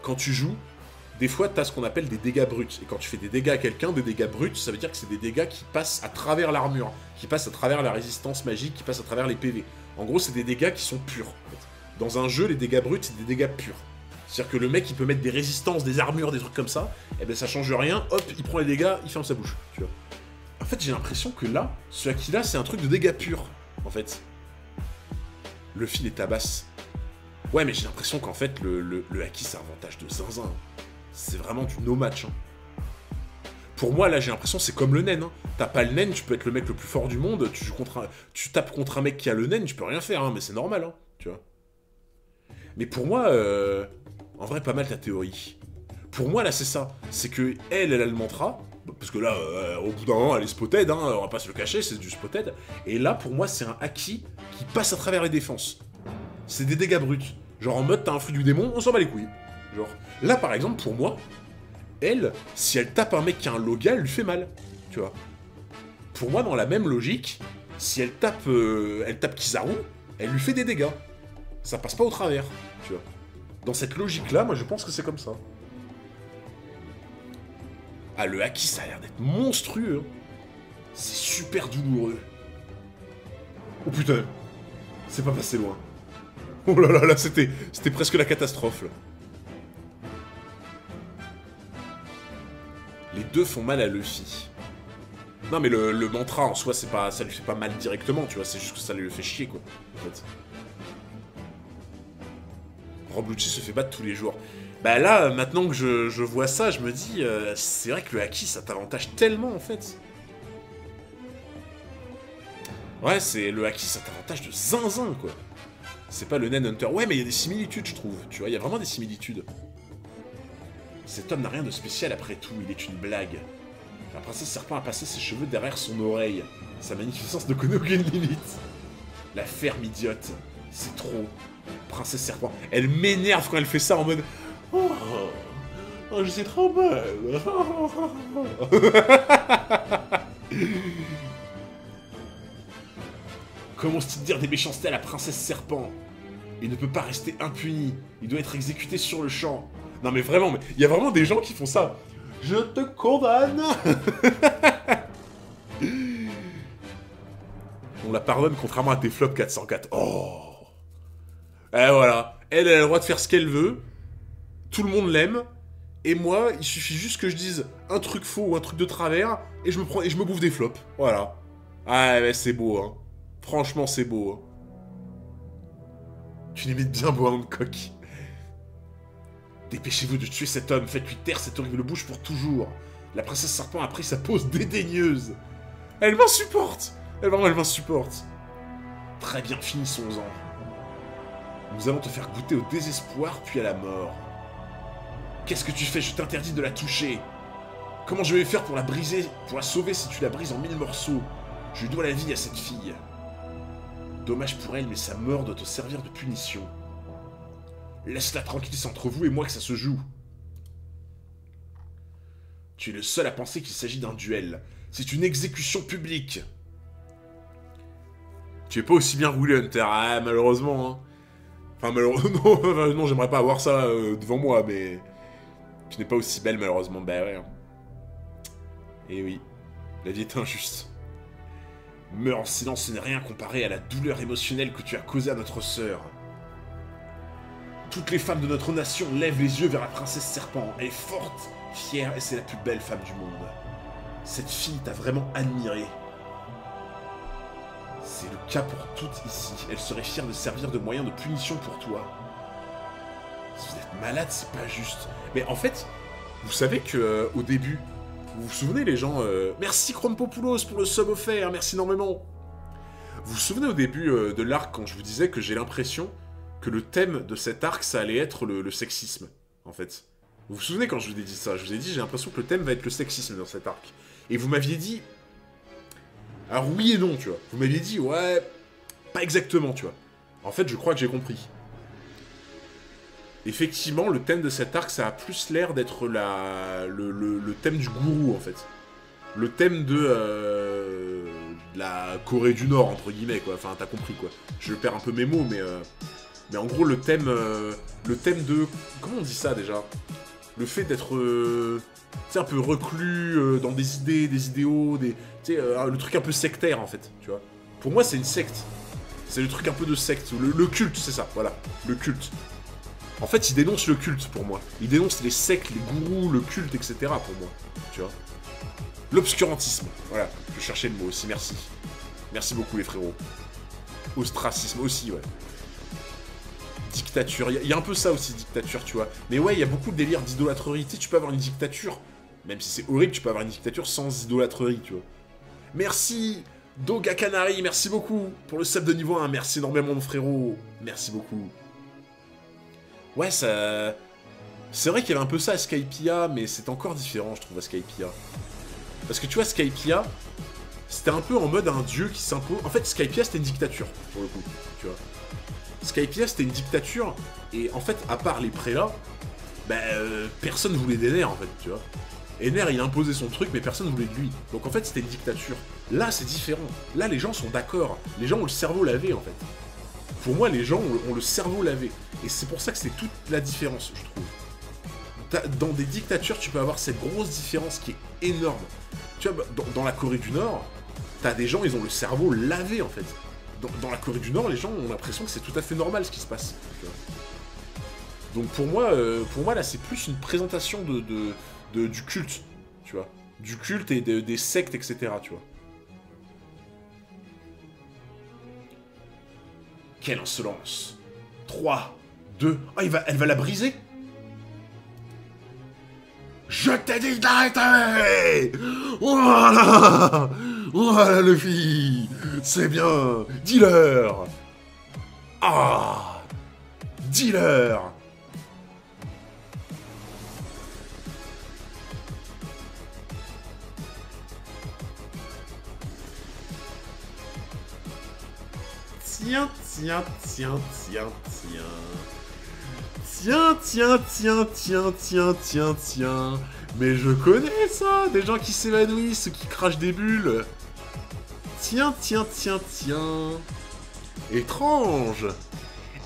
quand tu joues, des fois, tu as ce qu'on appelle des dégâts bruts. Et quand tu fais des dégâts à quelqu'un, des dégâts bruts, ça veut dire que c'est des dégâts qui passent à travers l'armure, qui passent à travers la résistance magique, qui passent à travers les PV. En gros, c'est des dégâts qui sont purs. En fait. Dans un jeu, les dégâts bruts, c'est des dégâts purs. C'est-à-dire que le mec, il peut mettre des résistances, des armures, des trucs comme ça, et ben ça change rien, hop, il prend les dégâts, il ferme sa bouche, tu vois. En fait, j'ai l'impression que là, ce haki-là, c'est un truc de dégâts purs, en fait. Le fil est tabasse. Ouais, mais j'ai l'impression qu'en fait, le haki, c'est un avantage de zinzin. C'est vraiment du no-match. Hein. Pour moi, là, j'ai l'impression c'est comme le naine. Hein. T'as pas le naine, tu peux être le mec le plus fort du monde, tu tapes contre un mec qui a le naine, tu peux rien faire, hein, mais c'est normal, hein, tu vois. Mais pour moi, en vrai, pas mal ta théorie. Pour moi, là, c'est ça. C'est que elle a le mantra, parce que là, au bout d'un moment, elle est spotted, hein, on va pas se le cacher, c'est du spotted. Et là, pour moi, c'est un haki qui passe à travers les défenses. C'est des dégâts bruts. Genre en mode, t'as un flux du démon, on s'en bat les couilles. Genre, là, par exemple, pour moi, elle, si elle tape un mec qui a un Loga, elle lui fait mal, tu vois. Pour moi, dans la même logique, si elle tape Kizaru, elle lui fait des dégâts. Ça passe pas au travers, tu vois. Dans cette logique-là, moi, je pense que c'est comme ça. Ah, le haki, ça a l'air d'être monstrueux. Hein. C'est super douloureux. Oh putain, c'est pas passé loin. Oh là là, là, c'était presque la catastrophe, là. Les deux font mal à Luffy. Non mais le mantra en soi, c'est pas, ça lui fait pas mal directement, tu vois, c'est juste que ça lui fait chier, quoi, en fait. Rob Lucci se fait battre tous les jours. Bah là, maintenant que je vois ça, je me dis, c'est vrai que le haki, ça t'avantage tellement, en fait. Ouais, c'est le haki, ça t'avantage de zinzin, quoi. C'est pas le Nen Hunter. Ouais, mais il y a des similitudes, je trouve, tu vois, il y a vraiment des similitudes. Cet homme n'a rien de spécial après tout, il est une blague. La princesse serpent a passé ses cheveux derrière son oreille. Sa magnificence ne connaît aucune limite. La ferme idiote, c'est trop. Princesse serpent, elle m'énerve quand elle fait ça en mode... Oh, oh je sais trop mal. Comment se dire des méchancetés à la princesse serpent? Il ne peut pas rester impuni, il doit être exécuté sur le champ. Non mais vraiment, il y a vraiment des gens qui font ça. Je te condamne. On la pardonne contrairement à tes flops 404. Oh. Et voilà. Elle a le droit de faire ce qu'elle veut. Tout le monde l'aime. Et moi, il suffit juste que je dise un truc faux ou un truc de travers, et je me bouffe des flops. Voilà. Ah ouais, c'est beau, hein. Franchement, c'est beau, hein. Tu l'imites bien beau, Hancock. Dépêchez-vous de tuer cet homme, faites-lui taire cette horrible bouche pour toujours. La princesse serpent a pris sa pose dédaigneuse. Elle m'insupporte. Elle m'insupporte. Très bien, finissons-en. Nous allons te faire goûter au désespoir, puis à la mort. Qu'est-ce que tu fais? Je t'interdis de la toucher. Comment je vais faire pour la briser, pour la sauver si tu la brises en 1000 morceaux? Je dois la vie à cette fille. Dommage pour elle, mais sa mort doit te servir de punition. Laisse-la tranquille, c'est entre vous et moi que ça se joue. Tu es le seul à penser qu'il s'agit d'un duel. C'est une exécution publique. Tu es pas aussi bien roulé, Hunter. Ah, malheureusement, hein. Enfin, malheureusement, non, j'aimerais pas avoir ça devant moi, mais... Tu n'es pas aussi belle, malheureusement. Bah ouais. Et oui, la vie est injuste. Meurs en silence, ce n'est rien comparé à la douleur émotionnelle que tu as causée à notre sœur. Toutes les femmes de notre nation lèvent les yeux vers la princesse serpent. Elle est forte, fière, et c'est la plus belle femme du monde. Cette fille t'a vraiment admiré. C'est le cas pour toutes ici. Elle serait fière de servir de moyen de punition pour toi. Si vous êtes malade, c'est pas juste. Mais en fait, vous savez que au début, vous vous souvenez les gens... Merci Chrompopoulos pour le sub offert, merci énormément. Vous vous souvenez au début de l'arc quand je vous disais que j'ai l'impression que le thème de cet arc, ça allait être le sexisme, en fait. Vous vous souvenez quand je vous ai dit ça? Je vous ai dit, j'ai l'impression que le thème va être le sexisme dans cet arc. Et vous m'aviez dit... Alors oui et non, tu vois. Vous m'aviez dit, ouais, pas exactement, tu vois. En fait, je crois que j'ai compris. Effectivement, le thème de cet arc, ça a plus l'air d'être le thème du gourou, en fait. Le thème de la Corée du Nord, entre guillemets, quoi. Enfin, t'as compris, quoi. Je perds un peu mes mots, mais en gros, le thème de... Comment on dit ça, déjà? Le fait d'être... tu sais, un peu reclus dans des idées, des idéaux, tu sais, le truc un peu sectaire, en fait, tu vois. Pour moi, c'est une secte. C'est le truc un peu de secte. Le culte, c'est ça, voilà. Le culte. En fait, il dénonce le culte, pour moi. Il dénonce les sectes, les gourous, le culte, etc., pour moi. Tu vois. L'obscurantisme. Voilà, je cherchais le mot aussi, merci. Merci beaucoup, les frérots. Ostracisme aussi, ouais. Dictature. Il y a un peu ça aussi, dictature, tu vois. Mais ouais, il y a beaucoup de délire d'idolâtrerie. Tu sais, tu peux avoir une dictature, même si c'est horrible, tu peux avoir une dictature sans idolâtrerie, tu vois. Merci, Doga Canary, merci beaucoup pour le sub de niveau 1. Merci énormément, mon frérot. Merci beaucoup. Ouais, ça... C'est vrai qu'il y avait un peu ça à Skypiea, mais c'est encore différent, je trouve, à Skypiea. Parce que tu vois, Skypiea, c'était un peu en mode un dieu qui s'impose... En fait, Skypiea, c'était une dictature, pour le coup, tu vois. Skypiea, c'était une dictature, et en fait, à part les prélats, bah, personne voulait d'Ener, en fait, tu vois. Ener, il imposait son truc, mais personne voulait de lui. Donc en fait, c'était une dictature. Là, c'est différent. Là, les gens sont d'accord. Les gens ont le cerveau lavé, en fait. Pour moi, les gens ont le cerveau lavé. Et c'est pour ça que c'est toute la différence, je trouve. Dans des dictatures, tu peux avoir cette grosse différence qui est énorme. Tu vois, dans la Corée du Nord, t'as des gens, ils ont le cerveau lavé, en fait. Dans la Corée du Nord, les gens ont l'impression que c'est tout à fait normal ce qui se passe. Donc pour moi là, c'est plus une présentation du culte, tu vois. Du culte et des sectes, etc., tu vois. Quelle insolence. 3, 2... Ah, elle va la briser. Je t'ai dit d'arrêter. Voilà. Voilà, Luffy. C'est bien. Dis-leur. Ah. Dis-leur. Tiens, tiens, tiens, tiens, tiens. Tiens, tiens, tiens, tiens, tiens, tiens, tiens. Mais je connais ça, des gens qui s'évanouissent, qui crachent des bulles. Tiens, tiens, tiens, tiens. Étrange.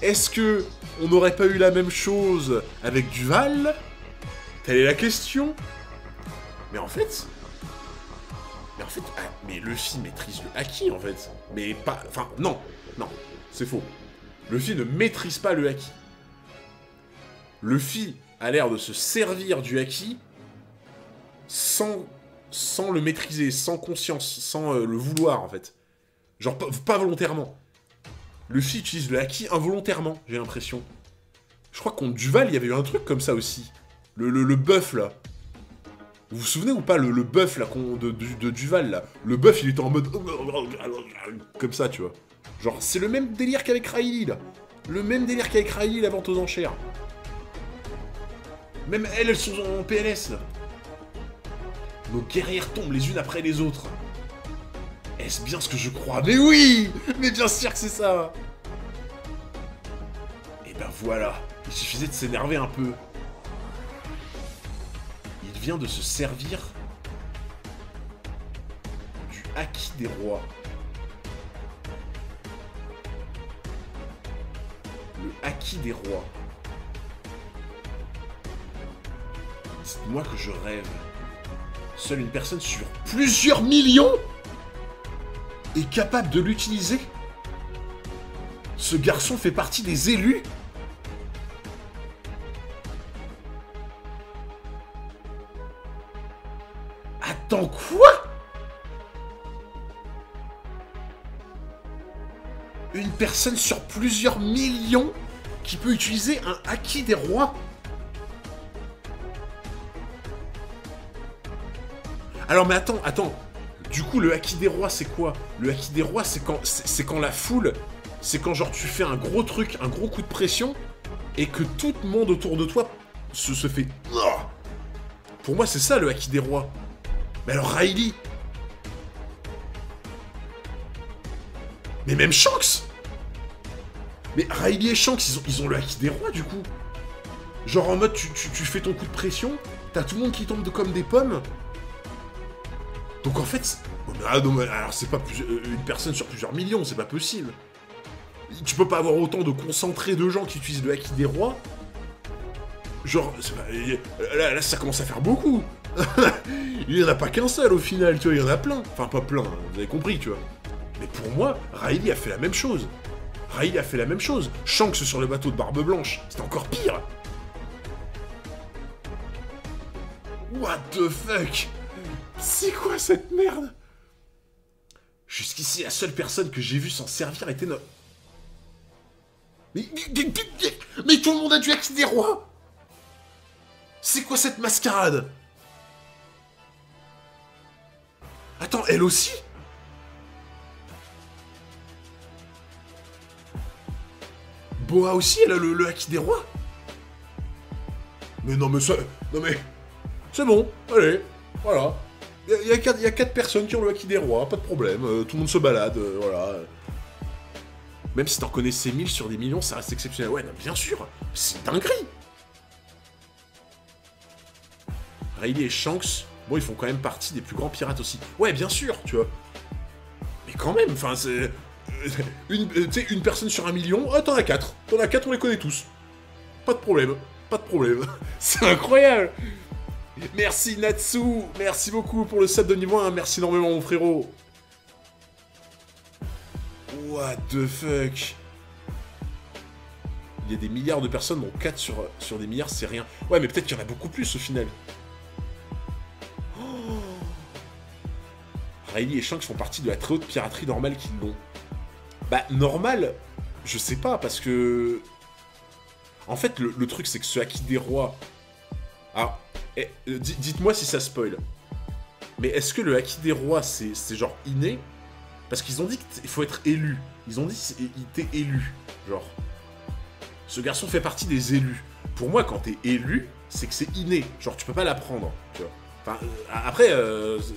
Est-ce que on n'aurait pas eu la même chose avec Duval? Telle est la question. Mais en fait... mais Luffy maîtrise le haki, en fait. Mais pas... Enfin, non, c'est faux. Luffy ne maîtrise pas le haki. Luffy a l'air de se servir du haki sans le maîtriser, sans conscience, sans le vouloir, en fait. Genre, pas volontairement. Luffy utilise le haki involontairement, j'ai l'impression. Je crois que contre Duval, il y avait eu un truc comme ça aussi. Le buff, là. Vous vous souvenez ou pas, le buff, là, de Duval, là. Le buff, il était en mode... Comme ça, tu vois. Genre, c'est le même délire qu'avec Riley, là. Le même délire qu'avec Riley, la vente aux enchères. Même elles sont en PLS, là. Nos guerrières tombent les unes après les autres. Est-ce bien ce que je crois? Mais oui! Mais bien sûr que c'est ça! Et ben voilà, il suffisait de s'énerver un peu. Il vient de se servir du haki des rois. Le haki des rois. Dites-moi que je rêve. Seule une personne sur plusieurs millions est capable de l'utiliser. Ce garçon fait partie des élus. Attends, quoi? Une personne sur plusieurs millions qui peut utiliser un haki des rois? Alors mais attends. Du coup, le haki des rois, c'est quoi? Le haki des rois, c'est quand la foule... C'est quand genre tu fais un gros truc, un gros coup de pression, et que tout le monde autour de toi se fait... Pour moi, c'est ça le haki des rois. Mais alors Riley... Mais même Shanks! Mais Riley et Shanks, ils ont le haki des rois, du coup. Genre en mode, tu fais ton coup de pression, t'as tout le monde qui tombe comme des pommes... Donc en fait... alors c'est pas une personne sur plusieurs millions, c'est pas possible. Tu peux pas avoir autant de concentrés de gens qui utilisent le haki des rois. Genre, là ça commence à faire beaucoup. Il y en a pas qu'un seul au final, tu vois, il y en a plein. Enfin pas plein, vous avez compris, tu vois. Mais pour moi, Riley a fait la même chose. Shanks sur le bateau de Barbe Blanche, c'était encore pire. What the fuck? C'est quoi cette merde? Jusqu'ici, la seule personne que j'ai vue s'en servir était notre... Mais tout le monde a du haki des rois! C'est quoi cette mascarade? Attends, elle aussi? Boa aussi, elle a le haki des rois? Mais non, mais ça... Non mais... C'est bon, allez, voilà. Il y a 4 personnes qui ont le haki des rois, pas de problème, tout le monde se balade, voilà. Même si t'en connaissais 1000 sur des millions, ça reste exceptionnel. Ouais, non, bien sûr, c'est dinguerie. Riley et Shanks, bon, ils font quand même partie des plus grands pirates aussi. Ouais, bien sûr, tu vois. Mais quand même, enfin, c'est... une personne sur 1 million, ah, t'en as 4. T'en as 4, on les connaît tous. Pas de problème, C'est incroyable. Merci Natsu, merci beaucoup pour le sub de niveau 1, merci énormément mon frérot. What the fuck? Il y a des milliards de personnes, donc 4 sur des milliards c'est rien. Ouais mais peut-être qu'il y en a beaucoup plus au final. Oh. Riley et Shanks font partie de la très haute piraterie normale qu'ils l'ont. Bah normal, je sais pas parce que... En fait le truc c'est que ce haki des rois... Alors... dites-moi si ça spoil. Mais est-ce que le haki des rois, c'est genre inné? Parce qu'ils ont dit qu'il faut être élu. Ils ont dit qu'il était élu. Genre. Ce garçon fait partie des élus. Pour moi, quand t'es élu, c'est que c'est inné. Genre, tu peux pas l'apprendre. Tu vois. Enfin, après,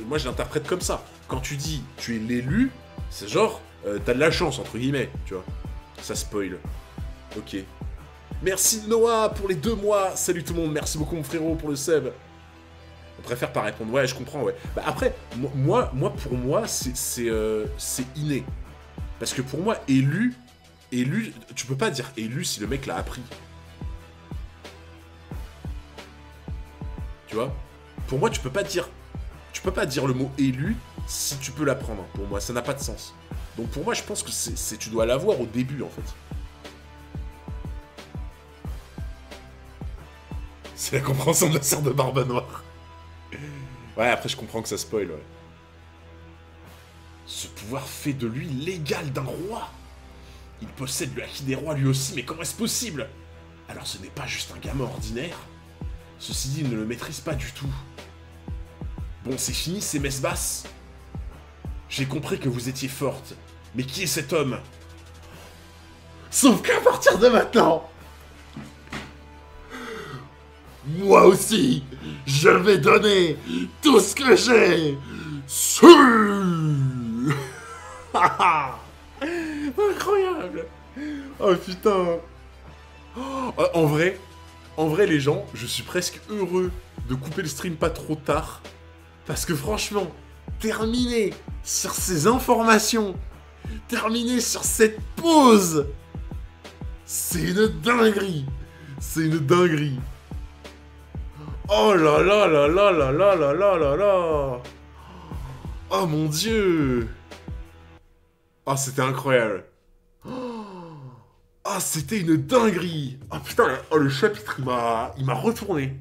moi je l'interprète comme ça. Quand tu dis tu es l'élu, c'est genre, t'as de la chance, entre guillemets. Tu vois. Ça spoil. Ok. Merci Noah pour les 2 mois. Salut tout le monde, merci beaucoup mon frérot pour le sub. On préfère pas répondre. Ouais, je comprends, ouais. Bah après, pour moi, c'est inné. Parce que pour moi, élu, tu peux pas dire élu si le mec l'a appris. Tu vois? Pour moi, tu peux pas dire le mot élu si tu peux l'apprendre. Pour moi, ça n'a pas de sens. Donc pour moi, je pense que tu dois l'avoir au début, en fait. C'est la compréhension de la sœur de Barbe Noire. Ouais, après je comprends que ça spoil, ouais. Ce pouvoir fait de lui l'égal d'un roi. Il possède le haki des rois lui aussi, mais comment est-ce possible? Alors ce n'est pas juste un gamin ordinaire. Ceci dit, il ne le maîtrise pas du tout. Bon, c'est fini ces messes basses. J'ai compris que vous étiez forte. Mais qui est cet homme? Sauf qu'à partir de maintenant, moi aussi, je vais donner tout ce que j'ai. Incroyable. Oh putain. En vrai, les gens, je suis presque heureux de couper le stream pas trop tard. Parce que franchement, terminer sur ces informations, terminer sur cette pause, c'est une dinguerie. C'est une dinguerie. Oh là là là là là là là là là là. Oh mon dieu. Oh, c'était incroyable. Oh, c'était une dinguerie. Oh putain, oh, le chapitre, il m'a retourné.